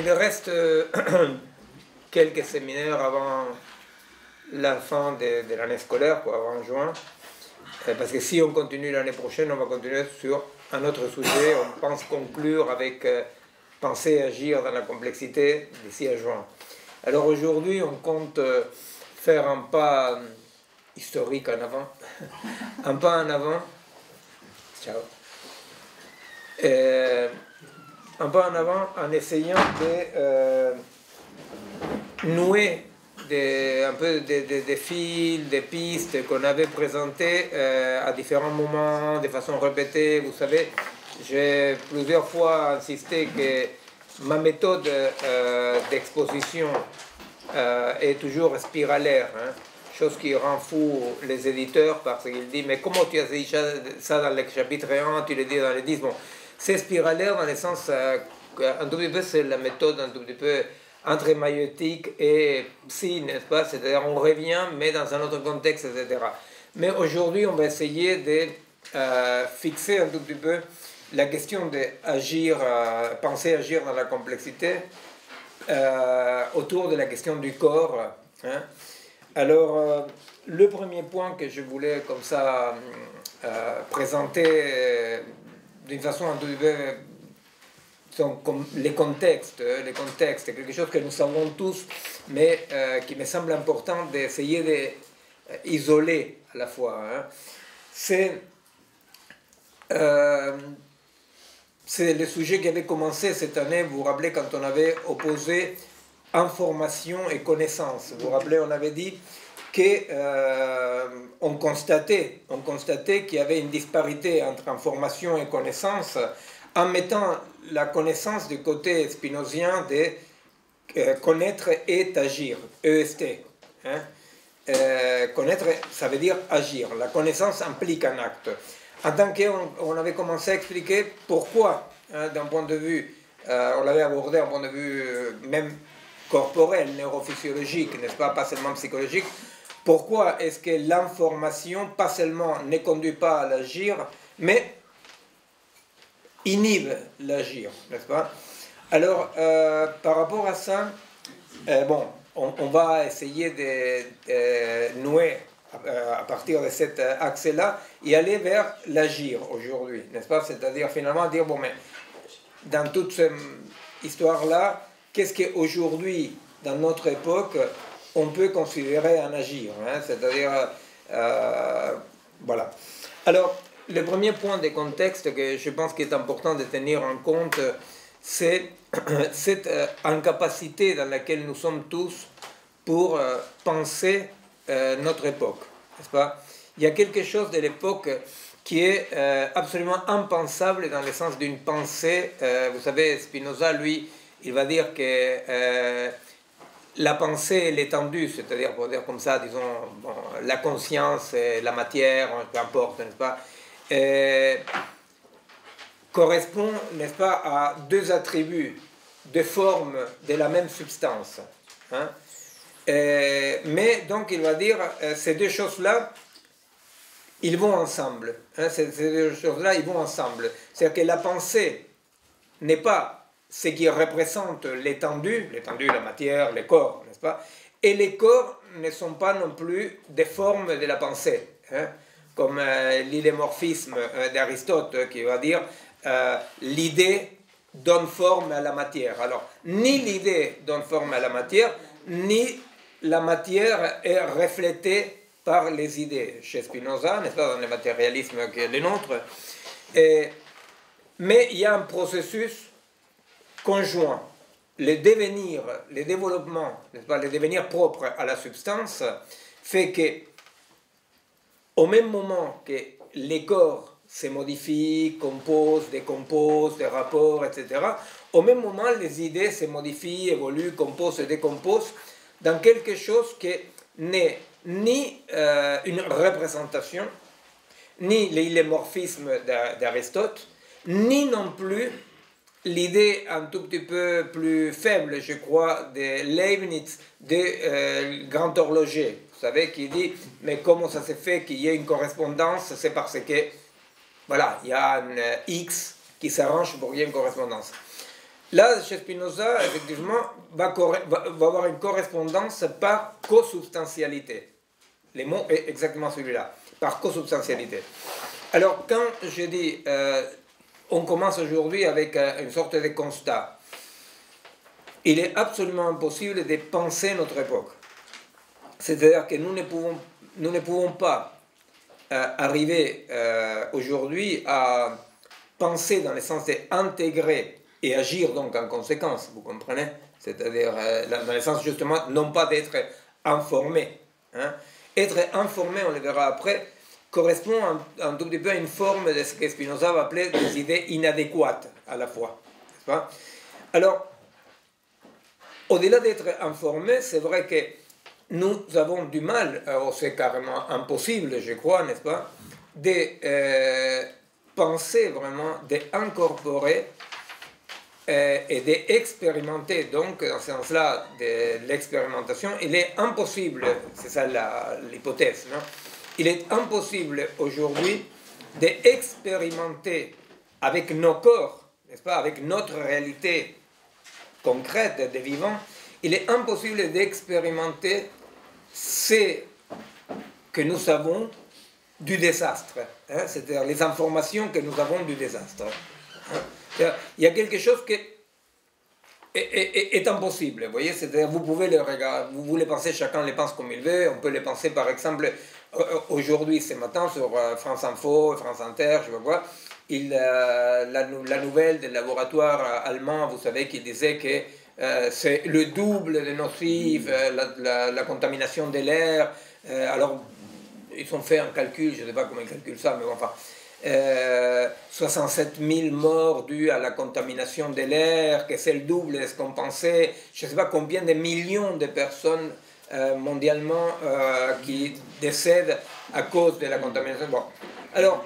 il reste quelques séminaires avant la fin de l'année scolaire, quoi, avant juin. Parce que si on continue l'année prochaine, on va continuer sur un autre sujet. On pense conclure avec penser et agir dans la complexité d'ici à juin. Alors aujourd'hui, on compte faire un pas historique en avant. Un pas en avant. Ciao. Un pas en avant en essayant de nouer un peu des fils, des pistes qu'on avait présentées à différents moments, de façon répétée. Vous savez, j'ai plusieurs fois insisté que ma méthode d'exposition est toujours spiralaire, hein, chose qui rend fou les éditeurs parce qu'ils disent « Mais comment tu as dit ça dans le chapitre 1, tu le dis dans le 10 ?» Bon, c'est spiralaire dans le sens, un tout petit peu, c'est la méthode un tout petit peu entre maïeutique et psy, n'est-ce pas? C'est-à-dire on revient, mais dans un autre contexte, etc. Mais aujourd'hui, on va essayer de fixer un tout petit peu la question d'agir, penser agir dans la complexité autour de la question du corps. Hein. Alors, le premier point que je voulais comme ça présenter d'une façon un tout petit peu sont comme les contextes, quelque chose que nous savons tous, mais qui me semble important d'essayer d'isoler à la fois. Hein. C'est le sujet qui avait commencé cette année, vous vous rappelez, quand on avait opposé information et connaissance. Vous vous rappelez, on avait dit qu'on constatait qu'il y avait une disparité entre information et connaissance, en mettant la connaissance du côté spinozien de connaître et agir, EST. Hein? Connaître, ça veut dire agir. La connaissance implique un acte. En tant qu'on avait commencé à expliquer pourquoi, hein, d'un point de vue, on l'avait abordé d'un point de vue même corporel, neurophysiologique, n'est-ce pas, pas seulement psychologique, pourquoi est-ce que l'information, pas seulement ne conduit pas à l'agir, mais inhibe l'agir, n'est-ce pas? Alors, par rapport à ça, bon, on va essayer de nouer à partir de cet axe-là et aller vers l'agir aujourd'hui, n'est-ce pas? C'est-à-dire finalement dire, bon, mais dans toute cette histoire-là, qu'est-ce qu'aujourd'hui, dans notre époque, on peut considérer un agir, hein? C'est-à-dire, voilà. Alors, le premier point de contexte que je pense qu'il est important de tenir en compte, c'est cette incapacité dans laquelle nous sommes tous pour penser notre époque, n'est-ce pas? Il y a quelque chose de l'époque qui est absolument impensable dans le sens d'une pensée. Vous savez, Spinoza, lui, il va dire que la pensée est l'étendue, c'est-à-dire, pour dire comme ça, disons, bon, la conscience, la matière, peu importe, n'est-ce pas? Correspond, n'est-ce pas, à deux attributs de forme de la même substance. Hein? Mais donc il va dire, ces deux choses-là, ils vont ensemble. Hein? Ces deux choses-là, ils vont ensemble. C'est-à-dire que la pensée n'est pas ce qui représente l'étendue, la matière, les corps, n'est-ce pas? Et les corps ne sont pas non plus des formes de la pensée. Hein? Comme l'idémorphisme d'Aristote qui va dire l'idée donne forme à la matière. Alors, ni l'idée donne forme à la matière, ni la matière est reflétée par les idées. Chez Spinoza, n'est-ce pas, dans le matérialisme qui est le nôtre. Mais il y a un processus conjoint. Le devenir, le développement, n'est-ce pas, le devenir propre à la substance fait que au même moment que les corps se modifient, composent, décomposent, des rapports, etc., au même moment, les idées se modifient, évoluent, composent et décomposent dans quelque chose qui n'est ni une représentation, ni l'hylomorphisme d'Aristote, ni non plus l'idée un tout petit peu plus faible, je crois, de Leibniz, de grand horloger. Vous savez, qui dit, mais comment ça se fait qu'il y ait une correspondance? C'est parce que, voilà, il y a un X qui s'arrange pour qu'il y ait une correspondance. là, chez Spinoza, effectivement, va avoir une correspondance par co-substantialité. Les mots est exactement celui-là, par co-substantialité. Alors, quand je dis, on commence aujourd'hui avec une sorte de constat, il est absolument impossible de penser notre époque. C'est-à-dire que nous ne pouvons pas arriver aujourd'hui à penser dans le sens d'intégrer et agir donc en conséquence, vous comprenez? C'est-à-dire dans le sens justement non pas d'être informé. Hein? Être informé, on le verra après, correspond un tout petit peu à une forme de ce que Spinoza va appeler des idées inadéquates à la fois. N'est-ce pas? Alors, au-delà d'être informé, c'est vrai que nous avons du mal, c'est carrément impossible, je crois, n'est-ce pas, de penser vraiment, d'incorporer et d'expérimenter, donc dans ce sens-là, de l'expérimentation, il est impossible, c'est ça l'hypothèse, non? Il est impossible aujourd'hui d'expérimenter avec nos corps, n'est-ce pas, avec notre réalité concrète des vivants, il est impossible d'expérimenter ce que nous savons du désastre, hein, c'est-à-dire les informations que nous avons du désastre. Hein. Il y a quelque chose qui est impossible, vous voyez, c'est-à-dire vous pouvez le regarder, vous les pensez, chacun les pense comme il veut, on peut les penser par exemple, aujourd'hui, ce matin, sur France Info, France Inter, je sais pas quoi, la nouvelle des laboratoires allemands, vous savez, qui disait que c'est le double de nocif, la contamination de l'air. Alors, ils ont fait un calcul, je ne sais pas comment ils calculent ça, mais enfin, 67 000 morts dus à la contamination de l'air, que c'est le double de ce qu'on pensait. Je ne sais pas combien de millions de personnes mondialement qui décèdent à cause de la contamination. Bon. Alors,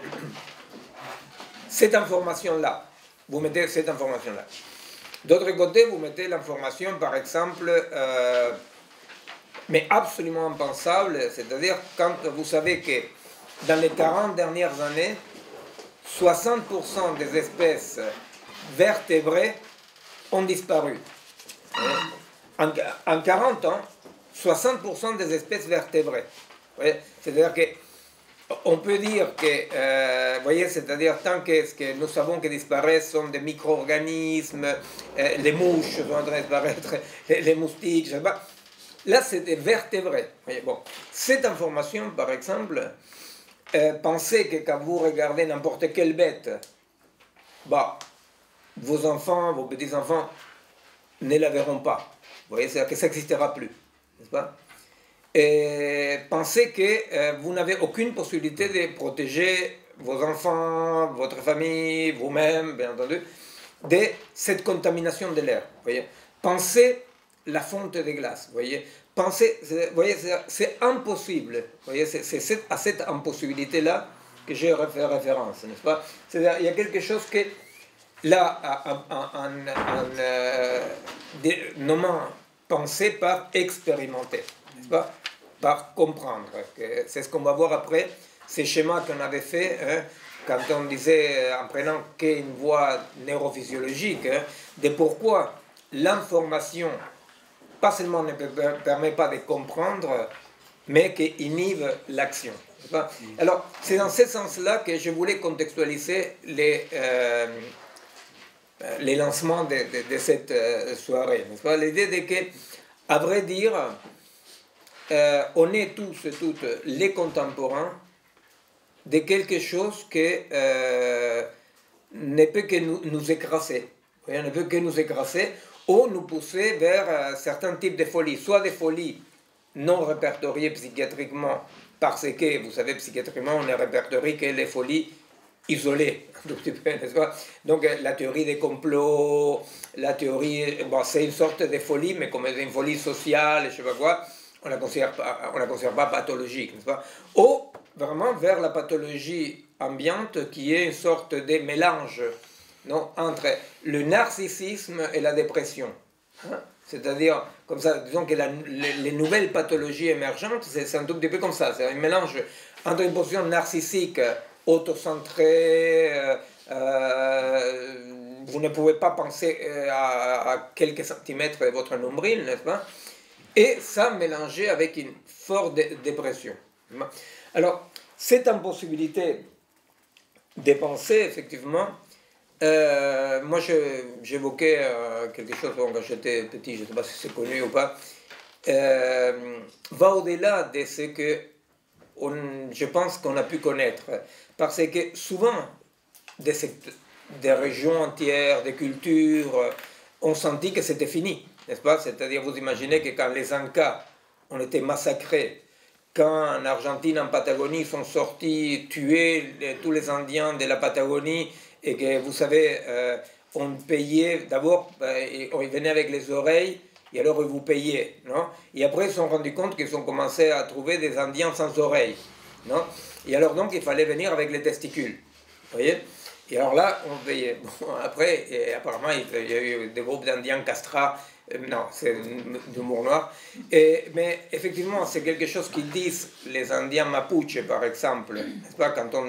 cette information-là, vous mettez cette information-là. D'autre côté, vous mettez l'information, par exemple, mais absolument impensable, c'est-à-dire quand vous savez que dans les 40 dernières années, 60% des espèces vertébrées ont disparu. En 40 ans, 60% des espèces vertébrées. C'est-à-dire que on peut dire que, voyez, c'est-à-dire tant que ce que nous savons qui disparaissent sont des micro-organismes, les mouches sont en train de disparaître, les moustiques, je sais pas. Là, c'est des vertébrés. Bon, cette information, par exemple, pensez que quand vous regardez n'importe quelle bête, bah, vos enfants, vos petits-enfants ne la verront pas. Vous voyez, c'est-à-dire que ça n'existera plus, n'est-ce pas? Et pensez que vous n'avez aucune possibilité de protéger vos enfants, votre famille, vous-même, bien entendu, de cette contamination de l'air. Pensez la fonte des glaces. Pensez, c'est impossible. C'est à cette impossibilité-là que j'ai fait référence, n'est-ce pas? C'est-à-dire, il y a quelque chose que, là, en nommant penser par expérimenter, n'est-ce pas? Par comprendre. C'est ce qu'on va voir après, ces schémas qu'on avait fait, hein, quand on disait, en prenant qu'une voie neurophysiologique, hein, de pourquoi l'information, pas seulement ne permet pas de comprendre, mais qu'il inhibe l'action. Alors, c'est dans ce sens-là que je voulais contextualiser les lancements de cette soirée. L'idée de que, à vrai dire, on est tous et toutes les contemporains de quelque chose qui ne peut que nous écraser. Ne peut que nous écraser ou nous pousser vers certains types de folies. Soit des folies non répertoriées psychiatriquement, parce que, vous savez, psychiatriquement, on ne répertorie que les folies isolées, un tout petit peu, n'est-ce pas? Donc la théorie des complots, la théorie, bon, c'est une sorte de folie, mais comme une folie sociale, je ne sais pas quoi, on ne la considère pas pathologique, n'est-ce pas? Ou vraiment vers la pathologie ambiante qui est une sorte de mélange, non, entre le narcissisme et la dépression. Hein? C'est-à-dire, comme ça, disons que les nouvelles pathologies émergentes, c'est un tout petit peu comme ça, c'est un mélange entre une position narcissique, autocentrée, je vous ne pouvez pas penser à quelques centimètres de votre nombril, n'est-ce pas? Et ça mélangé avec une forte dépression. Alors, cette impossibilité de penser, effectivement, moi j'évoquais quelque chose quand j'étais petit, je ne sais pas si c'est connu ou pas, va au-delà de ce que je pense qu'on a pu connaître. Parce que souvent, des régions entières, des cultures, ont senti que c'était fini, n'est-ce pas? C'est-à-dire, vous imaginez que quand les Incas ont été massacrés, quand en Argentine, en Patagonie, sont sortis tuer tous les Indiens de la Patagonie, et que, vous savez, on payait, d'abord, ils venaient avec les oreilles, et alors ils vous payaient, non? Et après, ils se sont rendus compte qu'ils ont commencé à trouver des Indiens sans oreilles, non? Et alors, donc, il fallait venir avec les testicules, vous voyez? Et alors là, on payait. Bon, après, et apparemment, il y a eu des groupes d'Indiens castrats. Non, c'est de l'humour noir. Mais effectivement, c'est quelque chose qu'ils disent les Indiens Mapuche, par exemple. N'est-ce pas, quand on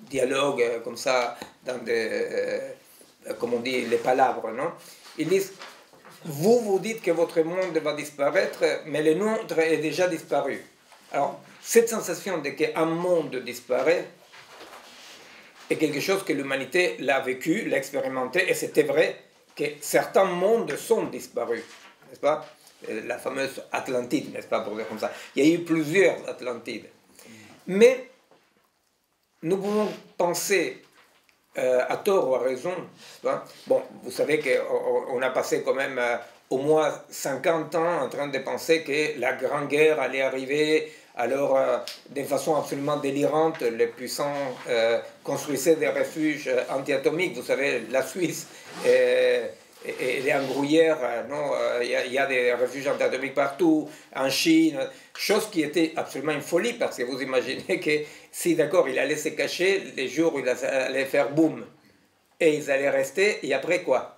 dialogue comme ça, dans des, comme on dit, les palabres, non? Ils disent, vous dites que votre monde va disparaître, mais le nôtre est déjà disparu. Alors, cette sensation de qu'un monde disparaît, est quelque chose que l'humanité l'a vécu, l'a expérimenté, et c'était vrai que certains mondes sont disparus, n'est-ce pas? La fameuse Atlantide, n'est-ce pas, pour dire comme ça. Il y a eu plusieurs Atlantides. Mais nous pouvons penser, à tort ou à raison, n'est-ce pas? Bon, vous savez qu'on a passé quand même au moins 50 ans en train de penser que la Grande Guerre allait arriver. Alors, de façon absolument délirante, les puissants construisaient des refuges anti-atomiques. Vous savez, la Suisse et les embrouillères, il y a des refuges anti-atomiques partout, en Chine, chose qui était absolument une folie, parce que vous imaginez que si, d'accord, il allait se cacher, les jours où il allait faire boum, et ils allaient rester, et après quoi?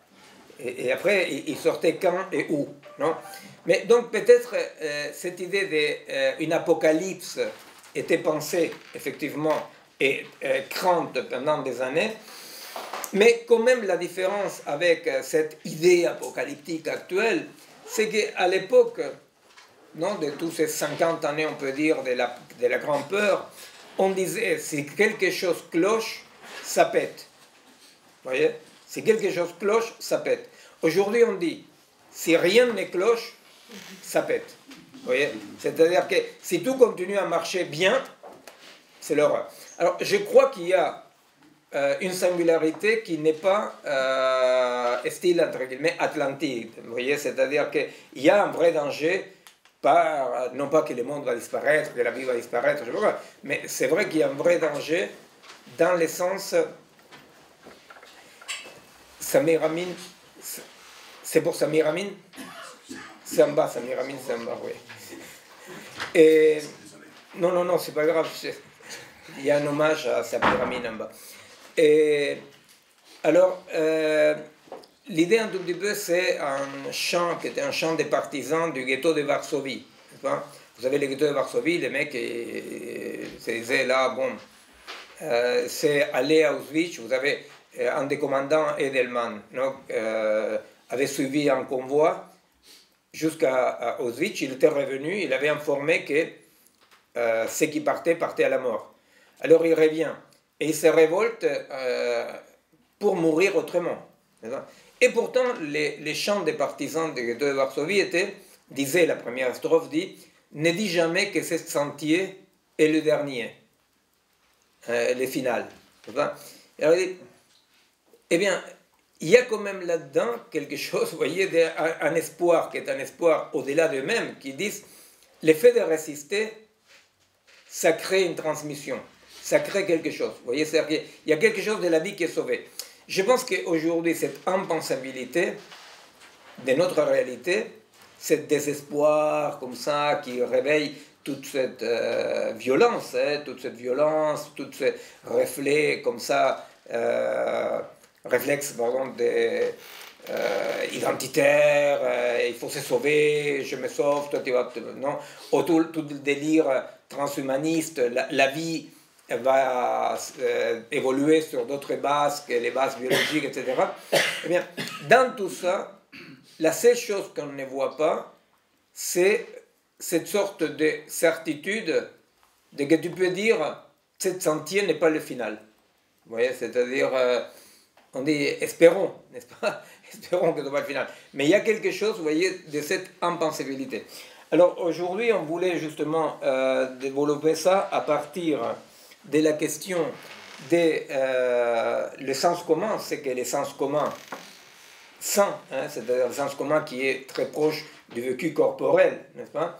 Et après, ils sortaient quand et où, non? Mais donc peut-être cette idée d'une apocalypse était pensée effectivement et crainte pendant des années, mais quand même la différence avec cette idée apocalyptique actuelle, c'est qu'à l'époque, non, de tous ces 50 années, on peut dire, de la grande peur, on disait si quelque chose cloche, ça pète. Vous voyez? Si quelque chose cloche, ça pète. Aujourd'hui, on dit si rien ne cloche, ça pète. Vous voyez? C'est-à-dire que si tout continue à marcher bien, c'est l'horreur. Alors, je crois qu'il y a une singularité qui n'est pas style, entre guillemets, Atlantide. Vous voyez? C'est-à-dire qu'il y a un vrai danger, non pas que le monde va disparaître, que la vie va disparaître, je sais pas, mais c'est vrai qu'il y a un vrai danger dans le sens... Samiramine, c'est pour Samiramine? C'est en bas, Samiramine, c'est en bas, oui. Et, non, c'est pas grave. Il y a un hommage à Samiramine en bas. Et, alors, l'idée un tout petit peu, c'est un chant qui était un chant des partisans du ghetto de Varsovie. Vous savez, le ghetto de Varsovie, les mecs, se disaient là, bon, c'est aller à Auschwitz, vous avez... un des commandants, Edelman, avait suivi un convoi jusqu'à Auschwitz. Il était revenu, il avait informé que ceux qui partaient à la mort. Alors il revient et il se révolte pour mourir autrement. Et pourtant, les chants des partisans de Varsovie disaient, la première strophe dit, ne dis jamais que ce sentier est le dernier, le final. Alors, eh bien, il y a quand même là-dedans quelque chose, vous voyez, un espoir, qui est un espoir au-delà d'eux-mêmes, qui disent, le fait de résister, ça crée une transmission, ça crée quelque chose. Vous voyez, c'est-à-dire qu'il y a quelque chose de la vie qui est sauvé. Je pense qu'aujourd'hui, cette impensabilité de notre réalité, ce désespoir comme ça, qui réveille toute cette violence, tout ce reflet comme ça, réflexe par exemple identitaire, il faut se sauver, je me sauve, toi tu vas... Non, ou tout le délire transhumaniste, la vie va évoluer sur d'autres bases que les bases biologiques, etc. Eh bien, dans tout ça, la seule chose qu'on ne voit pas, c'est cette sorte de certitude de que tu peux dire cette sentier n'est pas le final. Vous voyez, c'est-à-dire, on dit espérons, n'est-ce pas? Espérons que ce soit le final. Mais il y a quelque chose, vous voyez, de cette impensabilité. Alors aujourd'hui, on voulait justement développer ça à partir de la question le sens commun, c'est que le sens commun sans, c'est-à-dire le sens commun qui est très proche du vécu corporel, n'est-ce pas?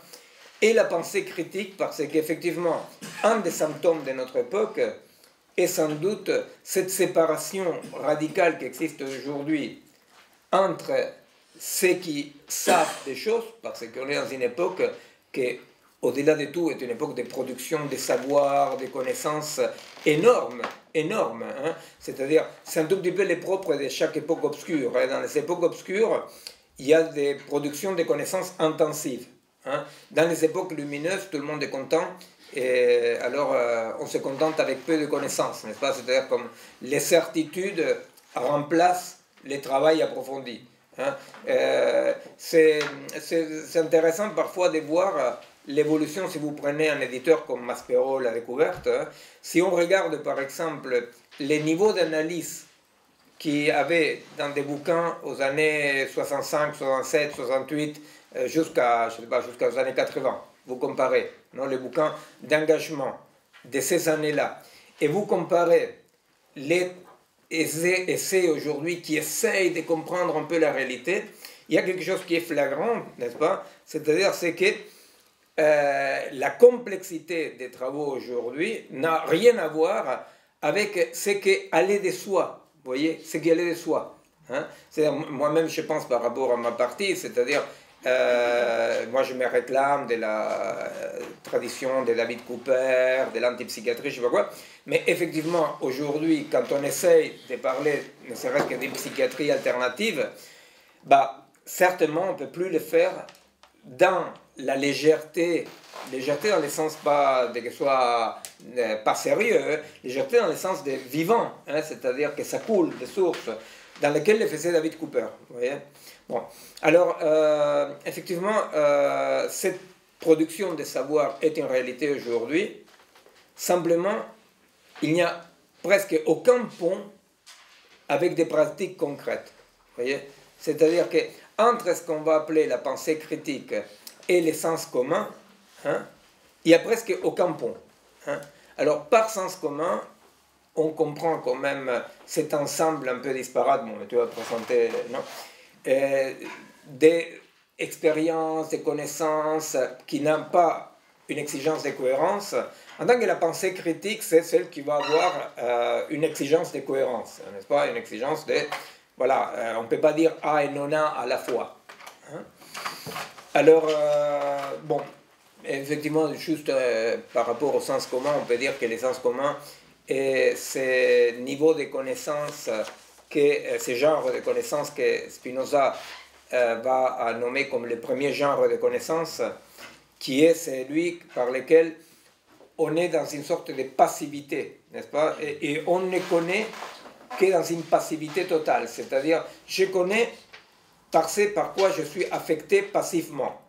Et la pensée critique, parce qu'effectivement, un des symptômes de notre époque est sans doute cette séparation radicale qui existe aujourd'hui entre ceux qui savent des choses, parce qu'on est dans une époque qui, au-delà de tout, est une époque de production de savoirs, de connaissances énormes, énormes. C'est-à-dire, c'est un tout petit peu les propres de chaque époque obscure. Dans les époques obscures, il y a des productions de connaissances intensives. Dans les époques lumineuses, tout le monde est content, et alors on se contente avec peu de connaissances, n'est-ce pas? C'est-à-dire comme les certitudes remplacent les travails approfondis. C'est intéressant parfois de voir l'évolution, si vous prenez un éditeur comme Maspero, La Découverte, si on regarde par exemple les niveaux d'analyse qu'il y avait dans des bouquins aux années 65, 67, 68, jusqu'aux années 80, vous comparez les bouquins d'engagement de ces années-là, et vous comparez les essais aujourd'hui qui essayent de comprendre un peu la réalité, il y a quelque chose qui est flagrant, n'est-ce pas? C'est-à-dire c'est que la complexité des travaux aujourd'hui n'a rien à voir avec ce qui allait de soi, vous voyez, ce qui allait de soi. C'est-à-dire, moi-même, je pense par rapport à ma partie, c'est-à-dire, moi je me réclame de la tradition de David Cooper, de l'antipsychiatrie, je ne sais pas quoi, mais effectivement, aujourd'hui, quand on essaye de parler, ne serait-ce que d'une psychiatrie alternative, certainement, on ne peut plus le faire dans la légèreté dans le sens pas de que ce soit pas sérieux, légèreté dans le sens de vivant, c'est-à-dire que ça coule des sources dans lesquelles le faisait David Cooper. Vous voyez? Bon, alors effectivement, cette production de savoir est une réalité aujourd'hui. Simplement, il n'y a presque aucun pont avec des pratiques concrètes. Vous voyez? C'est-à-dire que entre ce qu'on va appeler la pensée critique et les sens communs, il n'y a presque aucun pont. Alors, par sens commun, on comprend quand même cet ensemble un peu disparate, bon, tu vas présenter, non, des expériences, des connaissances qui n'ont pas une exigence de cohérence, en tant que la pensée critique, c'est celle qui va avoir une exigence de cohérence, n'est-ce pas? Une exigence de... Voilà, on ne peut pas dire A et non A à la fois. Alors, bon, effectivement, juste par rapport au sens commun, on peut dire que les sens communs est ce niveau de connaissance, ce genre de connaissance que Spinoza va nommer comme le premier genre de connaissance, qui est celui par lequel on est dans une sorte de passivité, n'est-ce pas? Et on ne connaît que dans une passivité totale, c'est-à-dire je connais par quoi je suis affecté passivement.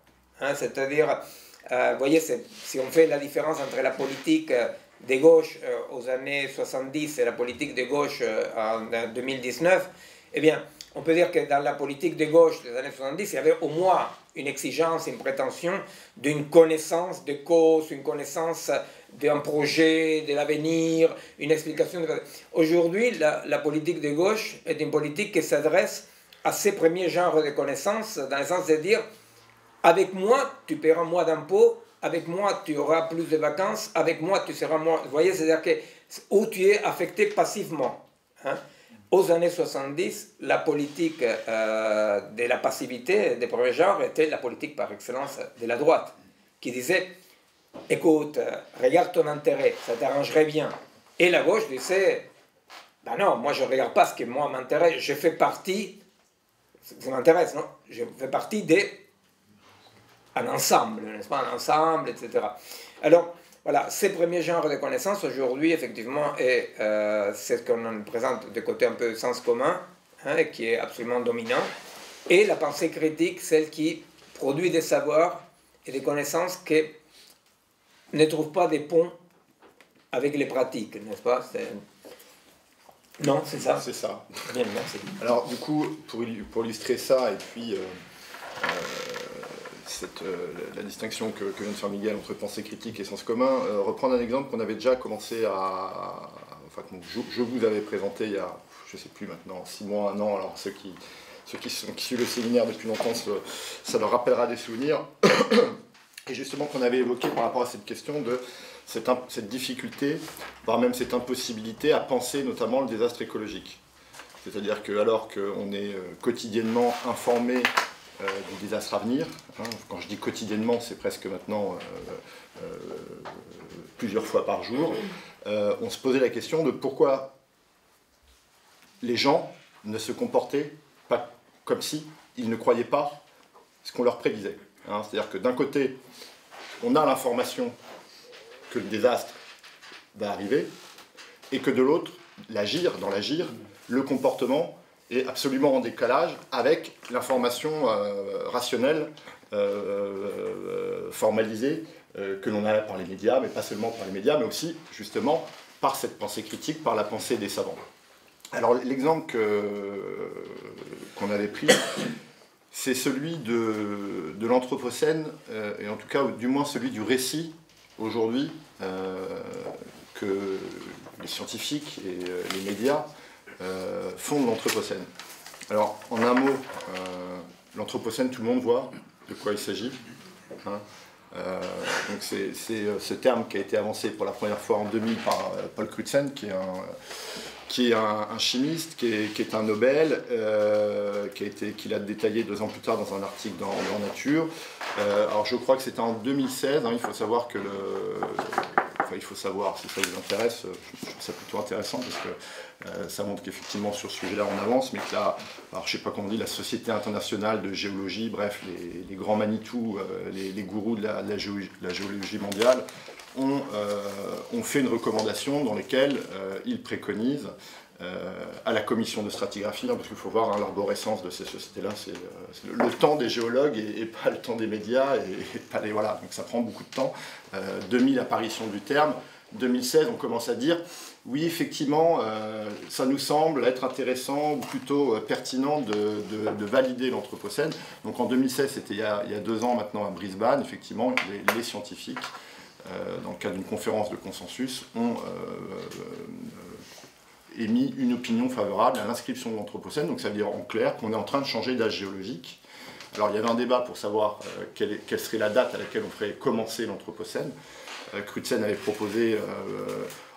C'est-à-dire, vous voyez, si on fait la différence entre la politique de gauche aux années 70 et la politique de gauche en 2019, eh bien, on peut dire que dans la politique de gauche des années 70, il y avait au moins une exigence, une prétention d'une connaissance de cause, une connaissance d'un projet, de l'avenir, une explication. Aujourd'hui, la politique de gauche est une politique qui s'adresse à ces premiers genres de connaissances, dans le sens de dire, avec moi, tu paieras moins d'impôts, avec moi, tu auras plus de vacances, avec moi, tu seras moins... Vous voyez, c'est-à-dire que où tu es affecté passivement. Aux années 70, la politique de la passivité des premiers genres était la politique par excellence de la droite, qui disait, écoute, regarde ton intérêt, ça t'arrangerait bien. Et la gauche disait, ben non, moi je ne regarde pas ce qui moi m'intéresse, je fais partie, ça m'intéresse, non? Je fais partie d'un ensemble, n'est-ce pas? Un ensemble, etc. Alors, voilà, ces premiers genres de connaissances aujourd'hui, effectivement, et c'est ce qu'on présente de côté un peu sens commun, hein, qui est absolument dominant, et la pensée critique, celle qui produit des savoirs et des connaissances qui ne trouvent pas des ponts avec les pratiques, n'est-ce pas? Non, c'est ça. C'est ça. Bien, merci. Alors, du coup, pour illustrer ça, et puis la distinction que vient de faire Miguel entre pensée critique et sens commun, reprendre un exemple qu'on avait déjà commencé enfin, que je vous avais présenté il y a, je ne sais plus maintenant, 6 mois, 1 an. Alors, ceux qui suivent le séminaire depuis longtemps, ça leur rappellera des souvenirs. Et justement, qu'on avait évoqué par rapport à cette question de cette difficulté, voire même cette impossibilité à penser notamment le désastre écologique. C'est-à-dire que alors qu'on est quotidiennement informé du désastre à venir, hein, quand je dis quotidiennement, c'est presque maintenant plusieurs fois par jour, on se posait la question de pourquoi les gens ne se comportaient pas comme si ils ne croyaient pas ce qu'on leur prédisait. Hein. C'est-à-dire que d'un côté, on a l'information que le désastre va arriver, et que de l'autre, dans l'agir, le comportement est absolument en décalage avec l'information rationnelle, formalisée, que l'on a par les médias, mais pas seulement par les médias, mais aussi, justement, par cette pensée critique, par la pensée des savants. Alors, l'exemple qu'on avait pris, c'est celui de l'Anthropocène, et en tout cas, du moins celui du récit, aujourd'hui, que les scientifiques et les médias font de l'Anthropocène. Alors, en un mot, l'Anthropocène, tout le monde voit de quoi il s'agit. Hein. Donc c'est ce terme qui a été avancé pour la première fois en 2000 par Paul Crutzen, qui est un chimiste, qui est un Nobel, qu'il a détaillé 2 ans plus tard dans un article dans Nature. Alors je crois que c'était en 2016, hein, il faut savoir que il faut savoir, si ça vous intéresse, je trouve ça plutôt intéressant parce que ça montre qu'effectivement sur ce sujet-là on avance, mais que là, alors je sais pas comment on dit, la Société internationale de géologie, bref, les grands Manitou, les gourous de la géologie mondiale, ont fait une recommandation dans laquelle ils préconisent à la commission de stratigraphie, hein, parce qu'il faut voir hein, l'arborescence de ces sociétés-là, c'est le temps des géologues et pas le temps des médias, et pas les, voilà, donc ça prend beaucoup de temps. 2000 apparitions du terme, 2016 on commence à dire, oui effectivement, ça nous semble être intéressant, ou plutôt pertinent de valider l'Anthropocène. Donc en 2016, c'était il y a 2 ans maintenant à Brisbane, effectivement, les scientifiques, dans le cadre d'une conférence de consensus, ont émis une opinion favorable à l'inscription de l'Anthropocène. Donc ça veut dire en clair qu'on est en train de changer d'âge géologique. Alors il y avait un débat pour savoir quelle serait la date à laquelle on ferait commencer l'Anthropocène. Crutzen avait proposé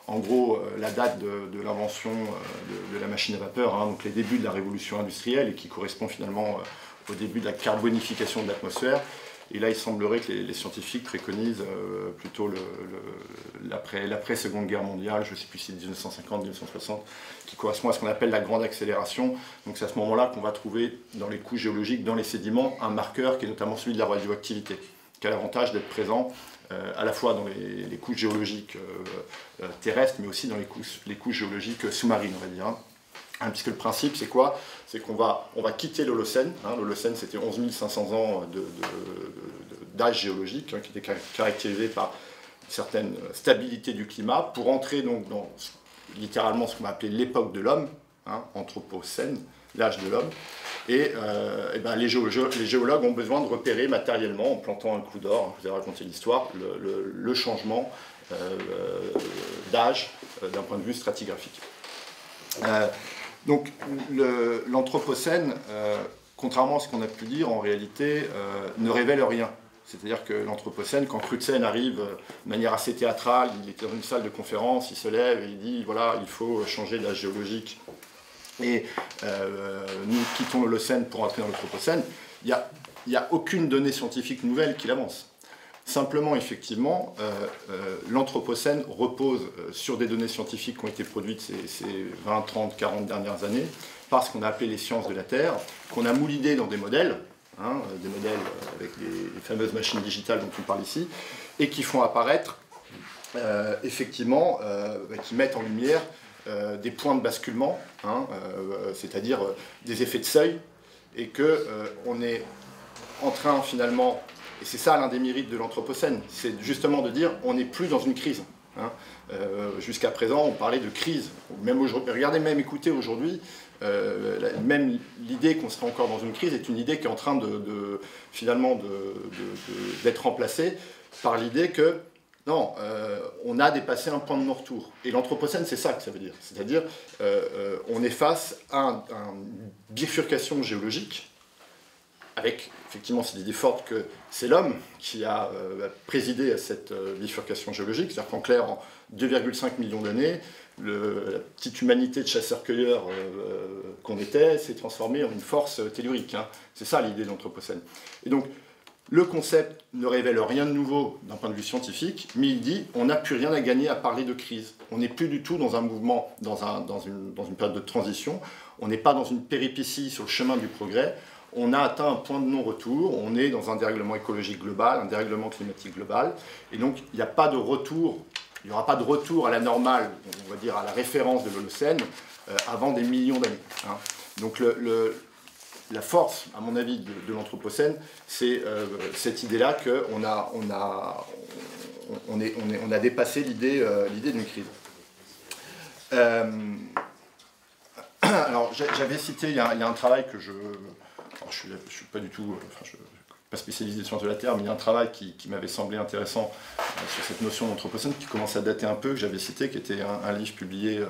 en gros la date de l'invention de la machine à vapeur, hein, donc les débuts de la révolution industrielle, et qui correspond finalement au début de la carbonification de l'atmosphère. Et là, il semblerait que les scientifiques préconisent plutôt l'après-Seconde Guerre mondiale, je ne sais plus si c'est 1950-1960, qui correspond à ce qu'on appelle la grande accélération. Donc c'est à ce moment-là qu'on va trouver dans les couches géologiques, dans les sédiments, un marqueur qui est notamment celui de la radioactivité, qui a l'avantage d'être présent à la fois dans les couches géologiques terrestres, mais aussi dans les couches géologiques sous-marines, on va dire. Hein, puisque le principe, c'est quoi? C'est qu'on va quitter l'Holocène. Hein, l'Holocène, c'était 11 500 ans d'âge géologique, hein, qui était caractérisé par une certaine stabilité du climat, pour entrer donc dans littéralement ce qu'on va appeler l'époque de l'homme, hein, Anthropocène, l'âge de l'homme. Et ben, les géologues ont besoin de repérer matériellement, en plantant un clou d'or, hein, je vous ai raconté l'histoire, le changement d'âge d'un point de vue stratigraphique. Donc l'Anthropocène, contrairement à ce qu'on a pu dire, en réalité, ne révèle rien. C'est-à-dire que l'Anthropocène, quand Crutzen arrive de manière assez théâtrale, il est dans une salle de conférence, il se lève et il dit, voilà, il faut changer d'âge géologique. Et nous quittons l'Holocène pour entrer dans l'Anthropocène. Il n'y a aucune donnée scientifique nouvelle qui l'avance. Simplement, effectivement, l'Anthropocène repose sur des données scientifiques qui ont été produites ces 20, 30, 40 dernières années, par ce qu'on a appelé les sciences de la Terre, qu'on a mouliné dans des modèles, hein, des modèles avec les fameuses machines digitales dont on parle ici, et qui font apparaître effectivement, qui mettent en lumière des points de basculement, hein, c'est-à-dire des effets de seuil, et qu'on est en train finalement, et c'est ça l'un des mérites de l'Anthropocène, c'est justement de dire on n'est plus dans une crise. Hein. Jusqu'à présent, on parlait de crise. Même regardez, même écoutez aujourd'hui, même l'idée qu'on serait encore dans une crise est une idée qui est en train finalement d'être remplacée par l'idée que non, on a dépassé un point de non-retour. Et l'Anthropocène, c'est ça que ça veut dire. C'est-à-dire, on est face à une bifurcation géologique, avec effectivement cette idée forte que c'est l'homme qui a présidé à cette bifurcation géologique. C'est-à-dire qu'en clair, en 2,5 millions d'années, la petite humanité de chasseurs-cueilleurs qu'on était s'est transformée en une force tellurique. Hein. C'est ça l'idée de l'Anthropocène. Et donc, le concept ne révèle rien de nouveau d'un point de vue scientifique, mais il dit on n'a plus rien à gagner à parler de crise. On n'est plus du tout dans un mouvement, dans une période de transition. On n'est pas dans une péripétie sur le chemin du progrès. On a atteint un point de non-retour. On est dans un dérèglement écologique global, un dérèglement climatique global. Et donc, il n'y a pas de retour. Il n'y aura pas de retour à la normale, on va dire à la référence de l'Holocène, avant des millions d'années. Hein. Donc, la force, à mon avis, de l'Anthropocène, c'est cette idée-là qu'on a dépassé l'idée d'une crise. Alors, j'avais cité, il y a un travail que je ne suis pas du tout, je suis pas spécialisé sur la Terre, mais il y a un travail qui m'avait semblé intéressant sur cette notion d'Anthropocène, qui commence à dater un peu, que j'avais cité, qui était un livre publié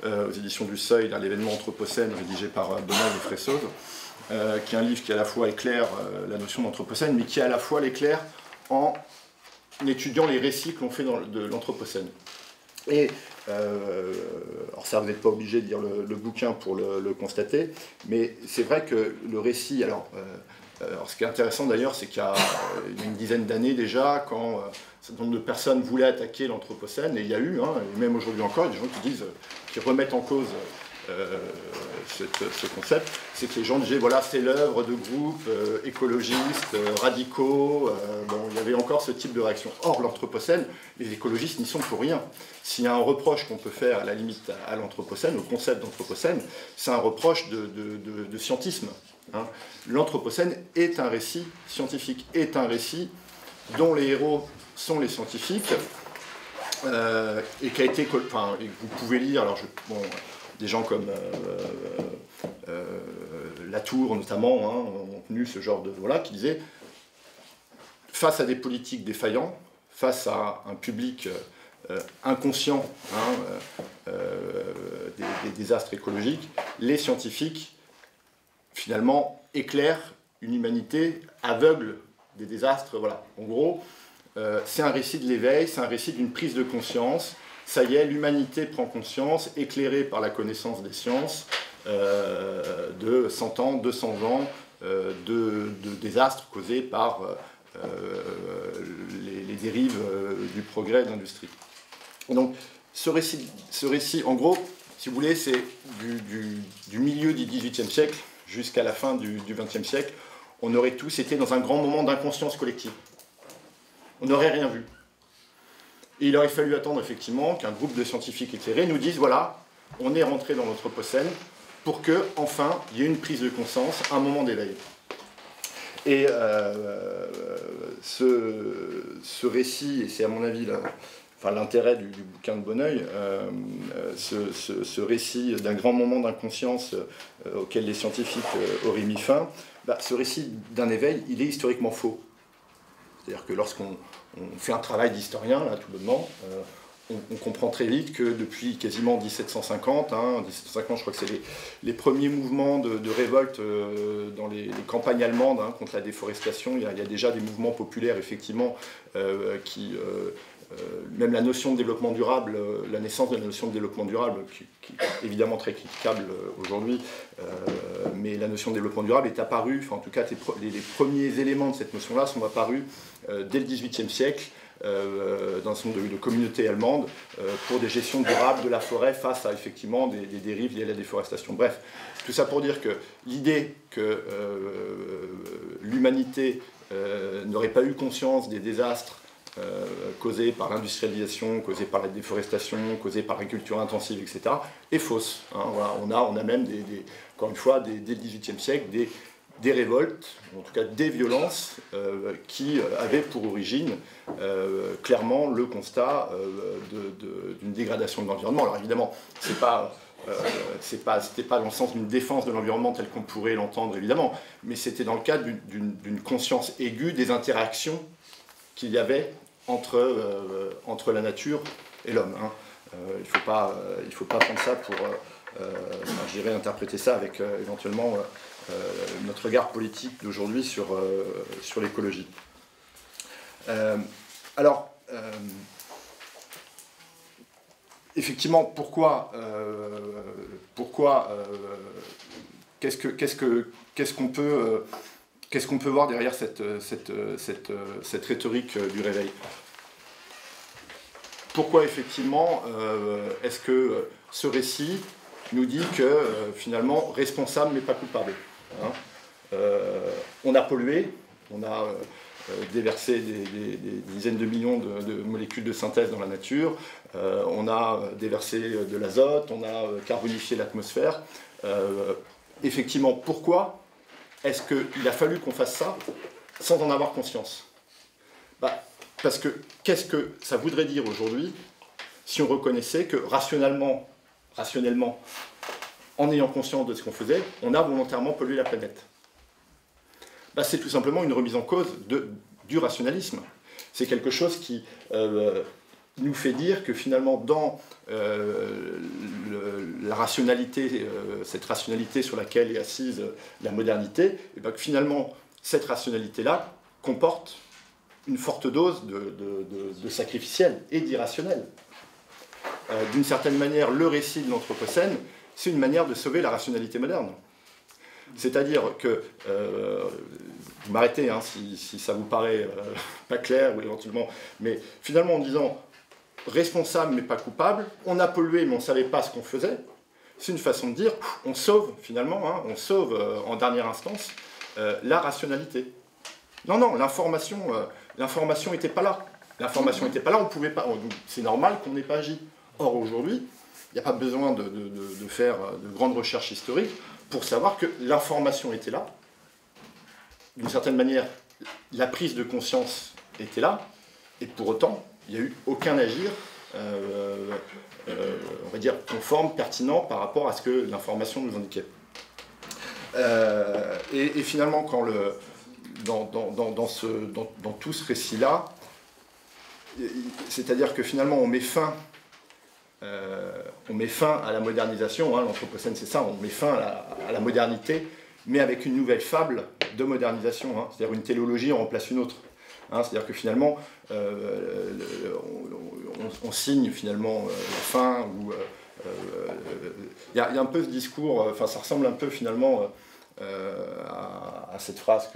aux éditions du Seuil, l'événement Anthropocène, rédigé par Bonneuil et Fressoz, qui est un livre qui à la fois éclaire la notion d'Anthropocène, mais qui à la fois l'éclaire en étudiant les récits que l'on fait de l'Anthropocène. Et, alors ça, vous n'êtes pas obligé de lire le bouquin pour le constater, mais c'est vrai que le récit, alors ce qui est intéressant d'ailleurs, c'est qu'il y a une dizaine d'années déjà, quand un certain nombre de personnes voulaient attaquer l'Anthropocène, et il y a eu, hein, et même aujourd'hui encore, des gens qui remettent en cause ce concept, c'est que les gens disaient voilà, c'est l'œuvre de groupes écologistes, radicaux, bon, il y avait encore ce type de réaction. Or, l'Anthropocène, les écologistes n'y sont pour rien. S'il y a un reproche qu'on peut faire à la limite à l'Anthropocène, au concept d'Anthropocène, c'est un reproche de scientisme. Hein. L'Anthropocène est un récit scientifique, est un récit dont les héros sont les scientifiques, et qui a été, enfin, vous pouvez lire, alors bon, des gens comme Latour notamment, hein, ont tenu ce genre de voilà, qui disait face à des politiques défaillants, face à un public inconscient, hein, des désastres écologiques, les scientifiques finalement éclairent une humanité aveugle des désastres. Voilà. En gros, c'est un récit de l'éveil, c'est un récit d'une prise de conscience. Ça y est, l'humanité prend conscience, éclairée par la connaissance des sciences, de 100 ans, 200 ans de désastres causés par les dérives du progrès de l'industrie. Donc, ce récit, en gros, si vous voulez, c'est du milieu du XVIIIe siècle jusqu'à la fin du XXe siècle. On aurait tous été dans un grand moment d'inconscience collective. On n'aurait rien vu. Et il aurait fallu attendre effectivement qu'un groupe de scientifiques éclairés nous dise voilà, on est rentré dans l'Anthropocène pour que, enfin, il y ait une prise de conscience, un moment d'éveil. Et ce récit, et c'est à mon avis l'intérêt du bouquin de Bonneuil, ce récit d'un grand moment d'inconscience auquel les scientifiques auraient mis fin, ce récit d'un éveil, il est historiquement faux. C'est-à-dire que lorsqu'on fait un travail d'historien, là, tout bonnement, on comprend très vite que depuis quasiment 1750, 1750, je crois que c'est les premiers mouvements de révolte dans les campagnes allemandes, hein, contre la déforestation. Il y a déjà des mouvements populaires, effectivement, qui... même la notion de développement durable, la naissance de la notion de développement durable, qui est évidemment très critiquable aujourd'hui, mais la notion de développement durable est apparue, enfin en tout cas les premiers éléments de cette notion-là sont apparus dès le XVIIIe siècle, dans un certain nombre de communautés allemandes, pour des gestions durables de la forêt face à effectivement des dérives liées à la déforestation. Bref, tout ça pour dire que l'idée que l'humanité n'aurait pas eu conscience des désastres causée par l'industrialisation, causée par la déforestation, causée par l'agriculture intensive, etc., est fausse. Hein, voilà, on a même, encore une fois, dès le XVIIIe siècle, des révoltes, en tout cas des violences, qui avaient pour origine clairement le constat d'une dégradation de l'environnement. Alors évidemment, c'était pas dans le sens d'une défense de l'environnement tel qu'on pourrait l'entendre, évidemment, mais c'était dans le cadre d'une conscience aiguë des interactions qu'il y avait entre la nature et l'homme. Hein. Il faut pas prendre ça pour, je dirais, interpréter ça avec éventuellement notre regard politique d'aujourd'hui sur l'écologie. Effectivement, qu'est-ce qu'on peut voir derrière cette rhétorique du réveil? Pourquoi effectivement est-ce que ce récit nous dit que finalement responsable mais pas coupable, hein? On a pollué, on a déversé des dizaines de millions de molécules de synthèse dans la nature, on a déversé de l'azote, on a carbonifié l'atmosphère. Effectivement, pourquoi est-ce qu'il a fallu qu'on fasse ça sans en avoir conscience? Parce que qu'est-ce que ça voudrait dire aujourd'hui si on reconnaissait que rationnellement, en ayant conscience de ce qu'on faisait, on a volontairement pollué la planète? C'est tout simplement une remise en cause du rationalisme. C'est quelque chose qui nous fait dire que finalement, dans la rationalité, cette rationalité sur laquelle est assise la modernité, et que finalement, cette rationalité-là comporte une forte dose de sacrificiel et d'irrationnel. D'une certaine manière, le récit de l'Anthropocène, c'est une manière de sauver la rationalité moderne. C'est-à-dire que, vous m'arrêtez hein, si ça vous paraît pas clair, ou éventuellement, mais finalement en disant responsable mais pas coupable, on a pollué mais on ne savait pas ce qu'on faisait, c'est une façon de dire on sauve finalement, hein, on sauve en dernière instance la rationalité. Non, l'information n'était pas là. L'information n'était pas là, on pouvait pas. C'est normal qu'on n'ait pas agi. Or aujourd'hui, il n'y a pas besoin de faire de grandes recherches historiques pour savoir que l'information était là. D'une certaine manière, la prise de conscience était là, et pour autant, il n'y a eu aucun agir, on va dire, conforme, pertinent par rapport à ce que l'information nous indiquait. Et finalement, quand dans tout ce récit-là, c'est-à-dire que finalement on met fin à la modernisation, hein, l'Anthropocène c'est ça, on met fin à la modernité, mais avec une nouvelle fable de modernisation, hein, c'est-à-dire une téléologie en remplace une autre. Hein, c'est-à-dire que finalement on signe finalement la fin, il y a un peu ce discours, enfin ça ressemble un peu finalement à cette phrase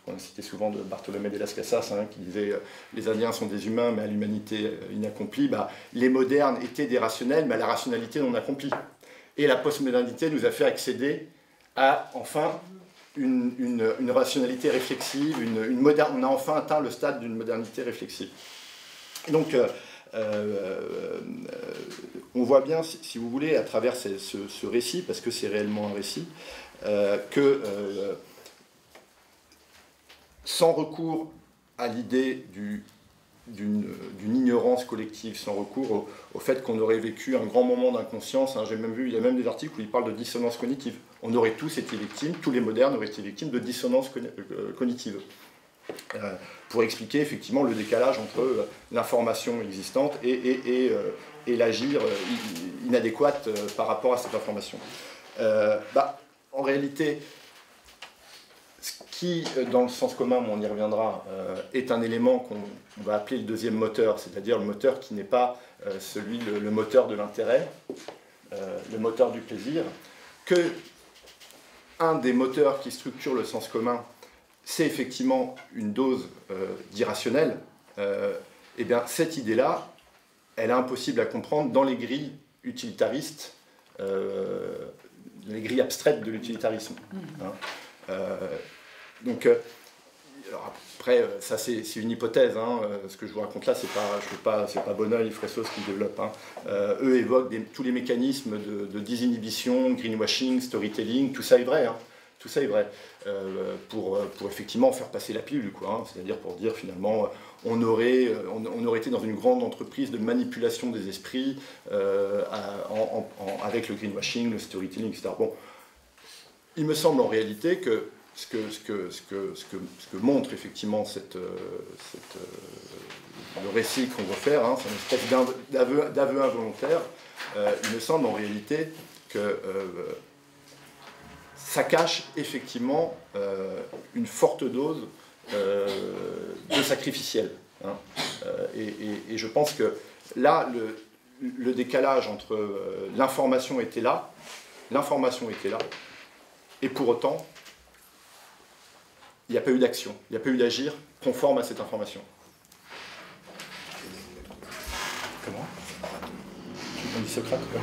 qu'on a citée souvent de Bartolomé de Las Casas, hein, qui disait les Indiens sont des humains mais à l'humanité inaccomplie. Les modernes étaient des rationnels mais à la rationalité non accomplie. Et la postmodernité nous a fait accéder à enfin une rationalité réflexive, on a enfin atteint le stade d'une modernité réflexive. Et donc on voit bien, si vous voulez, à travers ce récit, parce que c'est réellement un récit, que sans recours à l'idée d'une ignorance collective, sans recours au fait qu'on aurait vécu un grand moment d'inconscience, hein, j'ai même vu, il y a même des articles où ils parlent de dissonance cognitive. On aurait tous été victimes, tous les modernes auraient été victimes de dissonance cognitive. Pour expliquer effectivement le décalage entre l'information existante et l'agir inadéquat par rapport à cette information. En réalité, ce qui, dans le sens commun, on y reviendra, est un élément qu'on va appeler le deuxième moteur, c'est-à-dire le moteur qui n'est pas le moteur de l'intérêt, le moteur du plaisir, que un des moteurs qui structure le sens commun, c'est effectivement une dose d'irrationnel. Et bien cette idée-là, elle est impossible à comprendre dans les grilles utilitaristes, les grilles abstraites de l'utilitarisme. Hein. Donc, alors, Après, ça c'est une hypothèse, hein. Ce que je vous raconte là, c'est pas Bonneuil, Fressos qui développent. Hein. Eux évoquent tous les mécanismes de désinhibition, greenwashing, storytelling, tout ça est vrai. Hein. Tout ça est vrai. Pour effectivement faire passer la pilule, quoi. Hein. C'est-à-dire pour dire finalement, on aurait été dans une grande entreprise de manipulation des esprits avec le greenwashing, le storytelling, etc. Bon, il me semble en réalité que ce que montre effectivement le récit qu'on veut faire, hein, c'est une espèce d'aveu involontaire. Il me semble en réalité que ça cache effectivement une forte dose de sacrificiel. Hein. Et je pense que là, le décalage entre l'information était là, et pour autant, il n'y a pas eu d'action, il n'y a pas eu d'agir conforme à cette information. Comment ? On dit Socrate, quoi.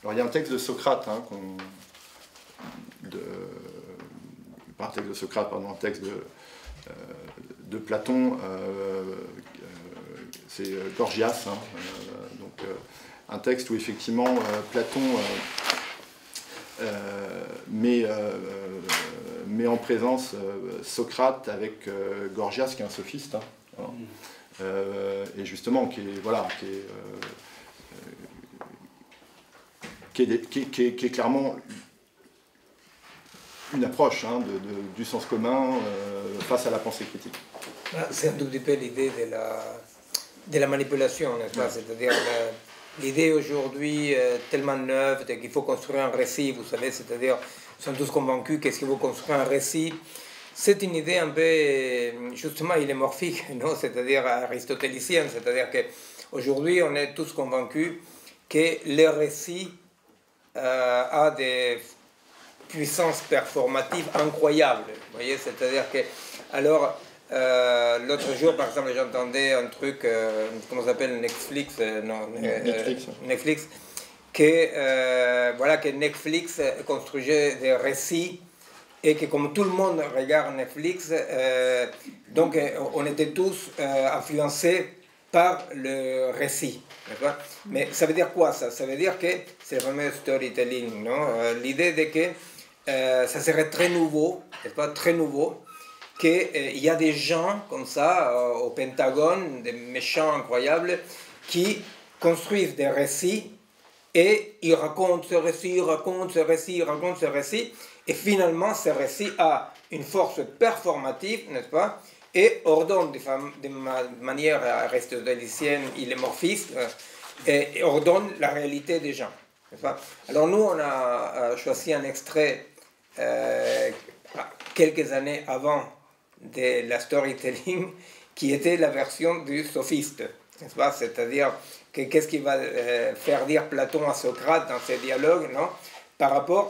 Alors il y a un texte de Socrate, hein, pas un texte de Socrate, pardon, un texte de Platon, c'est Gorgias, hein, un texte où effectivement Platon met en présence Socrate avec Gorgias qui est un sophiste, hein, et justement qui est clairement une approche, hein, du sens commun face à la pensée critique. C'est un tout petit peu l'idée de la manipulation, n'est-ce pas? C'est-à-dire l'idée aujourd'hui tellement neuve qu'il faut construire un récit, vous savez, c'est-à-dire ils sont tous convaincus qu'est-ce qu'il faut construire un récit. C'est une idée un peu justement illémorphique, non? C'est-à-dire aristotélicienne, c'est-à-dire qu'aujourd'hui on est tous convaincus que le récit a des puissances performatives incroyables, vous voyez, c'est-à-dire que alors l'autre jour, par exemple, j'entendais un truc, comment ça s'appelle, Netflix, Netflix, que Netflix construisait des récits et que comme tout le monde regarde Netflix, donc on était tous influencés par le récit. Mais ça veut dire quoi ça? Ça veut dire que c'est vraiment storytelling, non? L'idée de que ça serait très nouveau, n'est-ce pas, très nouveau, qu'il y a des gens comme ça au Pentagone, des méchants incroyables, qui construisent des récits et ils racontent ce récit, et finalement ce récit a une force performative, n'est-ce pas, et ordonne de manière aristotélicienne, illémorphiste, et ordonne la réalité des gens. N'est-ce pas? Alors nous, on a choisi un extrait quelques années avant de la storytelling, qui était la version du sophiste, n'est-ce pas? C'est-à-dire qu'est-ce qui va faire dire Platon à Socrate dans ses dialogues, non? Par rapport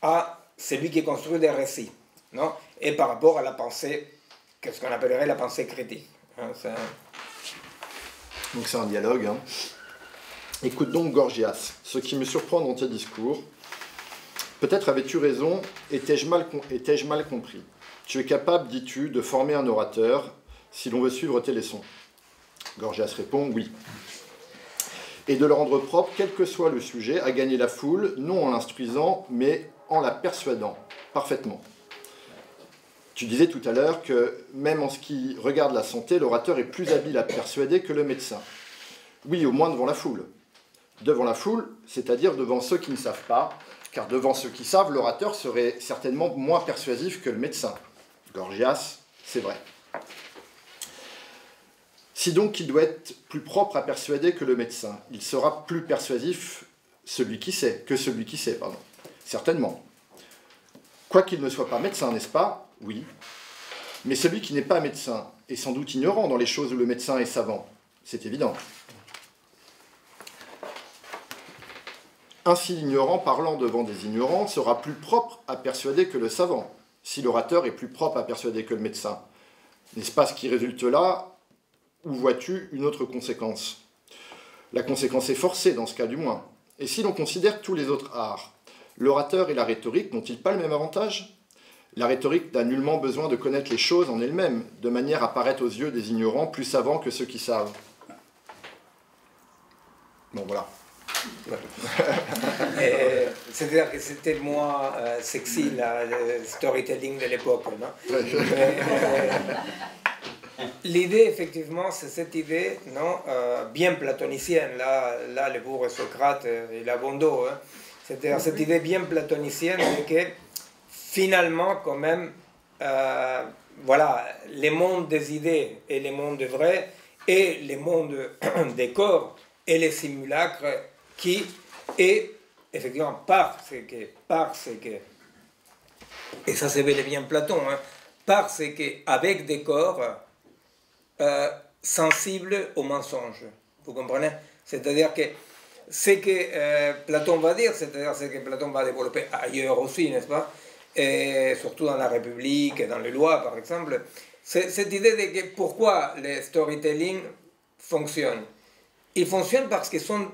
à celui qui construit des récits, non? Et par rapport à la pensée, qu'est-ce qu'on appellerait la pensée critique. Hein, donc c'est un dialogue. Hein. Écoute donc Gorgias, ce qui me surprend dans tes discours, peut-être avais-tu raison, étais-je mal compris. Tu es capable, dis-tu, de former un orateur si l'on veut suivre tes leçons. Gorgias répond oui. Et de le rendre propre, quel que soit le sujet, à gagner la foule, non en l'instruisant, mais en la persuadant parfaitement. Tu disais tout à l'heure que même en ce qui regarde la santé, l'orateur est plus habile à persuader que le médecin. Oui, au moins devant la foule. Devant la foule, c'est-à-dire devant ceux qui ne savent pas, car devant ceux qui savent, l'orateur serait certainement moins persuasif que le médecin. Gorgias, c'est vrai. Si donc il doit être plus propre à persuader que le médecin, il sera plus persuasif que celui qui sait, certainement. Quoiqu'il ne soit pas médecin, n'est-ce pas? Oui. Mais celui qui n'est pas médecin est sans doute ignorant dans les choses où le médecin est savant. C'est évident. Ainsi, l'ignorant, parlant devant des ignorants, sera plus propre à persuader que le savant, si l'orateur est plus propre à persuader que le médecin. N'est-ce pas ce qui résulte là? Où vois-tu une autre conséquence? La conséquence est forcée, dans ce cas du moins, Et si l'on considère tous les autres arts, l'orateur et la rhétorique n'ont-ils pas le même avantage? La rhétorique n'a nullement besoin de connaître les choses en elle-même, de manière à paraître aux yeux des ignorants plus savants que ceux qui savent. Bon, voilà. C'est-à-dire que c'était moins sexy, le storytelling de l'époque, non? L'idée, effectivement, c'est cette idée, non, bien platonicienne. Là, le bourg Socrate, il a bon dos. Hein. C'est-à-dire cette idée bien platonicienne, c'est que finalement, quand même, voilà, les mondes des idées et les mondes vrais, et les mondes des corps et les simulacres, qui est, effectivement, parce que, et ça c'est bel et bien Platon, hein, parce qu'avec des corps sensibles au mensonge, vous comprenez? C'est-à-dire que ce que Platon va dire, c'est-à-dire ce que Platon va développer ailleurs aussi, n'est-ce pas? Et surtout dans la République et dans les lois, par exemple, c'est cette idée de que pourquoi le storytelling fonctionne. Il fonctionne parce qu'ils sont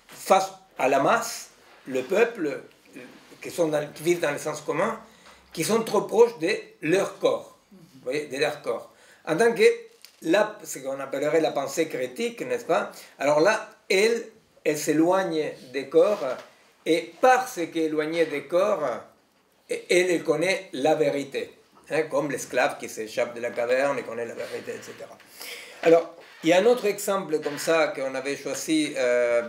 face à la masse, le peuple, qui vivent dans le sens commun, qui sont trop proches de leur corps, vous voyez, de leur corps. En tant que, là, ce qu'on appellerait la pensée critique, n'est-ce pas? Alors là, elle s'éloigne des corps, et parce qu'elle est éloignée des corps, elle connaît la vérité, hein, comme l'esclave qui s'échappe de la caverne et connaît la vérité, etc. Alors, il y a un autre exemple comme ça qu'on avait choisi,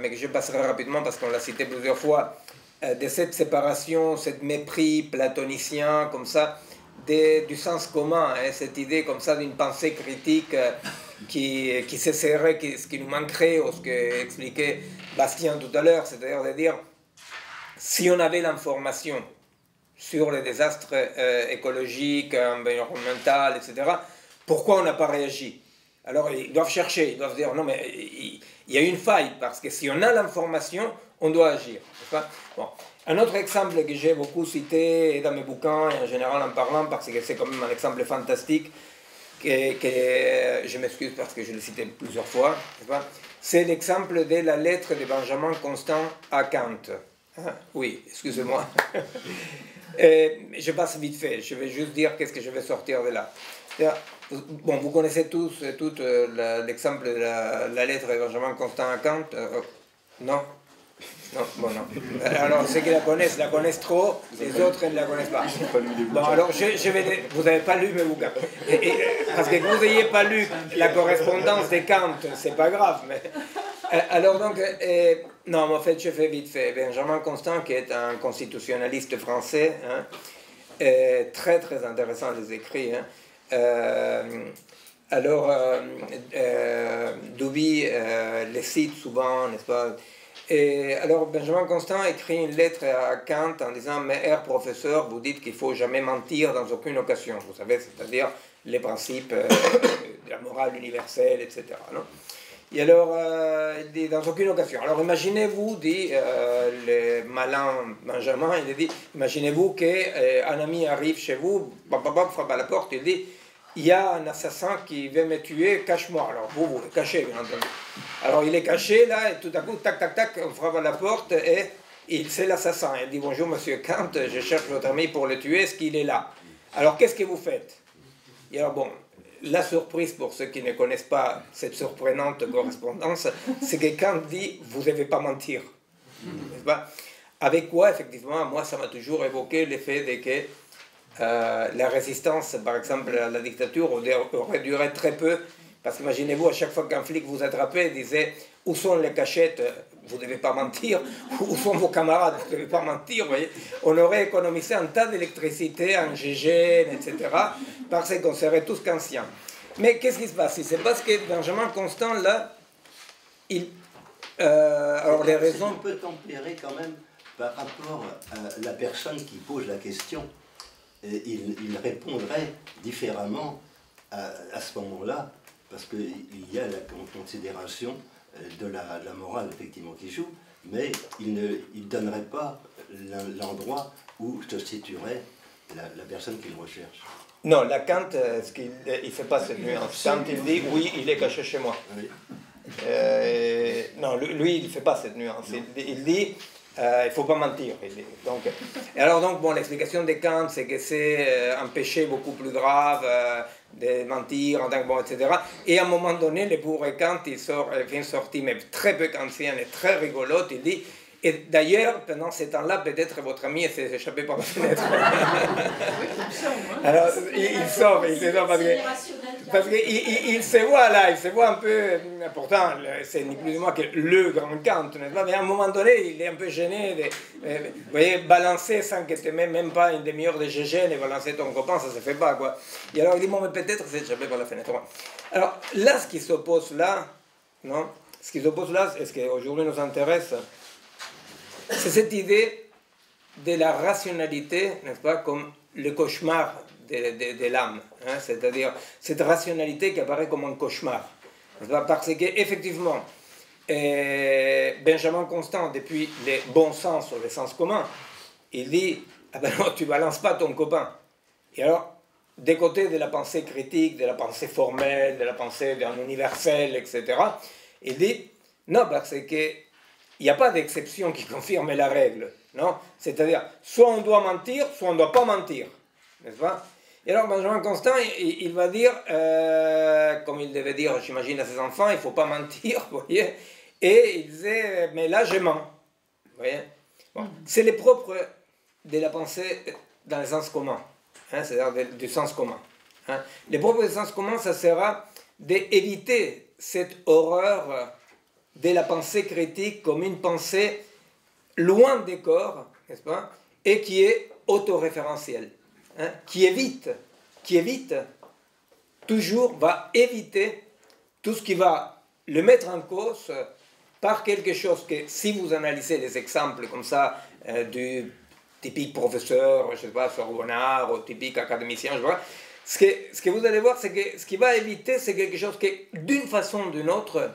mais que je passerai rapidement parce qu'on l'a cité plusieurs fois, de cette séparation, cette mépris platonicien, comme ça, du sens commun, hein, cette idée comme ça d'une pensée critique qui cesserait, ce qui nous manquerait, ou ce qu'expliquait Bastien tout à l'heure, c'est-à-dire de dire, si on avait l'information sur les désastres écologiques, environnementaux, etc., pourquoi on n'a pas réagi? Alors ils doivent chercher, ils doivent dire non mais il y a une faille, parce que si on a l'information, on doit agir. Bon. Un autre exemple que j'ai beaucoup cité dans mes bouquins, et en général en parlant, parce que c'est quand même un exemple fantastique, que je m'excuse parce que je l'ai cité plusieurs fois, c'est l'exemple de la lettre de Benjamin Constant à Kant. Hein? Oui, excusez-moi. Je passe vite fait, je vais juste dire qu'est-ce que je vais sortir de là. Bon, vous connaissez tous l'exemple de la lettre de Benjamin Constant à Kant, non? Non, bon, non. Alors, ceux qui la connaissent trop, les autres ne la connaissent pas. Bon, alors, vous n'avez pas lu mes bouquins. Parce que vous n'ayez pas lu la correspondance de Kant, c'est pas grave, mais... Alors, donc, non, mais en fait, je fais vite fait. Benjamin Constant, qui est un constitutionnaliste français, hein, très, très intéressant les écrits, hein. Alors, Duby les cite souvent, n'est-ce pas? Et alors, Benjamin Constant écrit une lettre à Kant en disant « Mais, Herr professeur, vous dites qu'il ne faut jamais mentir dans aucune occasion. » Vous savez, c'est-à-dire les principes de la morale universelle, etc. Non? Et alors, il dit « Dans aucune occasion. » Alors, imaginez-vous, dit le malin Benjamin, il dit « Imaginez-vous qu'un ami arrive chez vous, frappe à la porte, il dit « Il y a un assassin qui veut me tuer, cache-moi. » Alors vous le cachez, bien entendu. Alors il est caché là, et tout à coup, tac, tac, tac, on frappe à la porte, et c'est l'assassin. Il dit, bonjour monsieur Kant, je cherche votre ami pour le tuer, est-ce qu'il est là? Alors qu'est-ce que vous faites? Et alors bon, la surprise pour ceux qui ne connaissent pas cette surprenante correspondance, c'est que Kant dit, vous ne devez pas mentir. N'est-ce pas? Avec quoi, effectivement, moi ça m'a toujours évoqué l'effet de que la résistance, par exemple, à la dictature aurait duré très peu, parce qu'imaginez-vous, à chaque fois qu'un flic vous attrapait, il disait « Où sont les cachettes? Vous ne devez pas mentir. Où sont vos camarades? Vous ne devez pas mentir. » Vous voyez, on aurait économisé un tas d'électricité, un GGN, etc., parce qu'on serait tous conscients. Mais qu'est-ce qui se passe? C'est parce que Benjamin Constant, là, alors les raisons... On peut tempérer quand même par rapport à la personne qui pose la question. Il répondrait différemment à ce moment-là, parce qu'il y a la considération de la morale effectivement qui joue, mais il ne donnerait pas l'endroit où se situerait la personne qu'il recherche. Non, la Kant, il ne fait pas cette nuance. Kant, il dit, oui, il est caché chez moi. Oui. Non, lui, il ne fait pas cette nuance. Il dit, il ne faut pas mentir. Donc, et alors, donc, bon, l'explication de Kant, c'est que c'est un péché beaucoup plus grave de mentir, bon, etc. Et à un moment donné, le bourreau Kant, il fait une sortie, mais très peu kantienne et très rigolote. Il dit, et d'ailleurs, pendant ce temps-là, peut-être votre ami s'est échappé par la fenêtre. Alors, il sort parce qu'il se voit là, il se voit un peu, pourtant, c'est ni plus ni moins que le grand Kant, n'est-ce pas? Mais à un moment donné, il est un peu gêné de, vous voyez, balancer sans que tu aies même pas une demi-heure de GG, et balancer ton copain, ça se fait pas, quoi. Et alors, il dit, bon, mais peut-être s'est échappé par la fenêtre. Alors, là, ce qui s'oppose là, non? Ce qui s'oppose là, et ce qui aujourd'hui nous intéresse, c'est cette idée de la rationalité, n'est-ce pas, comme le cauchemar de l'âme, hein, c'est-à-dire cette rationalité qui apparaît comme un cauchemar, n'est-ce pas, parce qu'effectivement, Benjamin Constant, depuis le bon sens ou le sens commun, il dit, ah ben non, tu balances pas ton copain. Et alors, des côtés de la pensée critique, de la pensée formelle, de la pensée d'un universel, etc., il dit, non, parce que il n'y a pas d'exception qui confirme la règle, non? C'est-à-dire, soit on doit mentir, soit on ne doit pas mentir, n'est-ce pas? Et alors, Benjamin Constant, il va dire, comme il devait dire, j'imagine, à ses enfants, il ne faut pas mentir, vous voyez? Et il disait, mais là, je mens, vous voyez? Bon. C'est le propre de la pensée dans le sens commun, hein, c'est-à-dire du sens commun. Hein. Le propre du sens commun, ça sera d'éviter cette horreur de la pensée critique comme une pensée loin des corps, n'est-ce pas, et qui est autoréférentielle, hein, qui évite, toujours va éviter tout ce qui va le mettre en cause par quelque chose que, si vous analysez les exemples comme ça, du typique professeur, je ne sais pas, Sorbonnard, ou typique académicien, je sais pas, ce que vous allez voir, c'est que ce qui va éviter, c'est quelque chose qui, d'une façon ou d'une autre,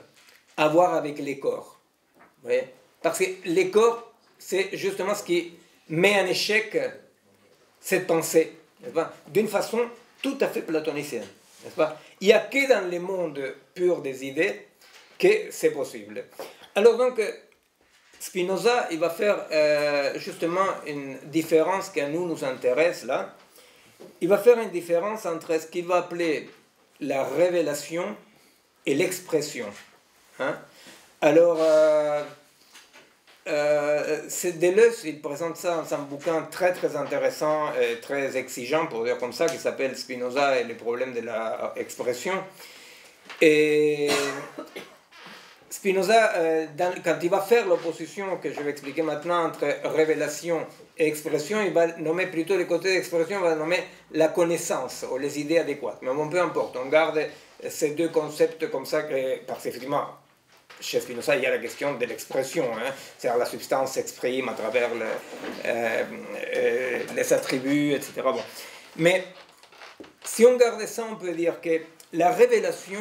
à voir avec les corps. Vous voyez? Parce que les corps, c'est justement ce qui met en échec cette pensée, d'une façon tout à fait platonicienne. N'est-ce pas? Il n'y a que dans le monde pur des idées que c'est possible. Alors donc, Spinoza, il va faire justement une différence qui à nous intéresse là. Il va faire une différence entre ce qu'il va appeler la révélation et l'expression. Hein? Alors, c'est Deleuze, il présente ça dans un bouquin très très intéressant et très exigeant, pour dire comme ça, qui s'appelle Spinoza et les problèmes de l'expression. Et Spinoza, quand il va faire l'opposition que je vais expliquer maintenant entre révélation et expression, il va nommer plutôt le côté d'expression, il va nommer la connaissance ou les idées adéquates. Mais bon, peu importe, on garde ces deux concepts comme ça, parce qu'effectivement, chez Spinoza, il y a la question de l'expression, hein, c'est-à-dire la substance s'exprime à travers les attributs, etc. Bon. Mais si on garde ça, on peut dire que la révélation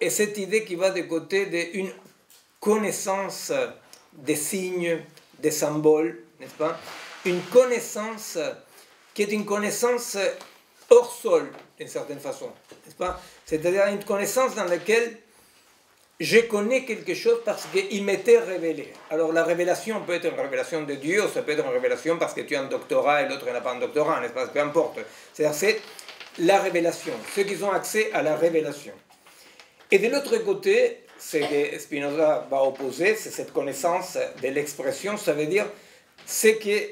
est cette idée qui va du côté d'une connaissance des signes, des symboles, n'est-ce pas? Une connaissance qui est une connaissance hors sol, d'une certaine façon, n'est-ce pas? C'est-à-dire une connaissance dans laquelle je connais quelque chose parce qu'il m'était révélé. Alors la révélation peut être une révélation de Dieu, ou ça peut être une révélation parce que tu as un doctorat et l'autre n'a pas un doctorat, n'est-ce pas? Peu importe. C'est-à-dire c'est la révélation, ceux qui ont accès à la révélation. Et de l'autre côté, ce que Spinoza va opposer, c'est cette connaissance de l'expression, ça veut dire ce qui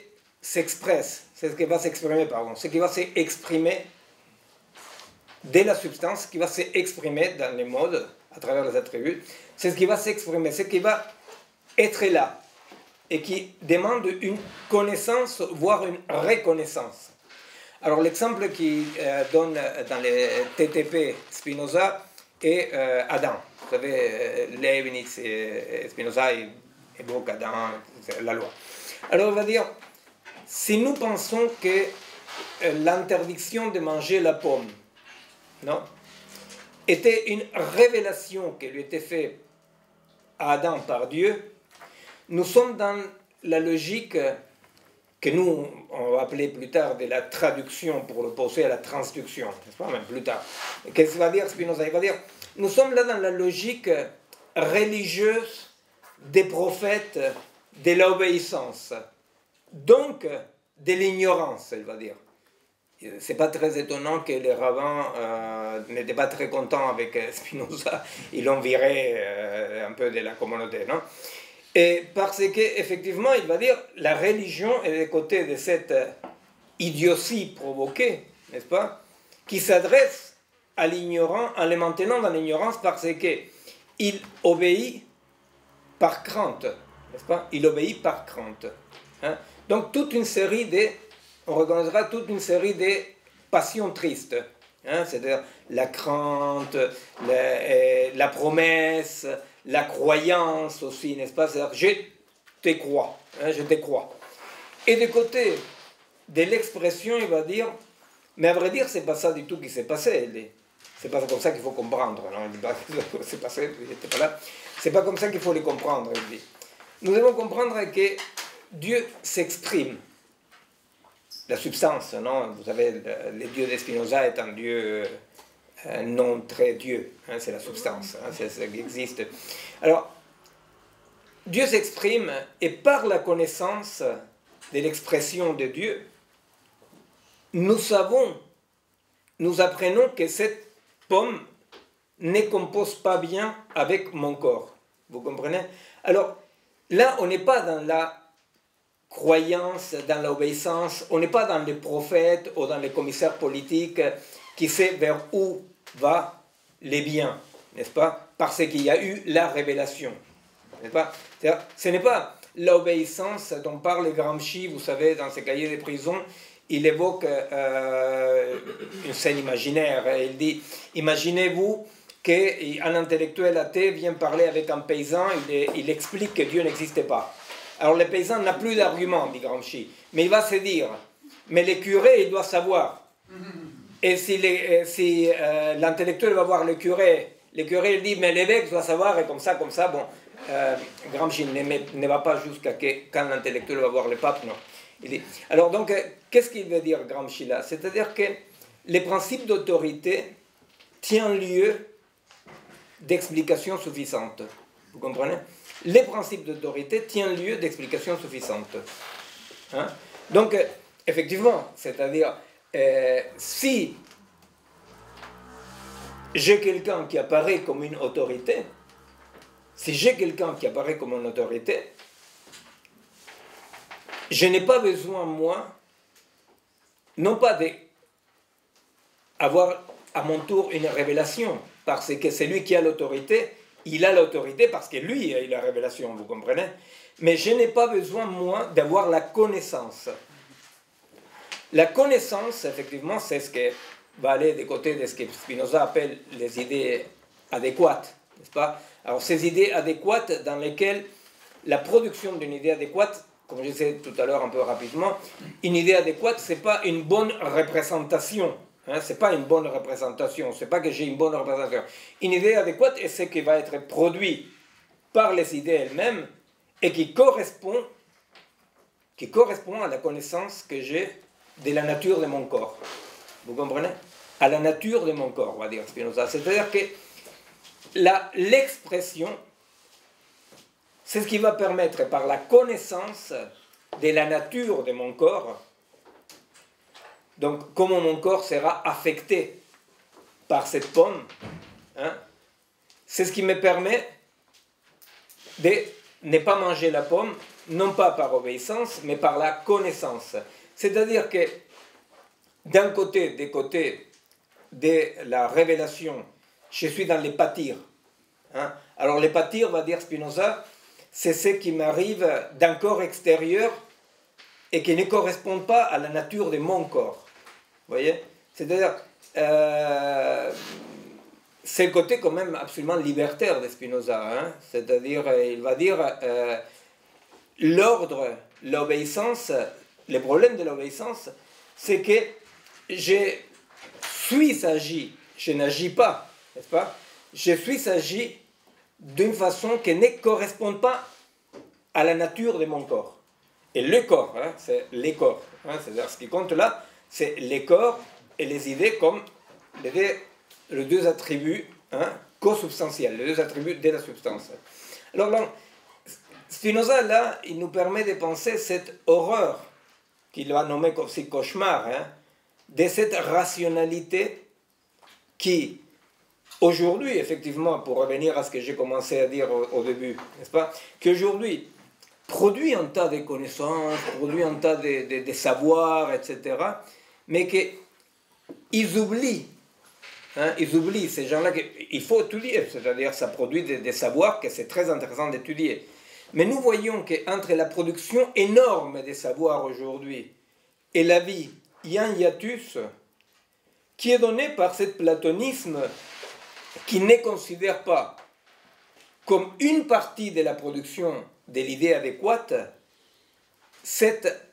s'expresse, c'est ce qui va s'exprimer, pardon, ce qui va s'exprimer de la substance, qui va s'exprimer dans les modes, à travers les attributs, c'est ce qui va s'exprimer, ce qui va être là, et qui demande une connaissance, voire une reconnaissance. Alors l'exemple qu'il donne dans les TTP Spinoza est Adam. Vous savez, Leibniz et Spinoza évoquent Adam, la loi. Alors on va dire, si nous pensons que l'interdiction de manger la pomme, non, était une révélation qui lui était faite à Adam par Dieu, nous sommes dans la logique que nous, on va appeler plus tard de la traduction pour l'opposer à la transduction, n'est-ce pas, même plus tard. Qu'est-ce qu'il va dire Spinoza? Il va dire, nous sommes là dans la logique religieuse des prophètes, de l'obéissance, donc de l'ignorance, il va dire. C'est pas très étonnant que les rabbins n'étaient pas très contents avec Spinoza, ils l'ont viré un peu de la communauté, non? Et parce qu'effectivement, il va dire, la religion est du côté de cette idiotie provoquée, n'est-ce pas, qui s'adresse à l'ignorant en le maintenant dans l'ignorance parce qu'il obéit par crainte, n'est-ce pas? Il obéit par crainte. Hein? Donc toute une série on reconnaîtra toute une série de passions tristes, hein? C'est-à-dire la crainte, la promesse, la croyance aussi, n'est-ce pas? C'est-à-dire je te crois, hein? Je te crois. Et du côté de l'expression, il va dire, mais à vrai dire, c'est pas ça du tout qui s'est passé. C'est pas comme ça qu'il faut comprendre. Non, il dit pas que c'est passé, il n'était pas là. C'est pas comme ça qu'il faut les comprendre. Il dit. Nous devons comprendre que Dieu s'exprime. La substance, non? Vous savez, le Dieu de Spinoza est un Dieu non très Dieu. Hein, c'est la substance, hein, c'est ce qui existe. Alors, Dieu s'exprime et par la connaissance de l'expression de Dieu, nous apprenons que cette pomme ne compose pas bien avec mon corps. Vous comprenez? Alors, là, on n'est pas dans la croyance, dans l'obéissance, on n'est pas dans les prophètes ou dans les commissaires politiques qui savent vers où va les biens, n'est-ce pas? Parce qu'il y a eu la révélation, n'est-ce pas? Ce n'est pas l'obéissance dont parle Gramsci, vous savez, dans ses cahiers de prison. Il évoque une scène imaginaire. Il dit, imaginez-vous qu'un intellectuel athée vient parler avec un paysan, il explique que Dieu n'existait pas. Alors le paysan n'a plus d'argument, dit Gramsci, mais il va se dire, mais le curé, il doit savoir. Et si l'intellectuel va voir le curé il dit, mais l'évêque doit savoir, et comme ça, bon, Gramsci ne va pas jusqu'à quand l'intellectuel va voir le pape, non. Alors donc, qu'est-ce qu'il veut dire Gramsci là? C'est-à-dire que les principes d'autorité tiennent lieu d'explications suffisantes. Vous comprenez? Les principes d'autorité tiennent lieu d'explications suffisantes. Hein? Donc, effectivement, c'est-à-dire, si j'ai quelqu'un qui apparaît comme une autorité, je n'ai pas besoin, moi, non pas d'avoir à mon tour une révélation, parce que c'est lui qui a l'autorité, il a l'autorité parce que lui a eu la révélation, vous comprenez? Mais je n'ai pas besoin, moi, d'avoir la connaissance. La connaissance, effectivement, c'est ce qui va aller des côtés de ce que Spinoza appelle les idées adéquates, n'est-ce pas? Alors, ces idées adéquates dans lesquelles la production d'une idée adéquate, comme je disais tout à l'heure un peu rapidement, une idée adéquate, ce n'est pas une bonne représentation. Hein, ce n'est pas une bonne représentation, ce n'est pas que j'ai une bonne représentation. Une idée adéquate est ce qui va être produit par les idées elles-mêmes et qui correspond à la connaissance que j'ai de la nature de mon corps. Vous comprenez? À la nature de mon corps, on va dire Spinoza. C'est-à-dire que l'expression, c'est ce qui va permettre par la connaissance de la nature de mon corps, donc comment mon corps sera affecté par cette pomme, hein, c'est ce qui me permet de ne pas manger la pomme, non pas par obéissance, mais par la connaissance. C'est-à-dire que d'un côté, des côtés de la révélation, je suis dans les pâtirs. Hein. Alors les pâtirs, va dire Spinoza, c'est ce qui m'arrive d'un corps extérieur et qui ne correspond pas à la nature de mon corps. Vous voyez? C'est-à-dire, c'est le côté quand même absolument libertaire de Spinoza. Hein? C'est-à-dire, il va dire, l'ordre, l'obéissance, le problème de l'obéissance, c'est que je suis agi, je n'agis pas, n'est-ce pas? Je suis agi d'une façon qui ne correspond pas à la nature de mon corps. Et le corps, hein, c'est les corps. Hein, c'est-à-dire ce qui compte là, c'est les corps et les idées comme les deux attributs, hein, co-substantiels, les deux attributs de la substance. Alors là, Spinoza, là, il nous permet de penser cette horreur, qu'il va nommer aussi cauchemar, hein, de cette rationalité qui, aujourd'hui, effectivement, pour revenir à ce que j'ai commencé à dire au début, n'est-ce pas, qu'aujourd'hui produit un tas de connaissances, produit un tas de savoirs, etc., mais qu'ils oublient. Hein, ils oublient ces gens-là qu'il faut étudier, c'est-à-dire ça produit des savoirs que c'est très intéressant d'étudier. Mais nous voyons qu'entre la production énorme des savoirs aujourd'hui et la vie, il y a un hiatus qui est donné par ce platonisme qui ne considère pas comme une partie de la production de l'idée adéquate cette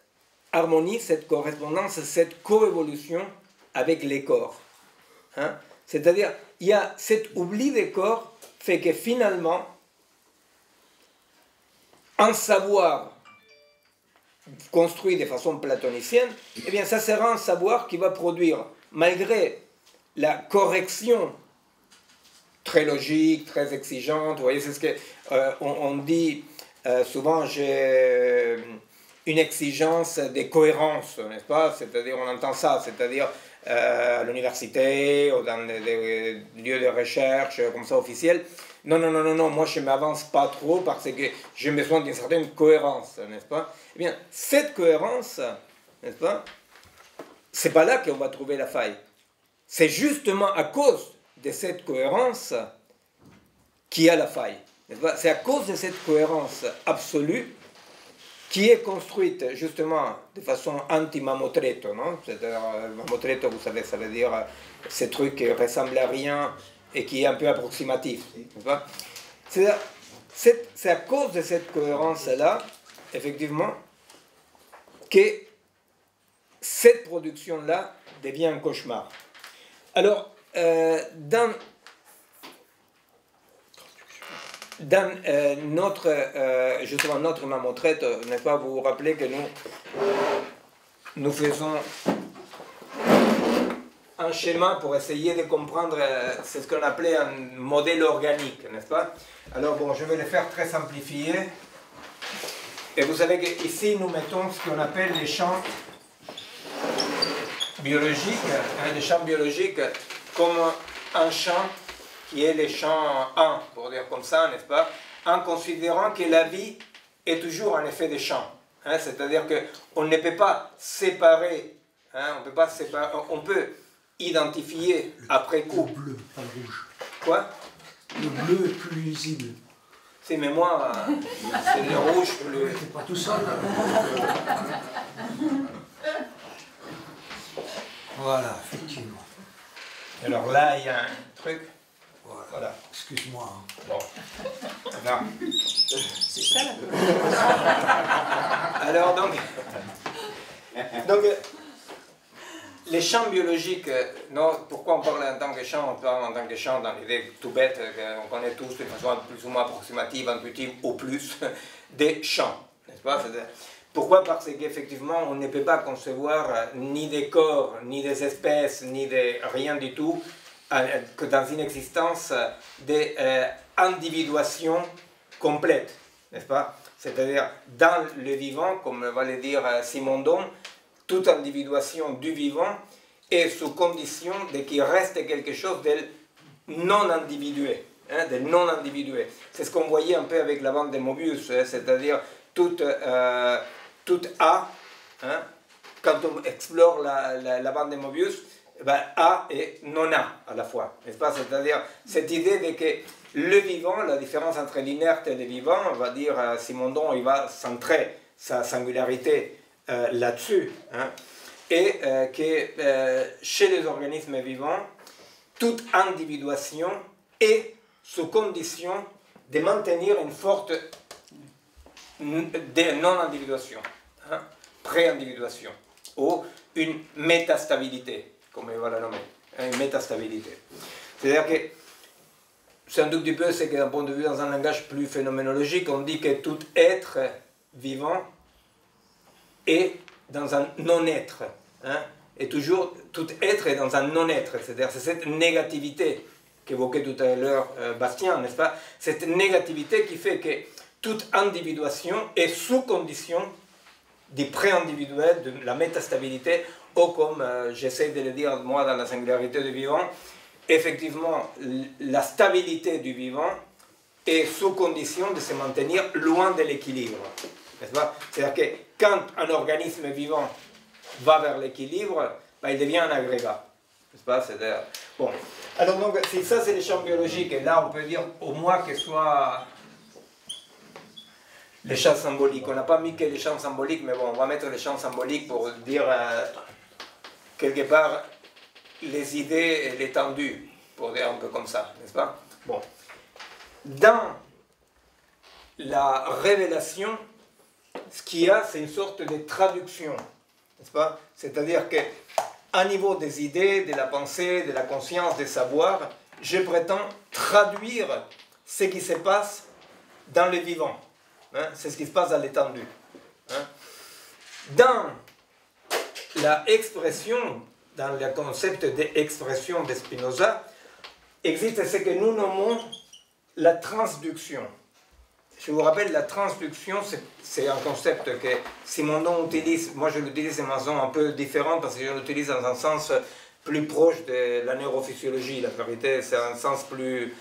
harmonie, cette correspondance, cette coévolution avec les corps. Hein? C'est-à-dire, il y a cet oubli des corps fait que finalement, un savoir construit de façon platonicienne, eh bien, ça sera un savoir qui va produire, malgré la correction très logique, très exigeante, vous voyez, c'est ce qu'on dit souvent, j'ai une exigence de cohérence, n'est-ce pas? C'est-à-dire, on entend ça, c'est-à-dire à l'université ou dans des lieux de recherche comme ça officiels. Non, moi je ne m'avance pas trop parce que j'ai besoin d'une certaine cohérence, n'est-ce pas? Eh bien, cette cohérence, n'est-ce pas? C'est pas là qu'on va trouver la faille. C'est justement à cause de cette cohérence qu'il y a la faille. C'est à cause de cette cohérence absolue qui est construite justement de façon anti-mamotreto, non? C'est-à-dire, mamotreto, vous savez, ça veut dire ces trucs qui ressemblent à rien et qui est un peu approximatif. C'est à cause de cette cohérence-là, effectivement, que cette production-là devient un cauchemar. Alors, dans justement notre mamotreto, n'est-ce pas, vous vous rappelez que nous faisons un schéma pour essayer de comprendre ce qu'on appelait un modèle organique, n'est-ce pas? Alors bon, je vais le faire très simplifié. Et vous savez qu'ici, nous mettons ce qu'on appelle les champs biologiques, hein, les champs biologiques comme un champ qui est les champs 1, pour dire comme ça, n'est-ce pas? En considérant que la vie est toujours un effet de champ. Hein, c'est-à-dire qu'on ne peut pas séparer, hein, on peut identifier après coup. Le bleu, pas le rouge. Quoi? Le bleu est plus lisible. C'est, mais moi, c'est le rouge, le... C'est pas tout seul. Voilà, effectivement. Alors là, il y a un truc. Voilà. Excuse-moi. Hein. Bon. Alors. C'est ça là. Alors donc les champs biologiques, non, pourquoi on parle en tant que champ? On parle en tant que champ dans l'idée tout bête, qu'on connaît tous de façon plus ou moins approximative, intuitive au plus, des champs, n'est-ce pas? Pourquoi? Parce qu'effectivement, on ne peut pas concevoir ni des corps, ni des espèces, ni de rien du tout, que dans une existence d'individuation complète, n'est-ce pas? C'est-à-dire, dans le vivant, comme va le dire Simondon, toute individuation du vivant est sous condition de qu'il reste quelque chose de non individué. Hein, de non individué. C'est ce qu'on voyait un peu avec la bande de Mobius, hein, c'est-à-dire toute A, hein, quand on explore la bande de Mobius, ben, A et non A à la fois, n'est-ce pas? C'est-à-dire cette idée de que le vivant, la différence entre l'inerte et le vivant, on va dire Simondon, il va centrer sa singularité là-dessus, hein, et que chez les organismes vivants, toute individuation est sous condition de maintenir une forte non-individuation, hein, pré-individuation, ou une métastabilité, comme on va la nommer, une métastabilité. C'est-à-dire que, c'est un tout petit peu, c'est que d'un point de vue, dans un langage plus phénoménologique, on dit que tout être vivant est dans un non-être, hein, et toujours tout être est dans un non-être, c'est-à-dire c'est cette négativité qu'évoquait tout à l'heure Bastien, n'est-ce pas? Cette négativité qui fait que toute individuation est sous condition du pré-individuel, de la métastabilité, ou comme j'essaie de le dire moi dans la singularité du vivant, effectivement, la stabilité du vivant est sous condition de se maintenir loin de l'équilibre. N'est-ce pas? C'est-à-dire que quand un organisme vivant va vers l'équilibre, ben, il devient un agrégat. N'est-ce pas? Bon. Alors donc, si ça c'est les champs biologiques, et là on peut dire au moins que soit les champs symboliques. On n'a pas mis que les champs symboliques, mais bon, on va mettre les champs symboliques pour dire quelque part les idées et l'étendue, pour dire un peu comme ça, n'est-ce pas? Bon. Dans la révélation, ce qu'il y a, c'est une sorte de traduction, n'est-ce pas? C'est-à-dire qu'à niveau des idées, de la pensée, de la conscience, des savoirs, je prétends traduire ce qui se passe dans le vivant. Hein? C'est ce qui se passe dans l'étendue. Hein? Dans la expression, dans le concept d'expression de Spinoza, existe ce que nous nommons la transduction. Je vous rappelle, la transduction, c'est un concept que Simondon utilise. Moi, je l'utilise de façon un peu différente parce que je l'utilise dans un sens plus proche de la neurophysiologie. La vérité, c'est un sens plus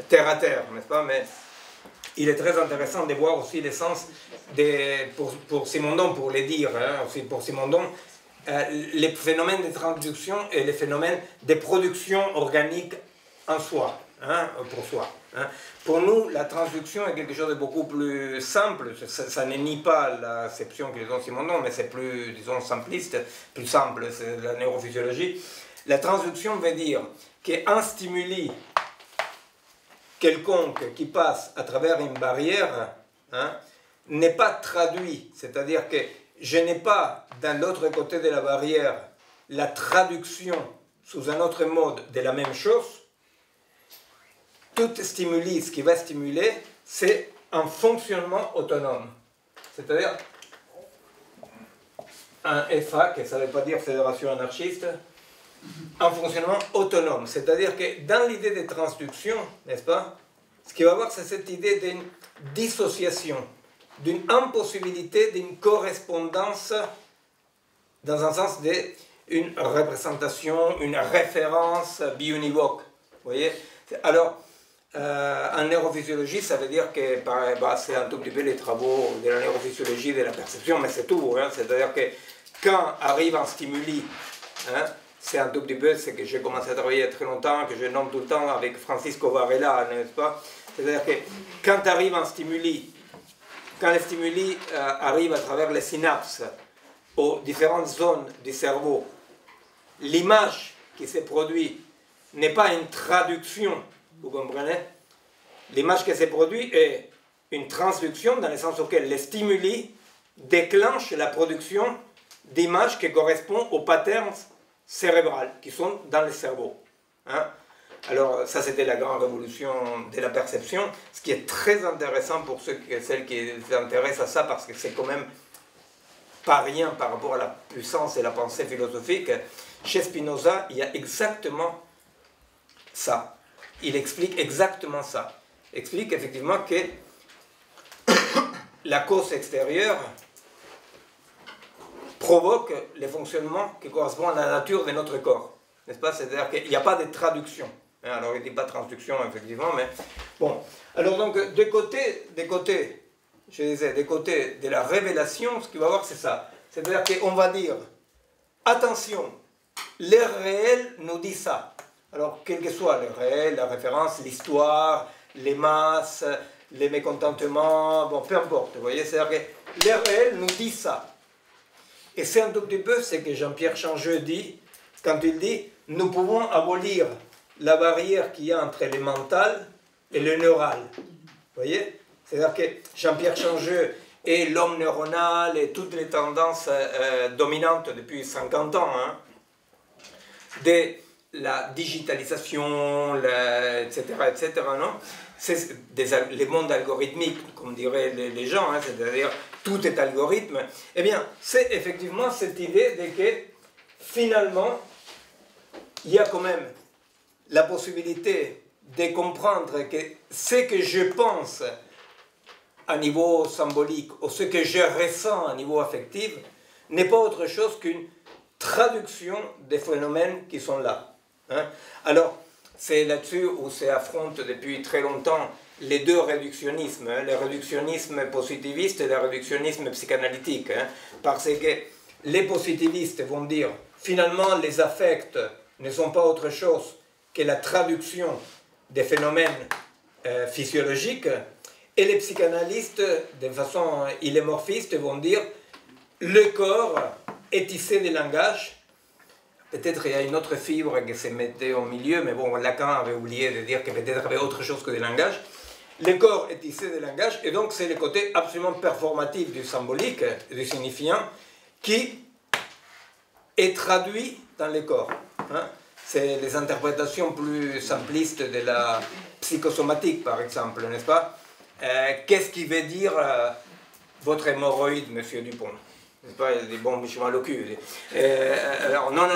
terre-à-terre, n'est-ce pas? Mais il est très intéressant de voir aussi le sens, pour Simondon, pour le dire, hein, aussi pour Simondon, les phénomènes de transduction et les phénomènes de production organique en soi, hein, pour soi. Hein. Pour nous, la transduction est quelque chose de beaucoup plus simple. Ça ne nie pas l'acception que donne Simondon, mais c'est plus, disons, simpliste, plus simple, c'est la neurophysiologie. La transduction veut dire qu'un stimuli quelconque qui passe à travers une barrière, hein, n'est pas traduit. C'est-à-dire que je n'ai pas, dans l'autre côté de la barrière, la traduction sous un autre mode de la même chose. Tout stimuli, ce qui va stimuler, c'est un fonctionnement autonome. C'est-à-dire un FA, que ça ne veut pas dire fédération anarchiste, un fonctionnement autonome. C'est-à-dire que dans l'idée de transduction, n'est-ce pas, ce qu'il va y avoir, c'est cette idée d'une dissociation, d'une impossibilité, d'une correspondance, dans un sens d'une représentation, une référence bionivoque. Vous voyez? Alors, en neurophysiologie, ça veut dire que c'est un tout petit peu les travaux de la neurophysiologie de la perception, mais c'est tout. Hein? C'est-à-dire que quand arrive un stimuli, hein, c'est un tout petit peu ce que j'ai commencé à travailler il y a très longtemps, que je nomme tout le temps avec Francisco Varela, n'est-ce pas? C'est-à-dire que quand arrive un stimuli, quand le stimuli arrive à travers les synapses aux différentes zones du cerveau, l'image qui se produit n'est pas une traduction, vous comprenez? L'image qui se produit est une transduction dans le sens auquel les stimuli déclenchent la production d'images qui correspondent aux patterns cérébrales qui sont dans le cerveau. Hein? Alors ça c'était la grande révolution de la perception, ce qui est très intéressant pour celles qui s'intéressent à ça parce que c'est quand même pas rien par rapport à la puissance et la pensée philosophique. Chez Spinoza, il y a exactement ça. Il explique exactement ça. Il explique effectivement que la cause extérieure provoque les fonctionnements qui correspondent à la nature de notre corps. N'est-ce pas? C'est-à-dire qu'il n'y a pas de traduction. Alors il ne dit pas traduction, effectivement, mais... Bon. Alors donc, des côtés, je disais, des côtés de la révélation, ce qu'il va y avoir, c'est ça. C'est-à-dire qu'on va dire, attention, le réel nous dit ça. Alors, quel que soit le réel, la référence, l'histoire, les masses, les mécontentements, bon, peu importe, vous voyez, c'est-à-dire que le réel nous dit ça. Et c'est un tout petit peu ce que Jean-Pierre Changeux dit, quand il dit, nous pouvons abolir la barrière qu'il y a entre le mental et le neural. Vous voyez? C'est-à-dire que Jean-Pierre Changeux est l'homme neuronal et toutes les tendances dominantes depuis 50 ans, hein, de la digitalisation, etc., non? C'est les mondes algorithmiques, comme diraient les gens, hein, c'est-à-dire tout est algorithme. Eh bien, c'est effectivement cette idée de que finalement, il y a quand même la possibilité de comprendre que ce que je pense à niveau symbolique ou ce que je ressens à niveau affectif n'est pas autre chose qu'une traduction des phénomènes qui sont là. Hein. Alors, c'est là-dessus où s'affrontent depuis très longtemps les deux réductionnismes, hein, le réductionnisme positiviste et le réductionnisme psychanalytique. Hein, parce que les positivistes vont dire, finalement, les affects ne sont pas autre chose que la traduction des phénomènes physiologiques, et les psychanalystes, de façon illémorphiste, vont dire, le corps est tissé de langage. Peut-être il y a une autre fibre qui se mettait au milieu, mais bon, Lacan avait oublié de dire que peut-être il y avait autre chose que des langages. Le corps est tissé de langage, et donc c'est le côté absolument performatif du symbolique, du signifiant, qui est traduit dans le corps. Hein. C'est les interprétations plus simplistes de la psychosomatique, par exemple, n'est-ce pas? Qu'est-ce qui veut dire votre hémorroïde, monsieur Dupont? C'est pas, il dit, bon, je suis mal au cul. Alors, non,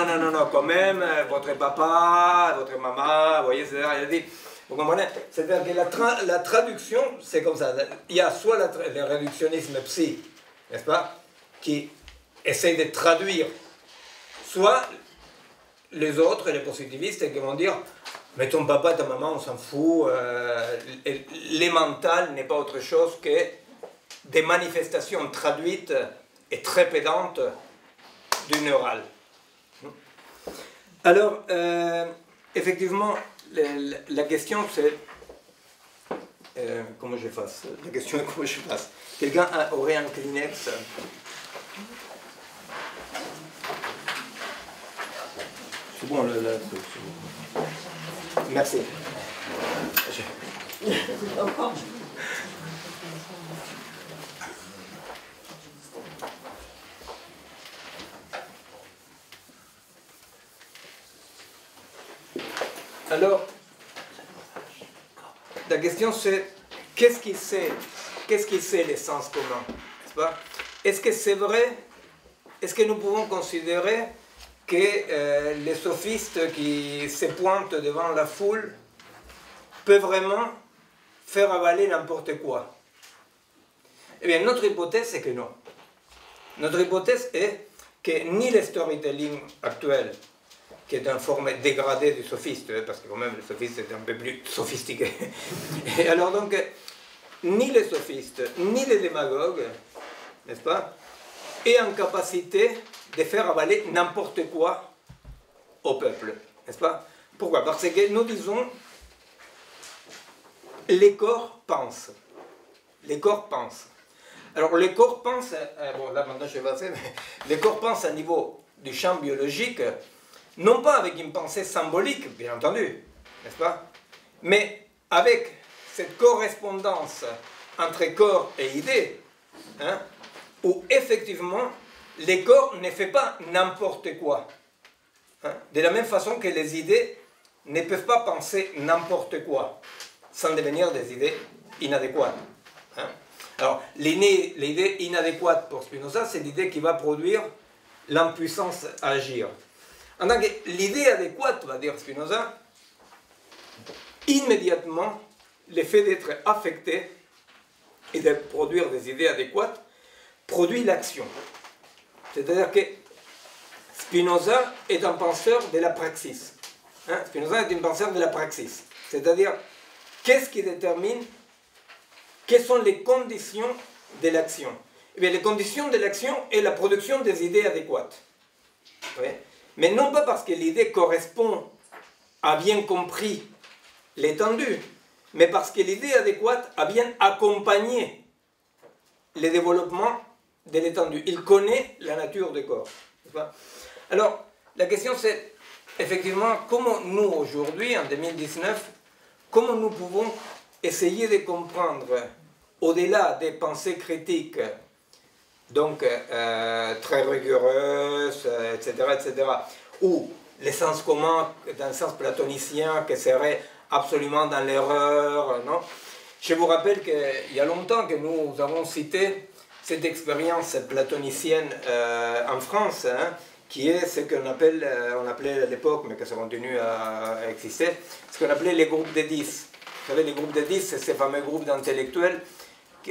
quand même, votre papa, votre maman, vous voyez, il dit, vous comprenez? C'est-à-dire que la traduction, c'est comme ça. Il y a soit le réductionnisme psy, n'est-ce pas, qui essaie de traduire, soit les autres, les positivistes, qui vont dire, mais ton papa, ta maman, on s'en fout, le mental n'est pas autre chose que des manifestations traduites et très pédante du neural. Alors, effectivement, la question c'est... comment je fasse? La question est comment je fasse. Quelqu'un aurait un Kleenex? C'est bon, là, c'est bon. Merci. Encore. Alors, la question c'est, qu'est-ce qui c'est l'essence commun, n'est-ce pas? Est-ce que c'est vrai, est-ce que nous pouvons considérer que les sophistes qui se pointent devant la foule peuvent vraiment faire avaler n'importe quoi? Eh bien, notre hypothèse c'est que non. Notre hypothèse est que ni le storytelling actuel, qui est une forme dégradée du sophiste, parce que quand même le sophiste est un peu plus sophistiqué. Et alors donc, ni les sophistes, ni les démagogues, n'est-ce pas, est en capacité de faire avaler n'importe quoi au peuple, n'est-ce pas? Pourquoi? Parce que nous disons, les corps pensent. Les corps pensent. Alors les corps pensent, bon là maintenant je vais passer, mais les corps pensent à niveau du champ biologique, non pas avec une pensée symbolique, bien entendu, n'est-ce pas? Mais avec cette correspondance entre corps et idée, hein, où effectivement, les corps ne font pas n'importe quoi. Hein, de la même façon que les idées ne peuvent pas penser n'importe quoi, sans devenir des idées inadéquates. Hein. Alors, l'idée inadéquate pour Spinoza, c'est l'idée qui va produire l'impuissance à agir. En tant que l'idée adéquate, va dire Spinoza, immédiatement, le fait d'être affecté et de produire des idées adéquates produit l'action. C'est-à-dire que Spinoza est un penseur de la praxis. Hein? Spinoza est un penseur de la praxis. C'est-à-dire, qu'est-ce qui détermine, quelles sont les conditions de l'action? Eh bien, les conditions de l'action est la production des idées adéquates. Oui. Mais non pas parce que l'idée correspond à bien compris l'étendue, mais parce que l'idée adéquate a bien accompagné le développement de l'étendue. Il connaît la nature du corps. Alors, la question c'est, effectivement, comment nous, aujourd'hui, en 2019, comment nous pouvons essayer de comprendre, au-delà des pensées critiques, donc très rigoureuses, etc., ou les sens communs d'un sens platonicien qui serait absolument dans l'erreur, non? Je vous rappelle qu'il y a longtemps que nous avons cité cette expérience platonicienne en France, hein, qui est ce qu'on appelle, on appelait à l'époque, mais que ça continue à exister, ce qu'on appelait les groupes de 10. Vous savez, les groupes de 10, c'est ces fameux groupes d'intellectuels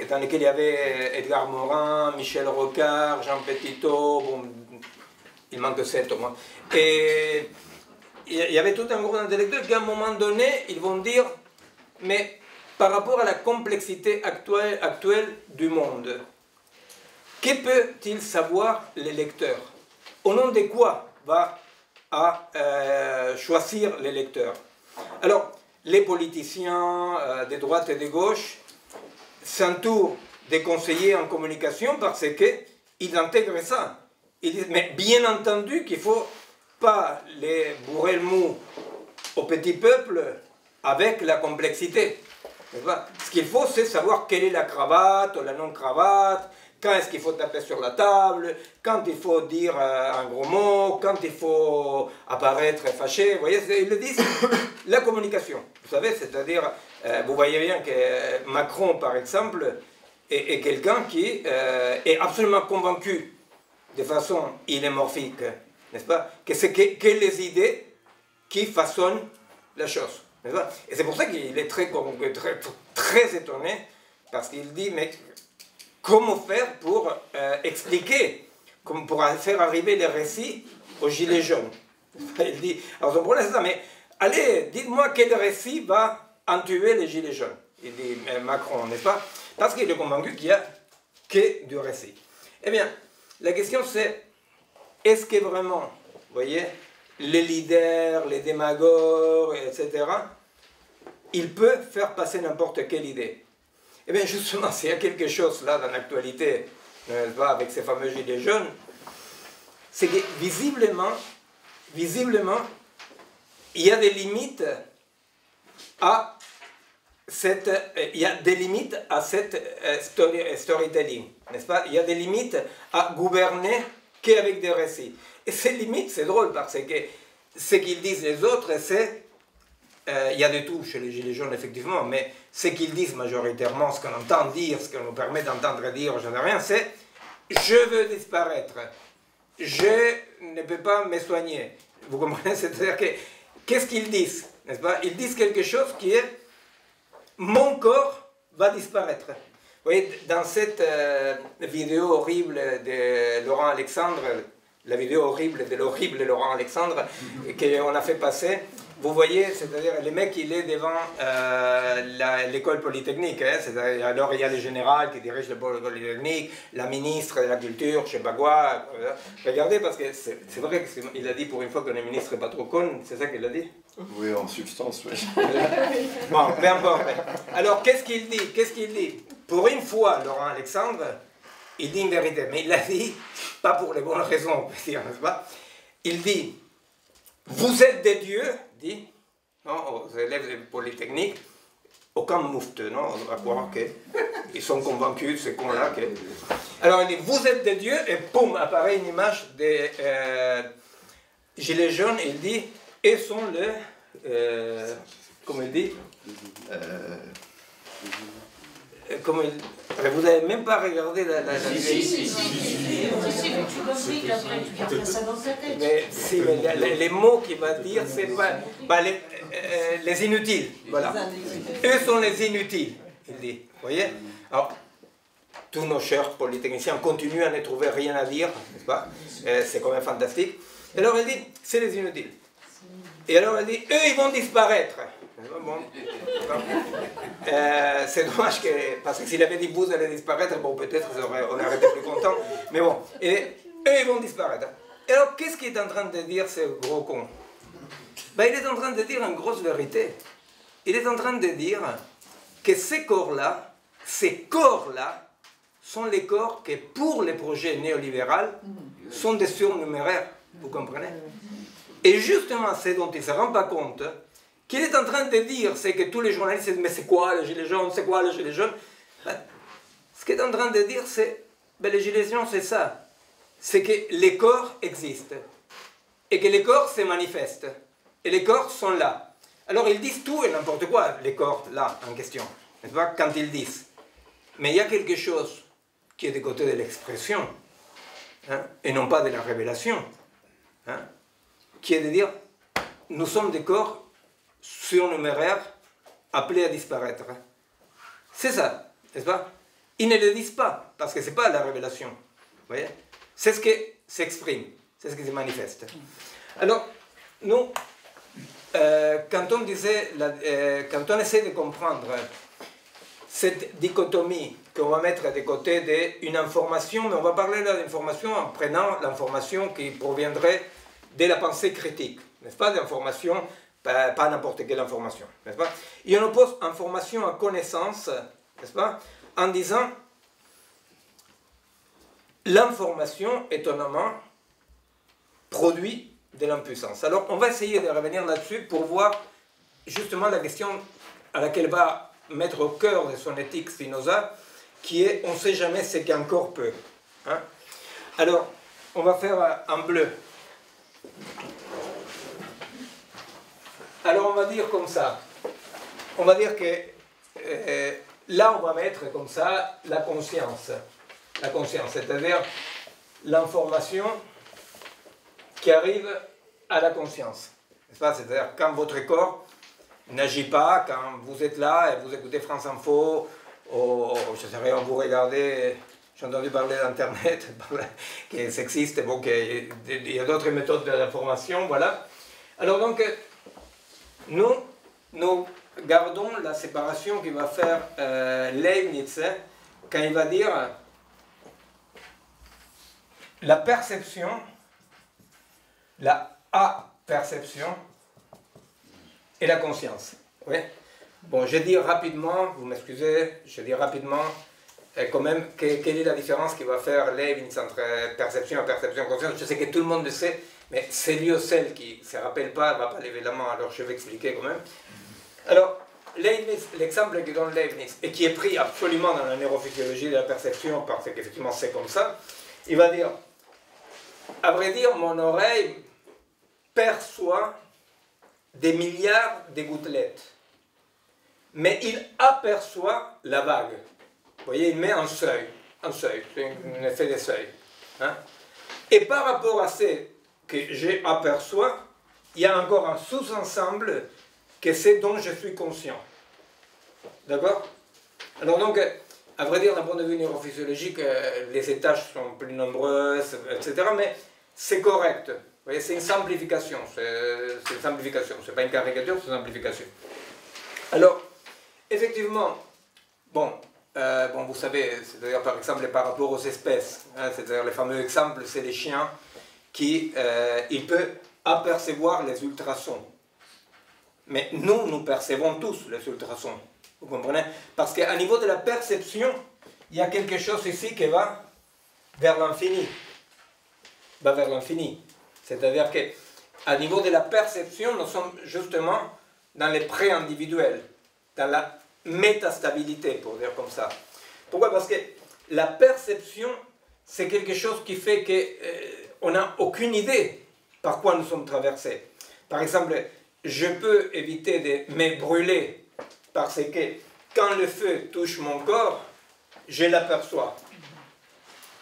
dans lesquels il y avait Edgar Morin, Michel Rocard, Jean Petitot, bon, il manque 7 au moins. Et il y avait tout un groupe d'intellectuels qui, à un moment donné, ils vont dire, mais par rapport à la complexité actuelle du monde, que peut-il savoir le lecteur? Au nom de quoi va choisir le lecteur? Alors, les politiciens de droite et de gauche s'entourent des conseillers en communication parce qu'ils intègrent ça. Ils disent, mais bien entendu qu'il ne faut pas les bourrer le mou au petit peuple avec la complexité. Ce qu'il faut, c'est savoir quelle est la cravate ou la non-cravate, quand est-ce qu'il faut taper sur la table, quand il faut dire un gros mot, quand il faut apparaître fâché. Vous voyez, ils le disent, la communication. Vous savez, c'est-à-dire, vous voyez bien que Macron, par exemple, est quelqu'un qui est absolument convaincu de façon inémorphique, n'est-ce pas, que c'est que les idées qui façonnent la chose. Et c'est pour ça qu'il est très étonné, parce qu'il dit, mais comment faire pour expliquer, pour faire arriver les récits aux gilets jaunes? Il dit, alors son problème c'est ça, mais allez, dites-moi quel récit va entuber les gilets jaunes. Il dit, Macron, n'est-ce pas? Parce qu'il est convaincu qu'il n'y a que du récit. Eh bien, la question c'est, est-ce que vraiment, vous voyez, les leaders, les démagogues, etc., ils peuvent faire passer n'importe quelle idée? Eh bien, justement, s'il y a quelque chose là dans l'actualité, avec ces fameux gilets jaunes, c'est que visiblement, il y a des limites à cette, storytelling, n'est-ce pas? Il y a des limites à gouverner qu'avec des récits. Et ces limites, c'est drôle parce que ce qu'ils disent les autres, c'est il y a de tout chez les Gilets jaunes, effectivement, mais ce qu'ils disent majoritairement, ce qu'on entend dire, ce qu'on nous permet d'entendre dire, je n'ai rien, c'est « je veux disparaître, je ne peux pas me soigner ». Vous comprenez? C'est-à-dire que, qu'est-ce qu'ils disent, n'est-ce pas? Ils disent quelque chose qui est « mon corps va disparaître ». Vous voyez, dans cette vidéo horrible de Laurent Alexandre, la vidéo horrible de l'horrible Laurent Alexandre, qu'on a fait passer, vous voyez, c'est-à-dire le mec il est devant l'école polytechnique, hein, alors il y a le général qui dirige l'école polytechnique, la ministre de la culture, je sais pas quoi, regardez parce que c'est vrai qu'il a dit pour une fois que le ministre n'est pas trop con, c'est ça qu'il a dit? Oui, en substance, oui. Bon, peu importe. Alors qu'est-ce qu'il dit? Pour une fois, Laurent Alexandre, il dit une vérité, mais il l'a dit pas pour les bonnes raisons, on peut dire, n'est-ce pas? Il dit, vous êtes des dieux, dit, non, aux élèves de Polytechnique, aucun moufte, non, on va croire qu'ils sont convaincus, ces cons-là. Alors il dit, vous êtes des dieux, et boum, apparaît une image des gilets jaunes, et il dit, et sont les, comment il dit, comment il, vous n'avez même pas regardé la Si, mais tu compliques après, tu gardes ça dans ta tête. Mais si, mais les mots qu'il va dire, c'est pas les inutiles, voilà. Eux sont les inutiles, il dit, vous voyez? Alors, tous nos chers polytechniciens continuent à ne trouver rien à dire, n'est-ce pas? C'est quand même fantastique. Et alors il dit, c'est les inutiles. Et alors il dit, eux ils vont disparaître. Bon. C'est dommage que, parce que s'il avait dit vous allez disparaître, bon peut-être on aurait été plus content, mais bon, et eux ils vont disparaître. Et alors qu'est-ce qu'il est en train de dire ce gros con? Ben, il est en train de dire une grosse vérité. Il est en train de dire que ces corps-là sont les corps qui pour les projets néolibéraux sont des surnuméraires, vous comprenez? Et justement, c'est dont il ne se rend pas compte, qu'il est en train de dire, c'est que tous les journalistes disent, mais c'est quoi les gilets jaunes, c'est quoi les gilets jaunes? Ben, ce qu'il est en train de dire, c'est, ben, les gilets jaunes, c'est ça. C'est que les corps existent. Et que les corps se manifestent. Et les corps sont là. Alors ils disent tout et n'importe quoi, les corps là, en question. N'est-ce pas? Quand ils disent. Mais il y a quelque chose qui est du côté de l'expression, hein, et non pas de la révélation. hein, qui est de dire, nous sommes des corps surnuméraires appelés à disparaître. C'est ça, n'est-ce pas? Ils ne le disent pas, parce que ce n'est pas la révélation. Vous voyez? C'est ce qui s'exprime, c'est ce qui se manifeste. Alors, nous, quand on essaie de comprendre cette dichotomie qu'on va mettre de côté d'une information, mais on va parler là d'information en prenant l'information qui proviendrait de la pensée critique, n'est-ce pas? D'information, pas n'importe quelle information, n'est-ce pas? Et on oppose information à connaissance, n'est-ce pas? En disant, l'information, étonnamment, produit de l'impuissance. Alors, on va essayer de revenir là-dessus pour voir justement la question à laquelle va mettre au cœur de son éthique Spinoza, qui est « on ne sait jamais ce qu'un corps peut hein ». Alors, on va faire en bleu. Alors, on va dire comme ça. On va dire que là, on va mettre comme ça la conscience. La conscience, c'est-à-dire l'information qui arrive à la conscience. C'est-à-dire quand votre corps n'agit pas, quand vous êtes là et vous écoutez France Info, ou je sais rien, vous regardez, j'ai entendu parler d'Internet, qui est sexiste, bon, il y a d'autres méthodes d'information, voilà. Alors donc, nous gardons la séparation qu'il va faire Leibniz, quand il va dire la perception, la aperception et la conscience. Oui. Bon, je dis rapidement, vous m'excusez, je dis rapidement quand même quelle est la différence qu'il va faire Leibniz entre perception, aperception et conscience. Je sais que tout le monde le sait, mais c'est lui ou celle qui ne se rappelle pas, ne va pas lever la main, alors je vais expliquer quand même. Alors, Leibniz, l'exemple que donne Leibniz, et qui est pris absolument dans la neurophysiologie de la perception, parce qu'effectivement c'est comme ça, il va dire, à vrai dire, mon oreille perçoit des milliards de gouttelettes, mais il aperçoit la vague. Vous voyez, il met un seuil, c'est un effet de seuil. Hein? Et par rapport à ce que j'aperçois, il y a encore un sous-ensemble que c'est dont je suis conscient. D'accord? Alors donc, à vrai dire, d'un point de vue neurophysiologique, les étages sont plus nombreuses, etc., mais c'est correct. Vous voyez, c'est une simplification, c'est une simplification, c'est pas une caricature, c'est une simplification. Alors, effectivement, bon, vous savez, c'est-à-dire par exemple par rapport aux espèces, hein, c'est-à-dire les fameux exemples, c'est les chiens qui, ils peuvent apercevoir les ultrasons. Mais nous percevons tous les ultrasons, vous comprenez? Parce qu'à niveau de la perception, il y a quelque chose ici qui va vers l'infini. Va vers l'infini. C'est-à-dire qu'à niveau de la perception, nous sommes justement dans les pré-individuels, dans la métastabilité, pour dire comme ça. Pourquoi? Parce que la perception, c'est quelque chose qui fait qu'on n'a aucune idée par quoi nous sommes traversés. Par exemple, je peux éviter de me brûler parce que quand le feu touche mon corps, je l'aperçois.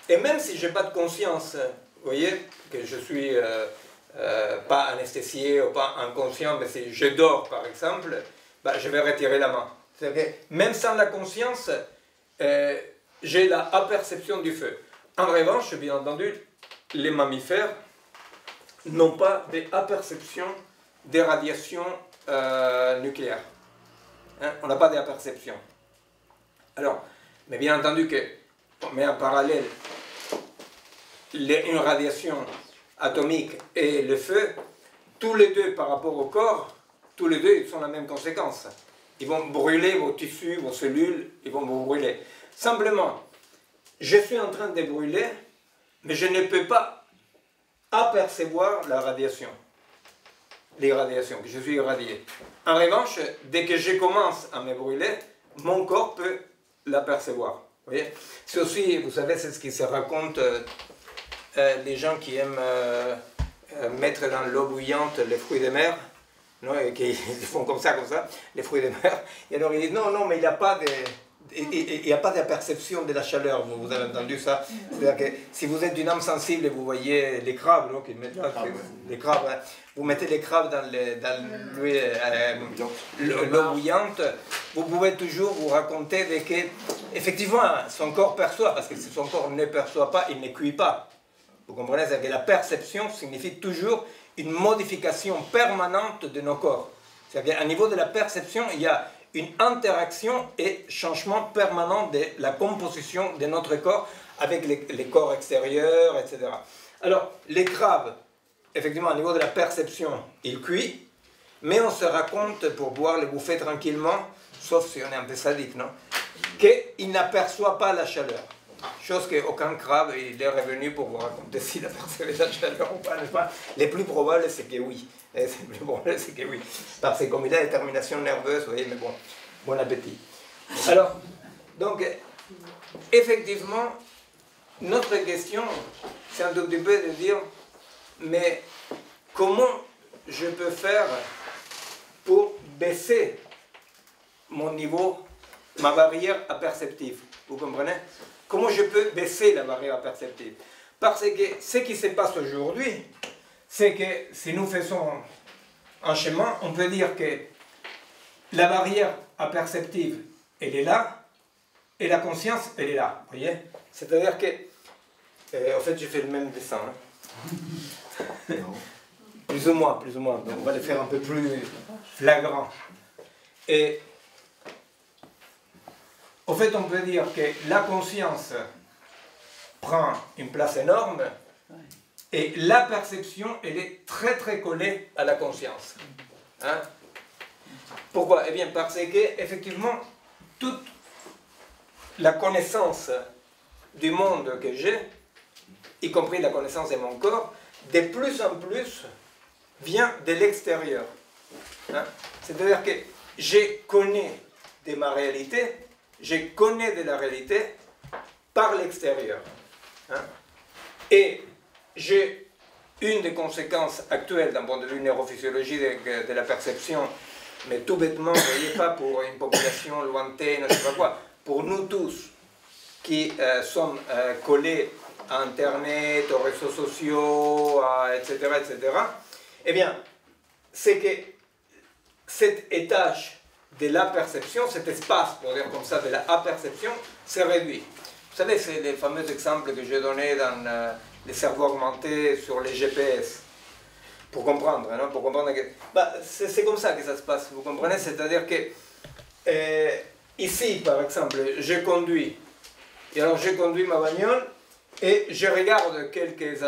Et même si je n'ai pas de conscience, vous voyez, que je ne suis pas anesthésié ou pas inconscient, mais si je dors par exemple, bah, je vais retirer la main. C'est-à-dire que même sans la conscience, j'ai la aperception du feu. En revanche, bien entendu, les mammifères n'ont pas d'aperception des radiations nucléaires. Hein? On n'a pas d'aperception. Alors, mais bien entendu qu'on met en parallèle une radiation atomique et le feu, tous les deux par rapport au corps, tous les deux ils ont la même conséquence. Ils vont brûler vos tissus, vos cellules, ils vont vous brûler. Simplement, je suis en train de brûler, mais je ne peux pas apercevoir la radiation. Les radiations, que je suis irradié. En revanche, dès que je commence à me brûler, mon corps peut l'apercevoir. Vous voyez? C'est aussi, vous savez, c'est ce qui se raconte, les gens qui aiment mettre dans l'eau bouillante les fruits de mer, non, et qui font comme ça, les fruits de mer, et alors ils disent non, mais il n'y a pas il n'y a pas de perception de la chaleur, vous avez entendu ça. C'est-à-dire que si vous êtes d'une âme sensible et vous voyez les crabes, donc ils mettent là, les crabes, hein, vous mettez les crabes dans l'eau bouillante, vous pouvez toujours vous raconter que, effectivement, son corps perçoit, parce que si son corps ne perçoit pas, il ne cuit pas. Vous comprenez? C'est-à-dire que la perception signifie toujours une modification permanente de nos corps. C'est-à-dire qu'à niveau de la perception, il y a une interaction et changement permanent de la composition de notre corps avec les corps extérieurs, etc. Alors, les crabes, effectivement, au niveau de la perception, ils cuisent, mais on se raconte, pour pouvoir les bouffer tranquillement, sauf si on est un peu sadique, non? Qu'ils n'aperçoivent pas la chaleur. Chose qu'aucun crabe il est revenu pour vous raconter s'il a perçu la chaleur ou pas, n'est-ce pas? Les plus probables, c'est que oui. Le plus probable, c'est que oui. Parce que comme il a des terminations nerveuses, vous voyez, mais bon, bon appétit. Alors, donc, effectivement, notre question, c'est un tout petit peu de dire, mais comment je peux faire pour baisser mon niveau, ma barrière perceptive? Vous comprenez? Comment je peux baisser la barrière perceptive? Parce que ce qui se passe aujourd'hui, c'est que si nous faisons un schéma, on peut dire que la barrière perceptive, elle est là, et la conscience, elle est là. Vous voyez? C'est-à-dire que, en fait, j'ai fait le même dessin. Hein. Plus ou moins. Donc, on va le faire un peu plus flagrant. Et en fait, on peut dire que la conscience prend une place énorme et la perception, elle est très très collée à la conscience. Hein? Pourquoi? Eh bien, parce que, effectivement, toute la connaissance du monde que j'ai, y compris la connaissance de mon corps, de plus en plus vient de l'extérieur. Hein? C'est-à-dire que je connais de ma réalité, je connais de la réalité par l'extérieur. Hein? Et j'ai une des conséquences actuelles d'un point de vue neurophysiologique de la perception, mais tout bêtement, vous voyez, pas pour une population lointaine, je ne sais pas quoi, pour nous tous qui sommes collés à Internet, aux réseaux sociaux, etc., eh bien, c'est que cet étage de la perception, cet espace, pour dire comme ça, de la perception, s'est réduit. Vous savez, c'est les fameux exemples que j'ai donnés dans les cerveaux augmentés sur les GPS, pour comprendre, non? Pour comprendre que... Bah, c'est comme ça que ça se passe, vous comprenez? C'est-à-dire que, ici, par exemple, je conduis, et alors je conduis ma bagnole, et je regarde quelques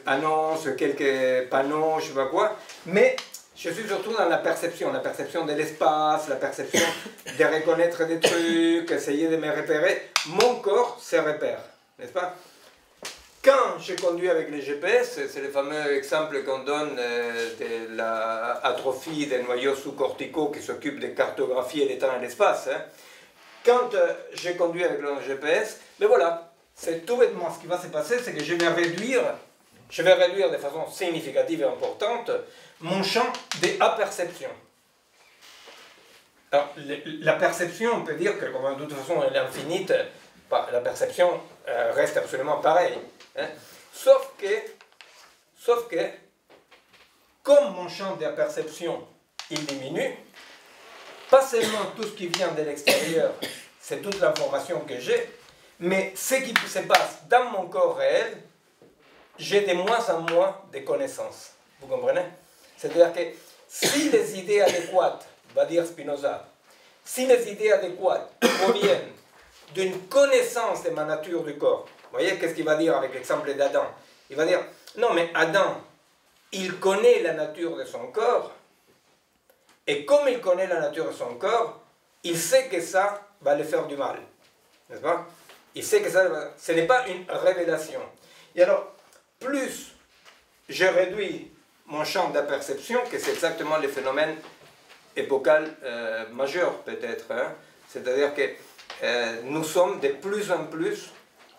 annonces, quelques panneaux, je ne sais pas quoi, mais je suis surtout dans la perception de l'espace, la perception de reconnaître des trucs, essayer de me repérer. Mon corps se repère, n'est-ce pas? Quand je conduis avec les GPS, c'est le fameux exemple qu'on donne de l'atrophie des noyaux sous-corticaux qui s'occupent de cartographier les temps et l'espace. Hein. Quand je conduis avec le GPS, mais voilà, c'est tout bêtement ce qui va se passer, c'est que je vais réduire de façon significative et importante mon champ d'aperception. Alors, la perception, on peut dire que comme de toute façon elle est infinite, la perception reste absolument pareille. Hein. Sauf que, comme mon champ d'aperception il diminue, pas seulement tout ce qui vient de l'extérieur, c'est toute l'information que j'ai, mais ce qui se passe dans mon corps réel, j'ai de moins en moins de connaissances. Vous comprenez? C'est-à-dire que si les idées adéquates, va dire Spinoza, si les idées adéquates proviennent d'une connaissance de ma nature du corps, vous voyez qu'est-ce qu'il va dire avec l'exemple d'Adam? Il va dire, non mais Adam, il connaît la nature de son corps, et comme il connaît la nature de son corps, il sait que ça va lui faire du mal. N'est-ce pas? Il sait que ce n'est pas une révélation. Et alors, plus je réduis mon champ d'aperception, que c'est exactement le phénomène épocal majeur peut-être, hein? C'est-à-dire que nous sommes de plus en plus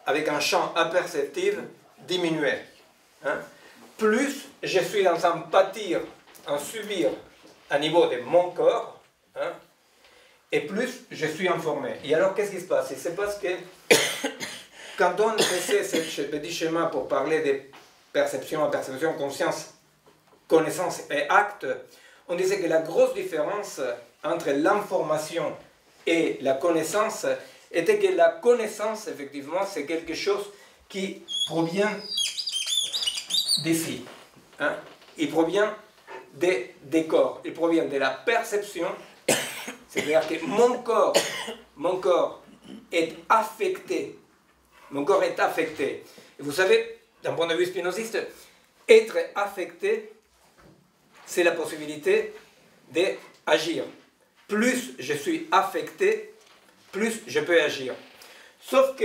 avec un champ aperceptif diminué. Hein? Plus je suis dans un pâtir, un subir à niveau de mon corps, hein? et plus je suis informé. Et alors, qu'est-ce qui se passe? Il se passe que quand on faisait ce petit schéma pour parler des perceptions, conscience, connaissance et acte, on disait que la grosse différence entre l'information et la connaissance était que la connaissance, effectivement, c'est quelque chose qui provient d'ici. Hein? Il provient des corps, il provient de la perception, c'est-à-dire que mon corps est affecté. Mon corps est affecté. Et vous savez, d'un point de vue spinoziste, être affecté, c'est la possibilité d'agir. Plus je suis affecté, plus je peux agir. Sauf que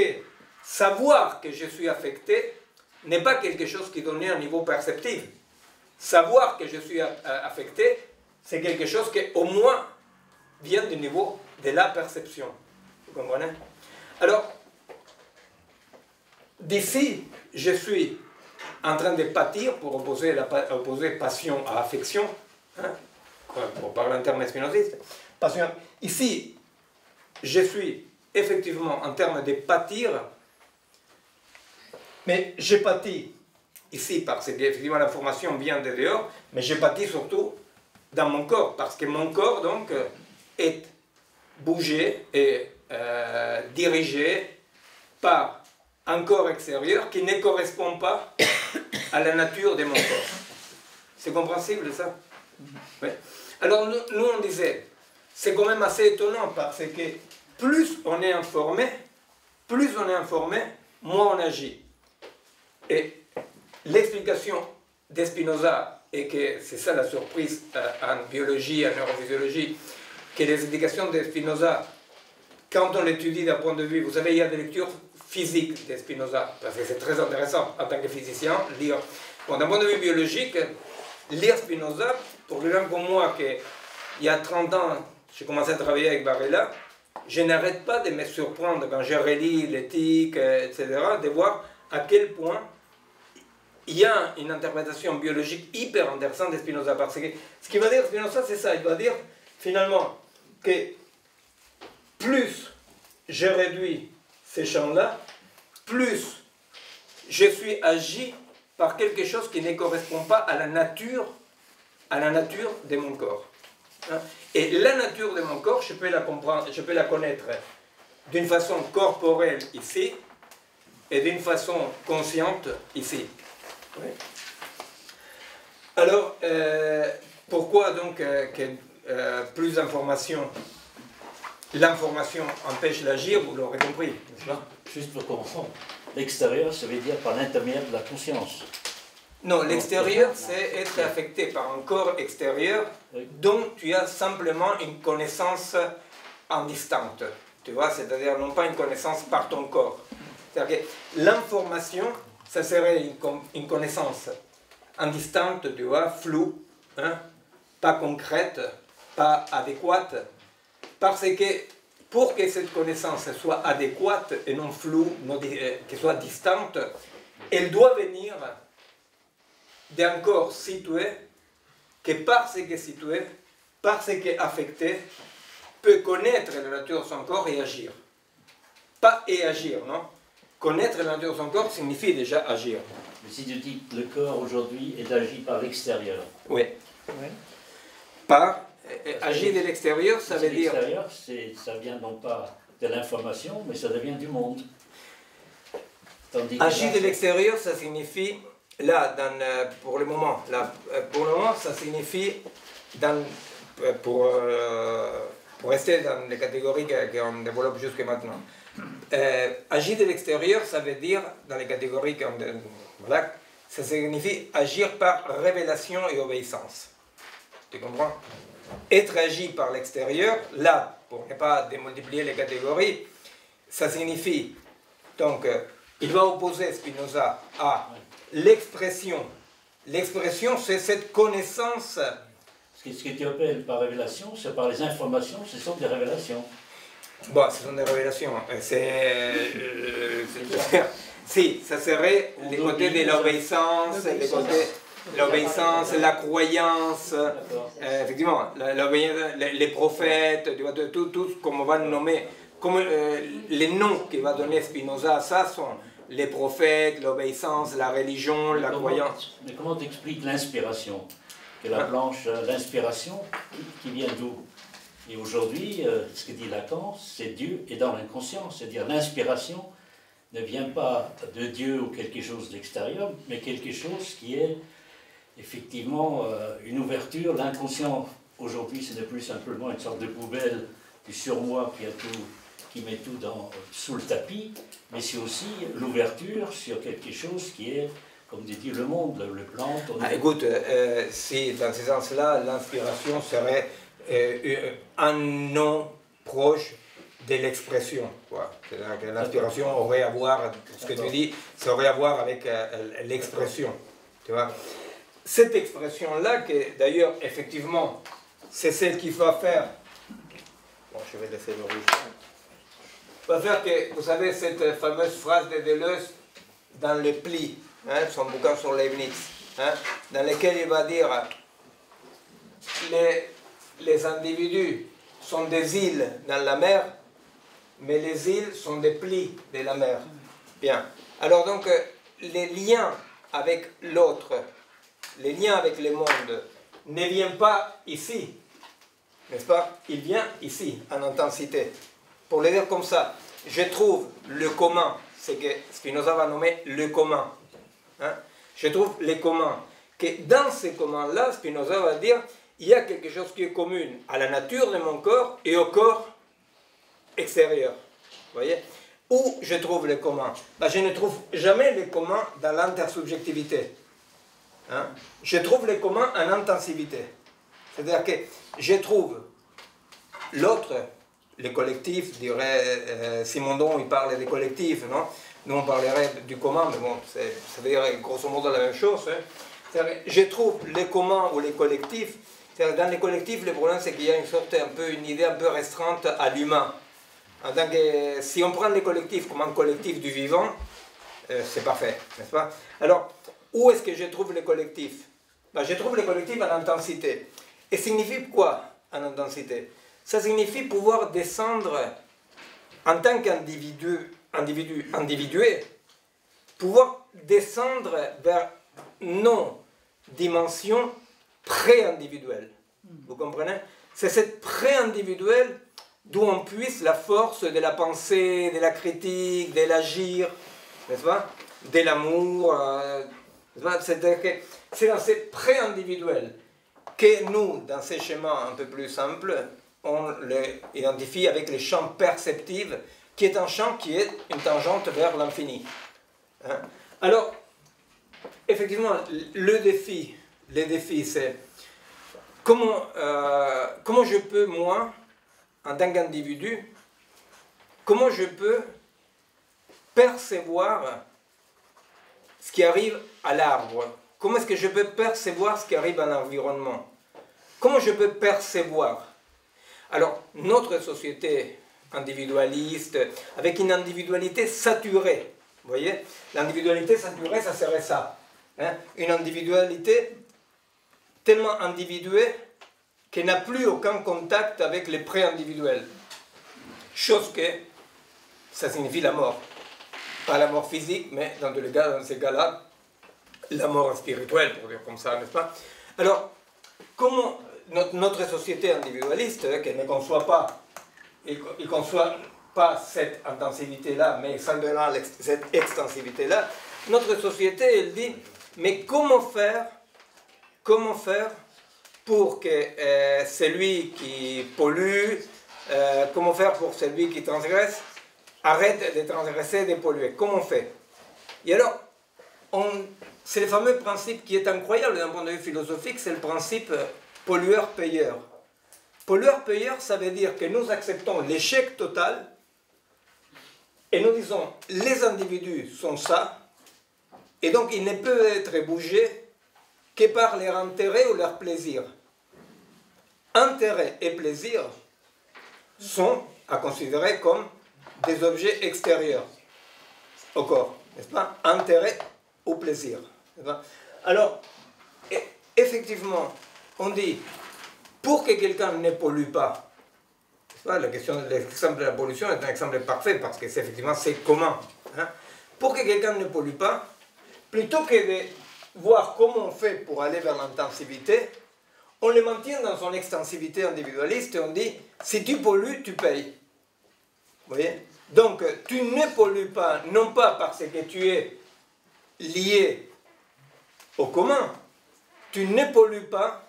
savoir que je suis affecté n'est pas quelque chose qui est donné à un niveau perceptif. Savoir que je suis affecté, c'est quelque chose qui au moins vient du niveau de la perception. Vous comprenez? Alors, d'ici, je suis en train de pâtir, pour opposer passion à affection, hein, pour parler en termes spinozistes. Ici, je suis effectivement en termes de pâtir, mais je pâtis ici parce que effectivement l'information vient de dehors, mais je pâtis surtout dans mon corps, parce que mon corps donc est bougé et dirigé par un corps extérieur qui ne correspond pas à la nature de mon corps. C'est compréhensible ça? Oui. Alors nous on disait, c'est quand même assez étonnant parce que plus on est informé, moins on agit. Et l'explication de Spinoza, et que c'est ça la surprise en biologie, en neurophysiologie, que les explications de Spinoza, quand on l'étudie d'un point de vue, vous savez, il y a des lectures physiques de Spinoza, parce que c'est très intéressant en tant que physicien, lire. Bon, d'un point de vue biologique, lire Spinoza, pour les gens comme moi, il y a 30 ans, j'ai commencé à travailler avec Varela, je n'arrête pas de me surprendre quand je relis l'éthique, etc., de voir à quel point il y a une interprétation biologique hyper intéressante de Spinoza. Parce que ce qu'il va dire Spinoza, c'est ça. Il va dire finalement que plus je réduis ces champs-là, plus je suis agi par quelque chose qui ne correspond pas à la nature de mon corps. Et la nature de mon corps, je peux la comprendre, je peux la connaître d'une façon corporelle ici et d'une façon consciente ici. Oui. Alors, pourquoi donc plus d'informations, l'information empêche d'agir, vous l'aurez compris, n'est-ce pas? Juste pour comprendre, l'extérieur, ça veut dire par l'intermédiaire de la conscience. Non, l'extérieur, c'est être affecté par un corps extérieur dont tu as simplement une connaissance en distante. Tu vois, c'est-à-dire non pas une connaissance par ton corps. C'est-à-dire que l'information, ça serait une connaissance en distante, tu vois, floue, hein, pas concrète, pas adéquate, parce que pour que cette connaissance soit adéquate et non floue, qu'elle soit distante, elle doit venir d'un corps situé, que parce que situé, parce que affecté, peut connaître la nature de son corps et agir. Pas et agir, non? Connaître la nature de son corps signifie déjà agir. Mais si tu dis que le corps aujourd'hui est agi par l'extérieur. Oui. Par agir de l'extérieur, ça veut dire... L'extérieur, ça vient non pas de l'information, mais ça devient du monde. Agir de l'extérieur, ça signifie, là, pour le moment, ça signifie, pour rester dans les catégories qu'on développe jusqu'à maintenant, agir de l'extérieur, ça veut dire, dans les catégories voilà, ça signifie agir par révélation et obéissance. Tu comprends? Être agi par l'extérieur, là, pour ne pas démultiplier les catégories, ça signifie, donc, il va opposer Spinoza à l'expression. L'expression, c'est cette connaissance. Ce que tu appelles par révélation, c'est par les informations, ce sont des révélations. Bon, ce sont des révélations. Si, ça serait les côtés de l'obéissance, les côtés... l'obéissance, la croyance, effectivement, les prophètes, tu vois, tout comme on va nommer, comme les noms qu'il va donner Spinoza à ça sont les prophètes, l'obéissance, la religion, la croyance. Mais comment t'expliques l'inspiration? Que la planche, l'inspiration, qui vient d'où? Et aujourd'hui, ce que dit Lacan, c'est Dieu est dans l'inconscient, c'est-à-dire l'inspiration ne vient pas de Dieu ou quelque chose d'extérieur, mais quelque chose qui est effectivement une ouverture. L'inconscient, aujourd'hui, ce n'est plus simplement une sorte de poubelle du surmoi qui met tout sous le tapis, mais c'est aussi l'ouverture sur quelque chose qui est, comme dit le monde, le plan. Écoute, si dans ce sens-là, l'inspiration serait un nom proche de l'expression. C'est-à-dire que l'inspiration aurait à voir, ce que tu dis, ça aurait à voir avec l'expression. Tu vois? Cette expression-là, que d'ailleurs, effectivement, c'est celle qu'il va faire. Bon, je vais laisser le rouge. Va faire que, vous savez, cette fameuse phrase de Deleuze dans le pli, hein, son bouquin sur Leibniz, hein, dans lequel il va dire les individus sont des îles dans la mer, mais les îles sont des plis de la mer. Bien. Alors donc, les liens avec l'autre, les liens avec le monde, ne viennent pas ici, n'est-ce pas? Il vient ici, en intensité. Pour le dire comme ça, je trouve le commun, c'est que Spinoza va nommer le commun. Hein? Je trouve les communs, que dans ces communs-là, Spinoza va dire, il y a quelque chose qui est commun à la nature de mon corps et au corps extérieur. Vous voyez? Où je trouve les communs? Ben, je ne trouve jamais les communs dans l'intersubjectivité. Hein? Je trouve les communs en intensivité. C'est-à-dire que je trouve l'autre, les collectifs, dirait Simondon, il parle des collectifs, non? Nous on parlerait du commun, mais bon, ça veut dire grosso modo la même chose. Hein? Je trouve les communs ou les collectifs. Dans les collectifs, le problème c'est qu'il y a une idée un peu restreinte à l'humain. En tant que, si on prend les collectifs comme un collectif du vivant, c'est parfait, n'est-ce pas? Alors, où est-ce que je trouve les collectifs? Ben, je trouve les collectifs en intensité. Et signifie quoi en intensité? Ça signifie pouvoir descendre en tant qu'individué, pouvoir descendre vers nos dimensions pré-individuelle. Vous comprenez? C'est cette pré-individuelle d'où on puise la force de la pensée, de la critique, de l'agir, n'est-ce pas? De l'amour. C'est-à-dire que c'est dans ces pré-individuels que nous, dans ces schémas un peu plus simples, on les identifie avec les champs perceptifs, qui est un champ qui est une tangente vers l'infini. Hein? Alors, effectivement, le défi, c'est comment je peux, moi, en tant qu'individu, comment je peux percevoir ce qui arrive à l'arbre? Comment est-ce que je peux percevoir ce qui arrive à l'environnement? Comment je peux percevoir? Alors, notre société individualiste, avec une individualité saturée, vous voyez? L'individualité saturée, ça serait ça. Hein? Une individualité tellement individuée qu'elle n'a plus aucun contact avec les pré-individuels. Chose que ça signifie la mort. Pas la mort physique, mais dans ces cas-là, la mort spirituelle, pour dire comme ça, n'est-ce pas? Alors, comment notre société individualiste, qu'elle ne conçoit pas, il ne conçoit pas cette intensivité-là, mais simplement cette extensivité-là, notre société, elle dit, mais comment faire pour que celui qui pollue, comment faire pour celui qui transgresse, arrête de transgresser, de polluer? Comment on fait? Et alors, c'est le fameux principe qui est incroyable d'un point de vue philosophique, c'est le principe pollueur-payeur. Pollueur-payeur, ça veut dire que nous acceptons l'échec total et nous disons, les individus sont ça, et donc ils ne peuvent être bougés que par leur intérêt ou leur plaisir. Intérêt et plaisir sont à considérer comme des objets extérieurs au corps, n'est-ce pas? Intérêt ou plaisir. Alors, effectivement, on dit, pour que quelqu'un ne pollue pas, la question, l'exemple de la pollution est un exemple parfait parce que c'est effectivement c'est commun. Hein. Pour que quelqu'un ne pollue pas, plutôt que de voir comment on fait pour aller vers l'intensivité, on le maintient dans son extensivité individualiste et on dit, si tu pollues, tu payes. Vous voyez? Donc, tu ne pollues pas, non pas parce que tu es lié au commun, tu ne pollues pas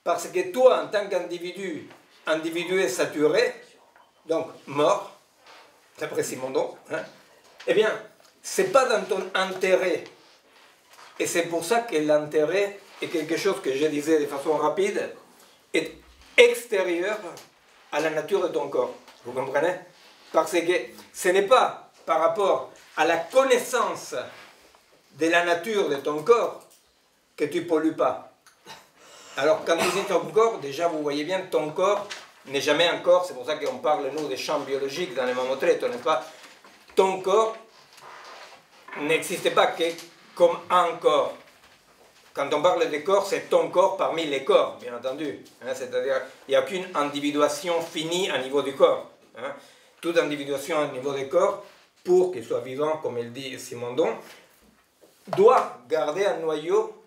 parce que toi, en tant qu'individu, individu saturé, donc mort, d'après Simondon, hein, eh bien, ce n'est pas dans ton intérêt. Et c'est pour ça que l'intérêt est quelque chose que je disais de façon rapide, est extérieur à la nature de ton corps. Vous comprenez? Parce que ce n'est pas par rapport à la connaissance de la nature de ton corps que tu ne pollues pas. Alors, quand tu dis ton corps, déjà, vous voyez bien, ton corps n'est jamais un corps, c'est pour ça qu'on parle, nous, des champs biologiques dans les mammotrettes, n'est-ce pas? Ton corps n'existe pas que comme un corps. Quand on parle de corps, c'est ton corps parmi les corps, bien entendu. Hein, c'est-à-dire, il n'y a aucune individuation finie à niveau du corps. Hein. Toute individuation à niveau du corps, pour qu'il soit vivant, comme il dit Simondon, doit garder un noyau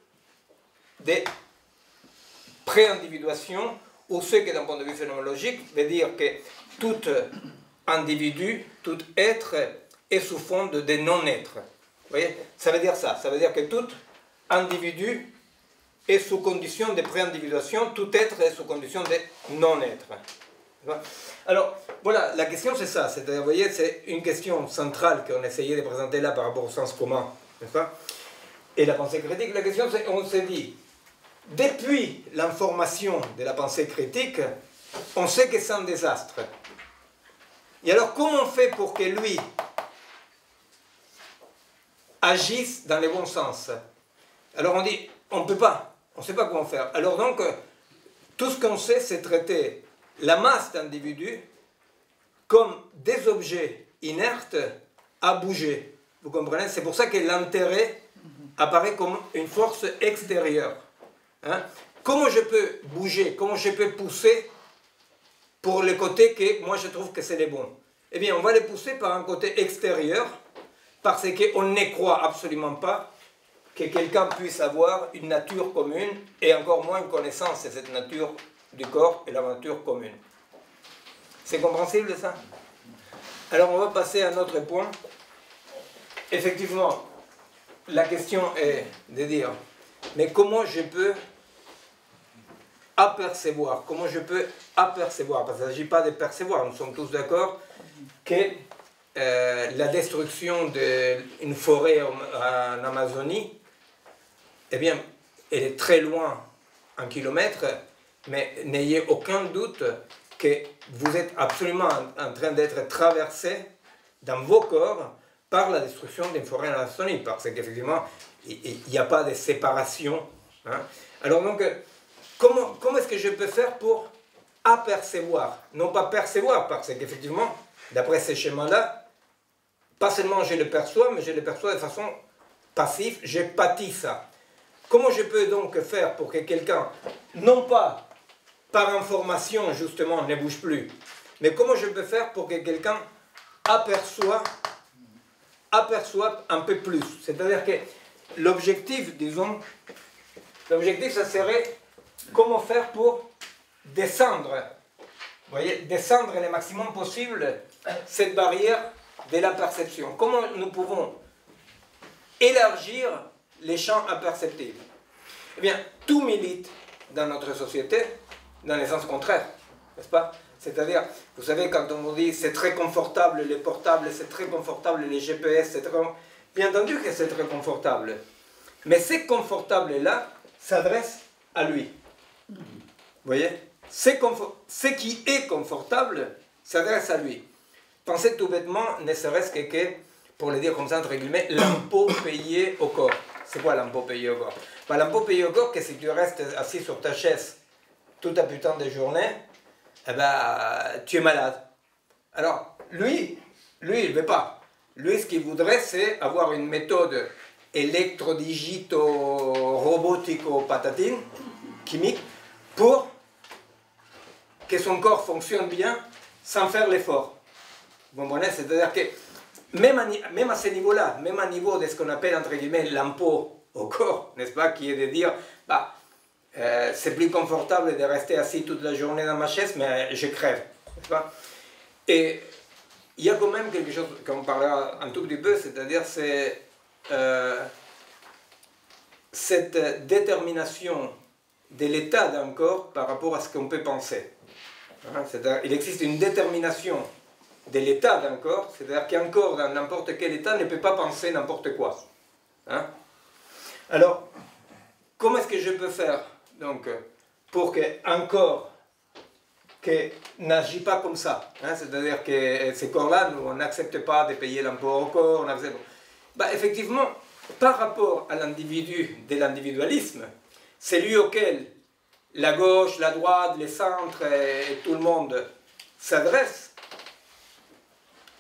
de pré-individuation, ou ce qui, d'un point de vue phénoménologique, veut dire que tout individu, tout être est sous forme de non-être. Vous voyez? Ça veut dire ça. Ça veut dire que tout individu est sous condition de pré-individuation, tout être est sous condition de non-être. Alors, voilà, la question c'est ça. C'est-à-dire, vous voyez, c'est une question centrale qu'on essayait de présenter là par rapport au sens commun. N'est-ce pas? Et la pensée critique, la question c'est, on s'est dit, depuis l'information de la pensée critique, on sait que c'est un désastre. Et alors, comment on fait pour que lui agisse dans le bon sens? Alors on dit, on ne peut pas, on ne sait pas comment faire. Alors donc, tout ce qu'on sait, c'est traiter la masse d'individus comme des objets inertes à bouger. Vous comprenez? C'est pour ça que l'intérêt apparaît comme une force extérieure. Hein? Comment je peux bouger, comment je peux pousser pour le côté que moi je trouve que c'est le bon? Eh bien, on va les pousser par un côté extérieur, parce qu'on ne croit absolument pas que quelqu'un puisse avoir une nature commune, et encore moins une connaissance de cette nature du corps et la nature commune. C'est compréhensible ça? Alors on va passer à un autre point. Effectivement, la question est de dire, mais comment je peux apercevoir? Comment je peux apercevoir? Parce qu'il ne s'agit pas de percevoir, nous sommes tous d'accord que la destruction d'une forêt en Amazonie, eh bien, elle est très loin, 1 kilomètre, mais n'ayez aucun doute que vous êtes absolument en train d'être traversé dans vos corps par la destruction d'une forêt en Amazonie, parce qu'effectivement, il n'y a pas de séparation. Hein. Alors donc, comment est-ce que je peux faire pour apercevoir? Non pas percevoir, parce qu'effectivement, d'après ces schémas-là, pas seulement je le perçois, mais je le perçois de façon passive, je pâtis ça. Comment je peux donc faire pour que quelqu'un, non pas par information justement, ne bouge plus, mais comment je peux faire pour que quelqu'un aperçoive un peu plus? C'est-à-dire que l'objectif, disons, l'objectif, ça serait comment faire pour descendre, vous voyez, descendre le maximum possible cette barrière de la perception. Comment nous pouvons élargir les champs imperceptibles? Eh bien, tout milite dans notre société dans le sens contraire, n'est-ce pas? C'est-à-dire, vous savez, quand on vous dit c'est très confortable les portables, c'est très confortable les GPS, c'est très... Bien entendu que c'est très confortable. Mais ces confortables-là s'adressent à lui. Vous voyez? Ce qui est confortable s'adresse à lui. Pensez tout bêtement, ne serait-ce que, pour le dire comme ça, entre guillemets, l'impôt payé au corps. C'est quoi l'impôt payé au corps? Ben, l'impôt payé au corps, que si tu restes assis sur ta chaise toute ta putain de journée, eh ben, tu es malade. Alors, lui, il ne veut pas. Lui, ce qu'il voudrait, c'est avoir une méthode électrodigito-robotico-patatine, chimique, pour que son corps fonctionne bien sans faire l'effort. Vous comprenez? C'est-à-dire que même à ce niveau-là, même à niveau de ce qu'on appelle entre guillemets l'impôt au corps, n'est-ce pas, qui est de dire, bah, c'est plus confortable de rester assis toute la journée dans ma chaise, mais je crève, n'est-ce pas? Et il y a quand même quelque chose qu'on parlera un tout petit peu, c'est-à-dire c'est cette détermination de l'état d'un corps par rapport à ce qu'on peut penser. Hein, il existe une détermination de l'état d'un corps, c'est-à-dire qu'un corps dans n'importe quel état ne peut pas penser n'importe quoi. Hein? Alors, comment est-ce que je peux faire donc, pour qu'un corps qui n'agit pas comme ça, hein, c'est-à-dire que ces corps-là, nous, on n'accepte pas de payer l'impôt au corps, bah, effectivement, par rapport à l'individu de l'individualisme, c'est lui auquel la gauche, la droite, les centres et tout le monde s'adresse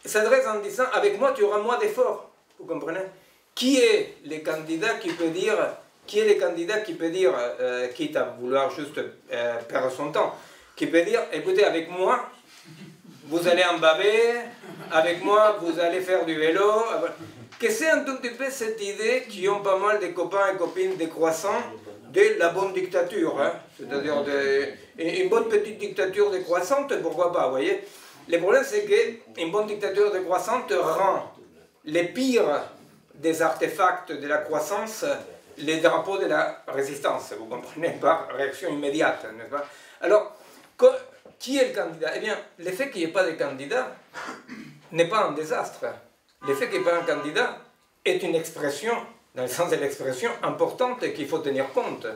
en disant, avec moi tu auras moins d'efforts, vous comprenez? Qui est le candidat qui peut dire, quitte à vouloir juste perdre son temps, qui peut dire, écoutez, avec moi, vous allez en baver, avec moi, vous allez faire du vélo. Que c'est un tout petit peu cette idée qui ont pas mal de copains et copines des croissants de la bonne dictature. Hein? C'est-à-dire une bonne petite dictature décroissante, pourquoi pas, vous voyez? Le problème, c'est qu'une bonne dictature décroissante rend les pires des artefacts de la croissance les drapeaux de la résistance, vous comprenez, par réaction immédiate, n'est-ce pas? Alors, qui est le candidat? Eh bien, le fait qu'il n'y ait pas de candidat n'est pas un désastre. Le fait qu'il n'y ait pas un candidat est une expression, dans le sens de l'expression, importante qu'il faut tenir compte.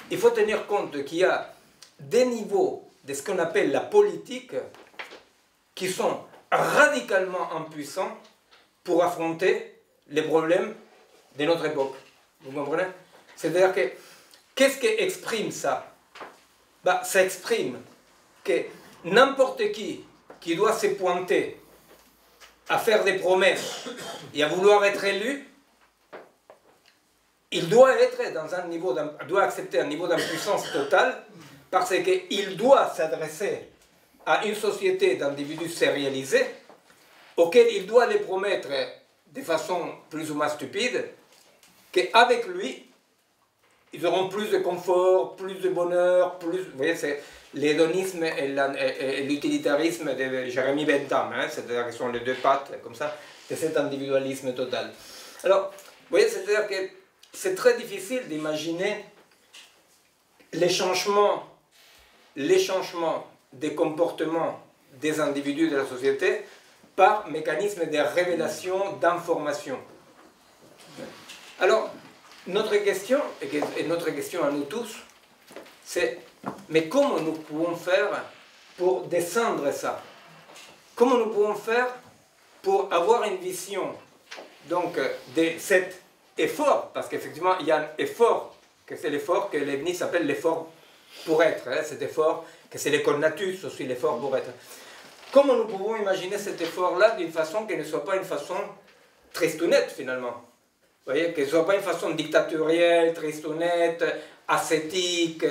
Il faut tenir compte qu'il y a des niveaux de ce qu'on appelle la politique qui sont radicalement impuissants pour affronter les problèmes de notre époque. Vous comprenez? C'est-à-dire que, qu'est-ce qui exprime ça? Bah, ça exprime que n'importe qui doit se pointer à faire des promesses et à vouloir être élu, il doit être dans un niveau, doit accepter un niveau d'impuissance totale parce qu'il doit s'adresser à une société d'individus sérialisés auxquels il doit les promettre de façon plus ou moins stupide qu'avec lui, ils auront plus de confort, plus de bonheur, plus... Vous voyez, c'est l'hédonisme et l'utilitarisme de Jérémy Bentham, hein, c'est-à-dire qu'ils sont les deux pattes, comme ça, de cet individualisme total. Alors, vous voyez, c'est-à-dire que c'est très difficile d'imaginer les changements des comportements des individus de la société par mécanisme de révélation d'informations. Alors, notre question, et notre question à nous tous, c'est mais comment nous pouvons faire pour descendre ça? Comment nous pouvons faire pour avoir une vision donc, de cet effort? Parce qu'effectivement, il y a un effort, que c'est l'effort que Leibniz appelle l'effort pour être, hein, cet effort, que c'est le connatus aussi, l'effort pour être. Comment nous pouvons imaginer cet effort-là d'une façon qui ne soit pas une façon tristounette finalement? Vous voyez, que ce ne soit pas une façon dictatoriale, tristounette, ascétique.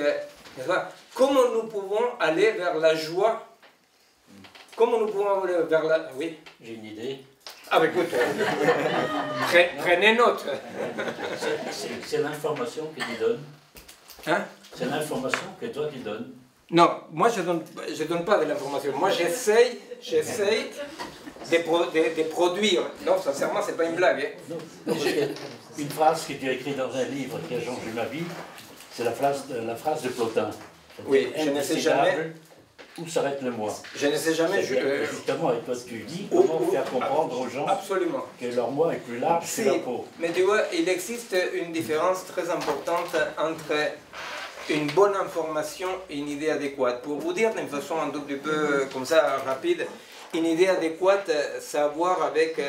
Comment nous pouvons aller vers la joie? Comment nous pouvons aller vers la... Oui? J'ai une idée. Ah, mais écoute, prenez note. C'est l'information que tu donnes. Hein? C'est l'information que toi tu donnes. Non, moi je donne pas de l'information. Moi j'essaye de produire. Non, sincèrement, c'est pas une blague. Hein. Non, une phrase que tu as écrite dans un livre qui a changé ma vie, c'est la phrase de Plotin. Oui, je ne sais jamais. Où s'arrête le moi? Je ne sais jamais. Justement, avec toi, tu dis comment faire comprendre aux gens absolument. Que leur moi est plus large que leur peau. Mais tu vois, il existe une différence très importante entre une bonne information et une idée adéquate. Pour vous dire d'une façon un tout petit peu comme ça, rapide, une idée adéquate, c'est à voir avec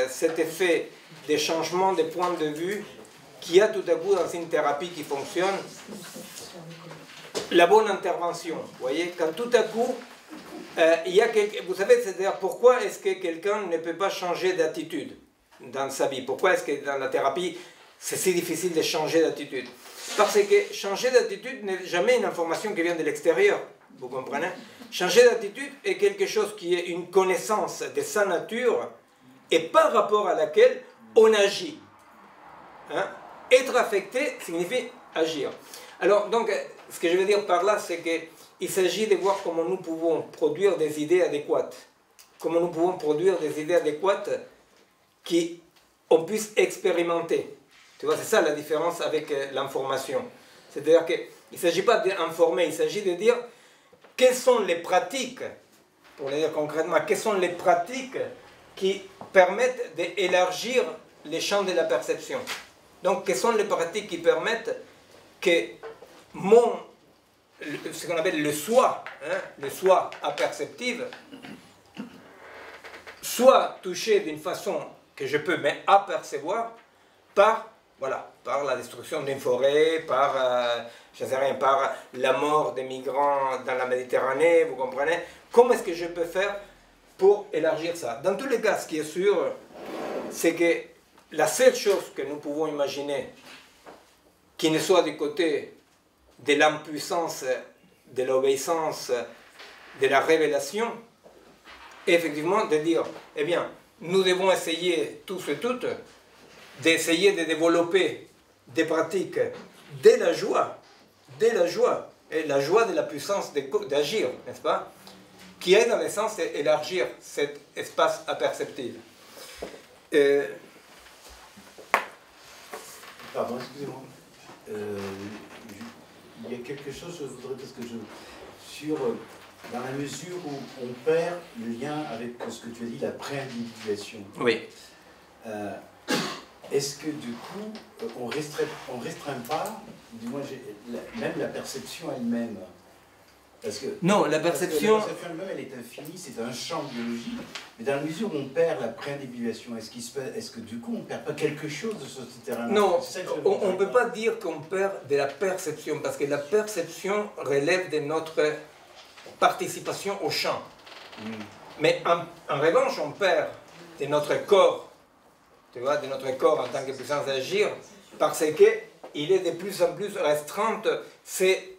cet effet des changements de point de vue qu'il y a tout à coup dans une thérapie qui fonctionne. La bonne intervention, vous voyez, quand tout à coup, il y a vous savez, c'est-à-dire pourquoi est-ce que quelqu'un ne peut pas changer d'attitude dans sa vie? Pourquoi est-ce que dans la thérapie, c'est si difficile de changer d'attitude? Parce que changer d'attitude n'est jamais une information qui vient de l'extérieur, vous comprenez? Changer d'attitude est quelque chose qui est une connaissance de sa nature et par rapport à laquelle on agit. Hein? Être affecté signifie agir. Alors, donc, ce que je veux dire par là, c'est qu'il s'agit de voir comment nous pouvons produire des idées adéquates. Comment nous pouvons produire des idées adéquates qu'on puisse expérimenter. Tu vois, c'est ça la différence avec l'information. C'est-à-dire qu'il ne s'agit pas d'informer, il s'agit de dire quelles sont les pratiques, pour le dire concrètement, quelles sont les pratiques qui permettent d'élargir les champs de la perception. Donc, quelles sont les pratiques qui permettent que ce qu'on appelle le soi, hein, le soi aperceptive, soit touché d'une façon que je peux apercevoir par la destruction d'une forêt, par la mort des migrants dans la Méditerranée, vous comprenez? Comment est-ce que je peux faire pour élargir ça? Dans tous les cas, ce qui est sûr, c'est que la seule chose que nous pouvons imaginer qui ne soit du côté de l'impuissance, de l'obéissance, de la révélation, est effectivement de dire, eh bien, nous devons essayer tous et toutes d'essayer de développer des pratiques de la joie, et la joie de la puissance d'agir, n'est-ce pas? Qui est dans le sens d'élargir cet espace aperceptible. Pardon, excusez-moi. Il y a quelque chose, je voudrais, dans la mesure où on perd le lien avec ce que tu as dit, la pré-individuation. Oui. Est-ce que du coup, on restreint pas, du moins, même la perception elle-même? Parce que, non, la perception elle-même, elle est infinie, c'est un champ biologique, mais dans la mesure où on perd la pré-individuation, est-ce que du coup, on ne perd pas quelque chose de ce terrain-là? Non, on ne peut pas dire qu'on perd de la perception, parce que la perception relève de notre participation au champ. Mais en revanche, on perd de notre corps, tu vois, de notre corps en tant que puissance d'agir, parce qu'il est de plus en plus restreinte ces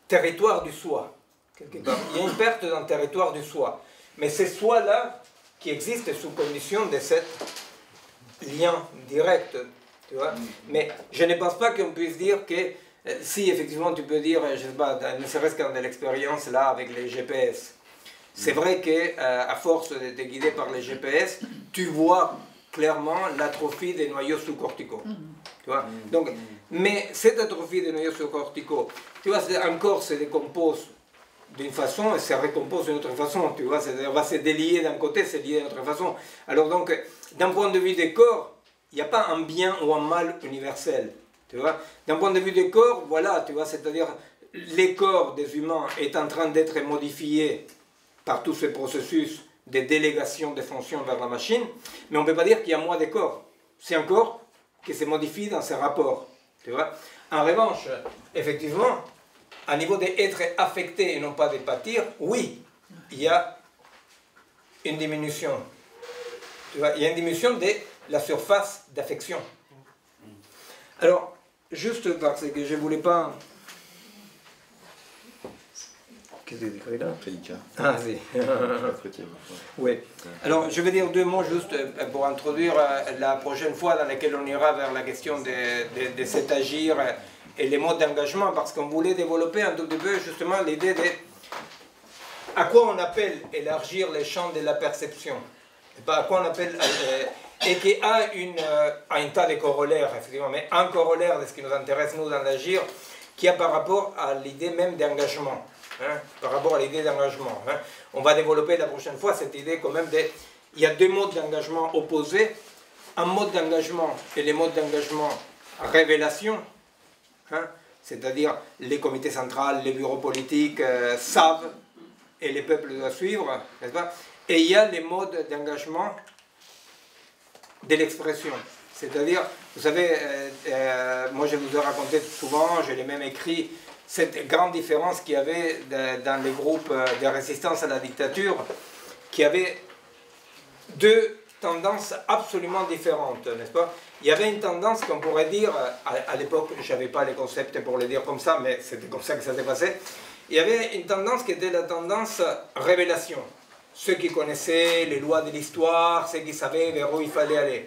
territoires du soi, quelque part. Il y a une perte d'un territoire du soi. Mais c'est soi-là qui existe sous condition de cet lien direct, tu vois. Mais je ne pense pas qu'on puisse dire que, si effectivement tu peux dire, je sais pas, ne serait-ce qu'en de l'expérience là avec les GPS, c'est vrai qu'à force de te guider par les GPS, tu vois clairement l'atrophie des noyaux sous-corticaux. Tu vois? Donc, mais cette atrophie des noyaux sous-corticaux, tu vois, un corps se décompose d'une façon et se recompose d'une autre façon. Tu vois, on va se délier d'un côté, se lier d'une autre façon. Alors donc, d'un point de vue des corps, il n'y a pas un bien ou un mal universel. Tu vois, d'un point de vue des corps, voilà, tu vois, c'est-à-dire les corps des humains est en train d'être modifiés par tous ces processus de délégation des fonctions vers la machine, mais on ne peut pas dire qu'il y a moins de corps. C'est un corps qui se modifie dans ses rapports. Tu vois. En revanche, effectivement, à niveau d'être affecté et non pas de pâtir, oui, il y a une diminution. Tu vois, il y a une diminution de la surface d'affection. Alors, juste parce que je ne voulais pas... Qu'est-ce que tu écris là? Prédicat. Ah, si. Oui. Alors, je vais dire deux mots juste pour introduire la prochaine fois dans laquelle on ira vers la question de cet agir et les modes d'engagement, parce qu'on voulait développer un tout petit peu justement l'idée de à quoi on appelle élargir les champs de la perception. Et pas à quoi on appelle... et qui a un tas de corollaires, effectivement, mais un corollaire de ce qui nous intéresse, nous, dans l'agir, qui a par rapport à l'idée même d'engagement. Hein, par rapport à l'idée d'engagement. Hein. On va développer la prochaine fois cette idée quand même de... Il y a deux modes d'engagement opposés. Un mode d'engagement et les modes d'engagement révélation, hein, c'est-à-dire les comités centrales, les bureaux politiques savent et les peuples doivent suivre, n'est-ce pas? Et il y a les modes d'engagement de l'expression. C'est-à-dire, vous savez, moi je vous ai raconté souvent, je l'ai même écrit, cette grande différence qu'il y avait dans les groupes de résistance à la dictature, qui avait deux tendances absolument différentes, n'est-ce pas? Il y avait une tendance qu'on pourrait dire, à l'époque, je n'avais pas les concepts pour le dire comme ça, mais c'était comme ça que ça s'est passé. Il y avait une tendance qui était la tendance révélation. Ceux qui connaissaient les lois de l'histoire, ceux qui savaient vers où il fallait aller.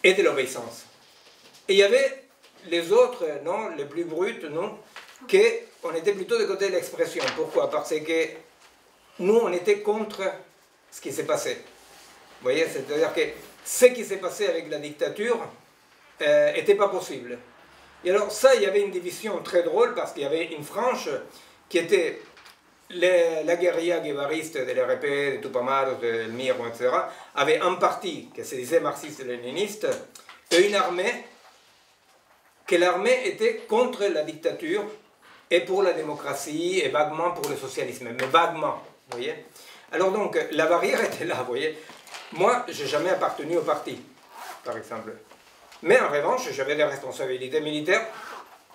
Et de l'obéissance. Et il y avait les autres, non, les plus brutes, non, qu'on était plutôt du côté de l'expression. Pourquoi? Parce que nous, on était contre ce qui s'est passé. Vous voyez, c'est-à-dire que ce qui s'est passé avec la dictature n'était pas possible. Et alors ça, il y avait une division très drôle parce qu'il y avait une frange qui était la guérilla guévariste de l'RP, de Tupamaros, de Miro, etc., avait un parti qui se disait marxiste-léniniste et une armée, que l'armée était contre la dictature et pour la démocratie et vaguement pour le socialisme, mais vaguement, vous voyez. Alors donc, la barrière était là, vous voyez. Moi, je n'ai jamais appartenu au parti, par exemple. Mais en revanche, j'avais des responsabilités militaires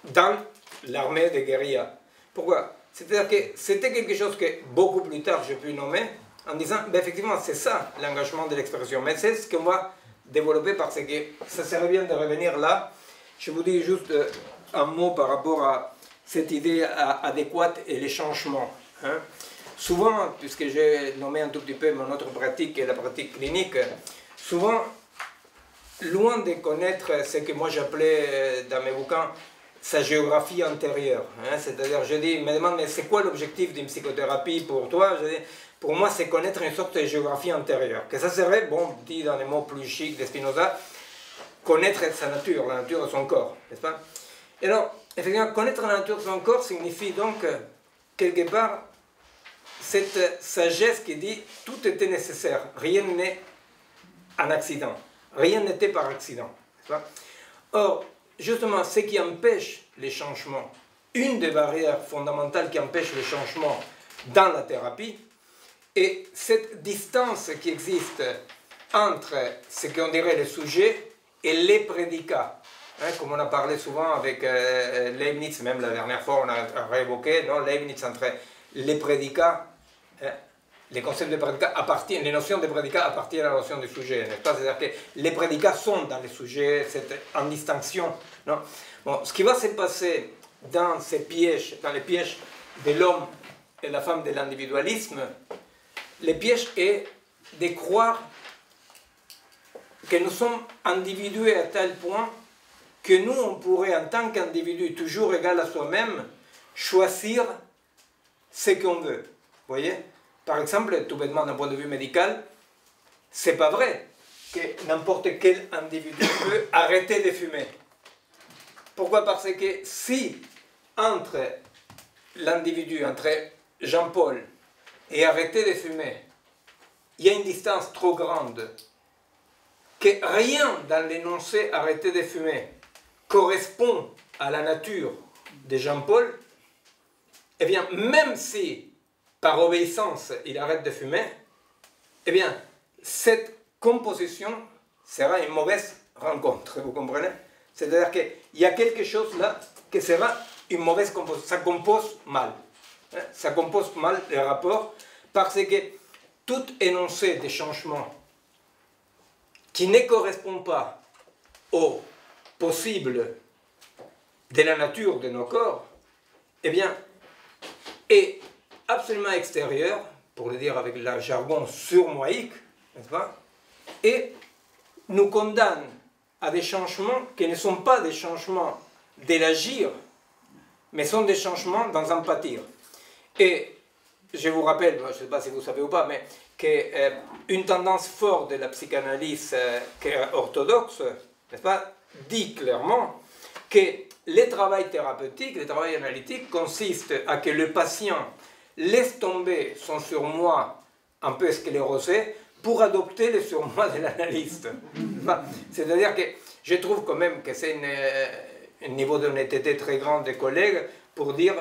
dans l'armée des guérillas. Pourquoi? C'est-à-dire que c'était quelque chose que beaucoup plus tard j'ai pu nommer en disant, ben effectivement, c'est ça l'engagement de l'expression. Mais c'est ce qu'on va développer parce que ça serait bien de revenir là. Je vous dis juste un mot par rapport à cette idée adéquate et les changements. Hein. Souvent, puisque j'ai nommé un tout petit peu mon autre pratique, la pratique clinique, souvent, loin de connaître ce que moi j'appelais dans mes bouquins sa géographie antérieure, hein, c'est-à-dire je dis, me demande, mais c'est quoi l'objectif d'une psychothérapie pour toi? Je dis, pour moi, c'est connaître une sorte de géographie antérieure, que ça serait, bon, dit dans les mots plus chics de Spinoza, connaître sa nature, la nature de son corps, n'est-ce pas? Et alors, effectivement, connaître la nature de son corps signifie donc, quelque part, cette sagesse qui dit tout était nécessaire, rien n'est un accident, rien n'était par accident. Or, justement, ce qui empêche les changements, une des barrières fondamentales qui empêche les changements dans la thérapie, est cette distance qui existe entre ce qu'on dirait le sujet et les prédicats. Hein, comme on a parlé souvent avec Leibniz, même la dernière fois on a réévoqué, non, Leibniz entre les prédicats, les concepts de prédicats appartiennent, les notions de prédicats appartiennent à la notion du sujet, n'est-ce pas? C'est-à-dire que les prédicats sont dans les sujets, c'est en distinction. Non? Bon, ce qui va se passer dans ces pièges, dans les pièges de l'homme et la femme de l'individualisme, le piège est de croire que nous sommes individués à tel point que nous, on pourrait, en tant qu'individu toujours égal à soi-même, choisir ce qu'on veut. Vous voyez? Par exemple, tout bêtement d'un point de vue médical, c'est pas vrai que n'importe quel individu peut arrêter de fumer. Pourquoi? Parce que si entre l'individu, entre Jean-Paul et arrêter de fumer, il y a une distance trop grande, que rien dans l'énoncé arrêter de fumer correspond à la nature de Jean-Paul, eh bien, même si par obéissance il arrête de fumer, eh bien, cette composition sera une mauvaise rencontre, vous comprenez? C'est-à-dire qu'il y a quelque chose là qui sera une mauvaise composition, ça compose mal. Hein? Ça compose mal les rapports parce que tout énoncé des changements qui ne correspond pas au possible de la nature de nos corps, eh bien, est absolument extérieur, pour le dire avec le jargon surmoïque, n'est-ce pas? Et nous condamne à des changements qui ne sont pas des changements de l'agir, mais sont des changements dans un pâtir. Et je vous rappelle, je ne sais pas si vous savez ou pas, mais qu'une tendance forte de la psychanalyse orthodoxe, n'est-ce pas, dit clairement que le travail thérapeutique, le travail analytique consiste à que le patient laisse tomber son surmoi un peu sclérosé pour adopter le surmoi de l'analyste. C'est-à-dire que je trouve quand même que c'est un niveau d'honnêteté très grand des collègues pour dire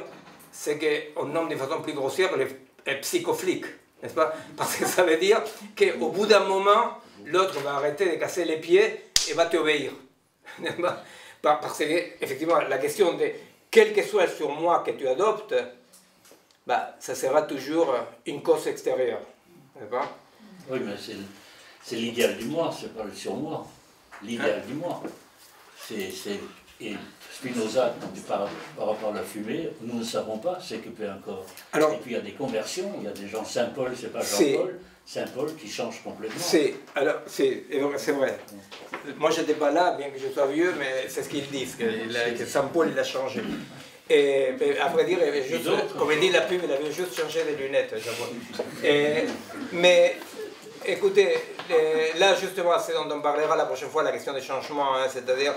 ce qu'on nomme de façon plus grossière les psychoflics, n'est-ce pas? Parce que ça veut dire qu'au bout d'un moment, l'autre va arrêter de casser les pieds et va t'obéir. Parce que, effectivement, la question de quel que soit le surmoi que tu adoptes, bah, ça sera toujours une cause extérieure. Oui, mais c'est l'idéal du moi, c'est pas le surmoi. L'idéal du moi. Et Spinoza, quand tu parles par rapport à la fumée, nous ne savons pas ce que peut encore. Alors, et puis il y a des conversions, il y a des gens, Saint-Paul, c'est pas Jean-Paul, Saint-Paul qui change complètement. C'est vrai. Moi, je n'étais pas là, bien que je sois vieux, mais c'est ce qu'ils disent, que Saint-Paul, il a changé. Et à vrai dire, comme il dit la pub, il avait juste changé les lunettes, j'avoue. Mais écoutez, là justement, c'est dont on parlera la prochaine fois, la question des changements, hein, c'est-à-dire,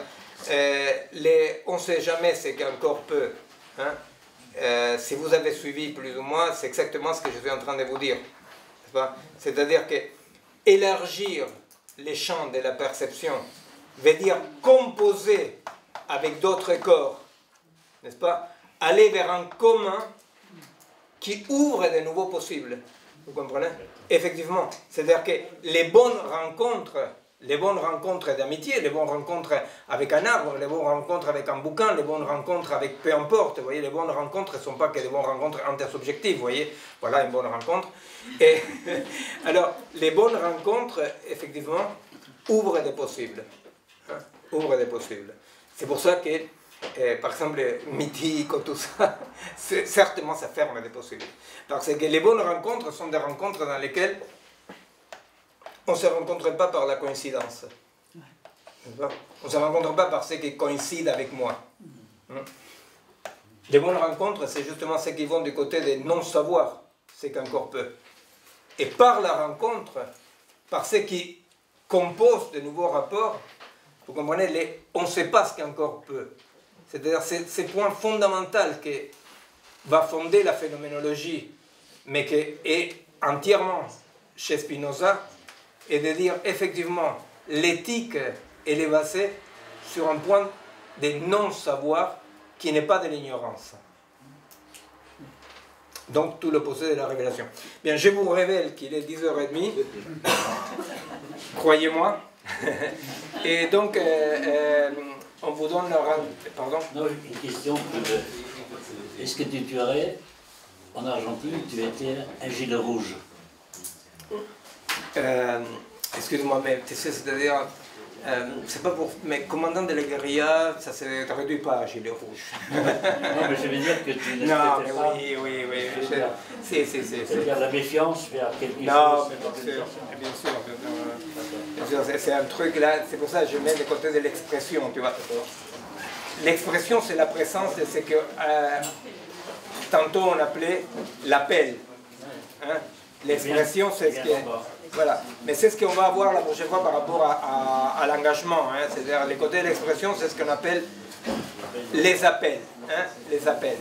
on ne sait jamais ce qu'un corps peut. Hein. Si vous avez suivi plus ou moins, c'est exactement ce que je suis en train de vous dire. C'est-à-dire que élargir les champs de la perception veut dire composer avec d'autres corps, n'est-ce pas? Aller vers un commun qui ouvre de nouveaux possibles. Vous comprenez? Effectivement. C'est-à-dire que les bonnes rencontres d'amitié, les bonnes rencontres avec un arbre, les bonnes rencontres avec un bouquin, les bonnes rencontres avec peu importe, vous voyez, les bonnes rencontres ne sont pas que des bonnes rencontres intersubjectives, vous voyez, voilà une bonne rencontre. Et alors, les bonnes rencontres, effectivement, ouvrent des possibles. Hein, ouvrent des possibles. C'est pour ça que, par exemple, mythique, tout ça, certainement ça ferme des possibles. Parce que les bonnes rencontres sont des rencontres dans lesquelles on ne se rencontre pas par la coïncidence. On ne se rencontre pas par ce qui coïncide avec moi. Les bonnes rencontres, c'est justement ceux qui vont du côté des non-savoir, ce qu'un corps peut. Et par la rencontre, par ce qui compose de nouveaux rapports, vous comprenez, on ne sait pas ce qu'un corps peut. C'est-à-dire, c'est ce point fondamental qui va fonder la phénoménologie, mais qui est entièrement chez Spinoza, et de dire effectivement l'éthique elle est basée sur un point de non-savoir qui n'est pas de l'ignorance. Donc tout l'opposé de la révélation. Bien, je vous révèle qu'il est 10h30, croyez-moi, et donc on vous donne le rendez-vous. Pardon? Non, une question. Est-ce que tu tuerais, en Argentine, tu étais un gilet rouge? Excuse-moi, mais c'est-à-dire, c'est pas pour. Mais commandant de la guérilla, ça ne réduit pas à gilet rouge. Non, mais je veux dire que tu n'étais pas. Non, oui. C'est-à-dire la méfiance vers quelque chose. Non, bien sûr. C'est un truc là, c'est pour ça que je mets le côté de l'expression, tu vois. L'expression, c'est la présence de ce que tantôt on appelait l'appel. Hein? L'expression, c'est ce que. Voilà, mais c'est ce qu'on va voir la prochaine fois par rapport à l'engagement. Hein? C'est-à-dire, les côtés de l'expression, c'est ce qu'on appelle les appels. Hein? Les appels.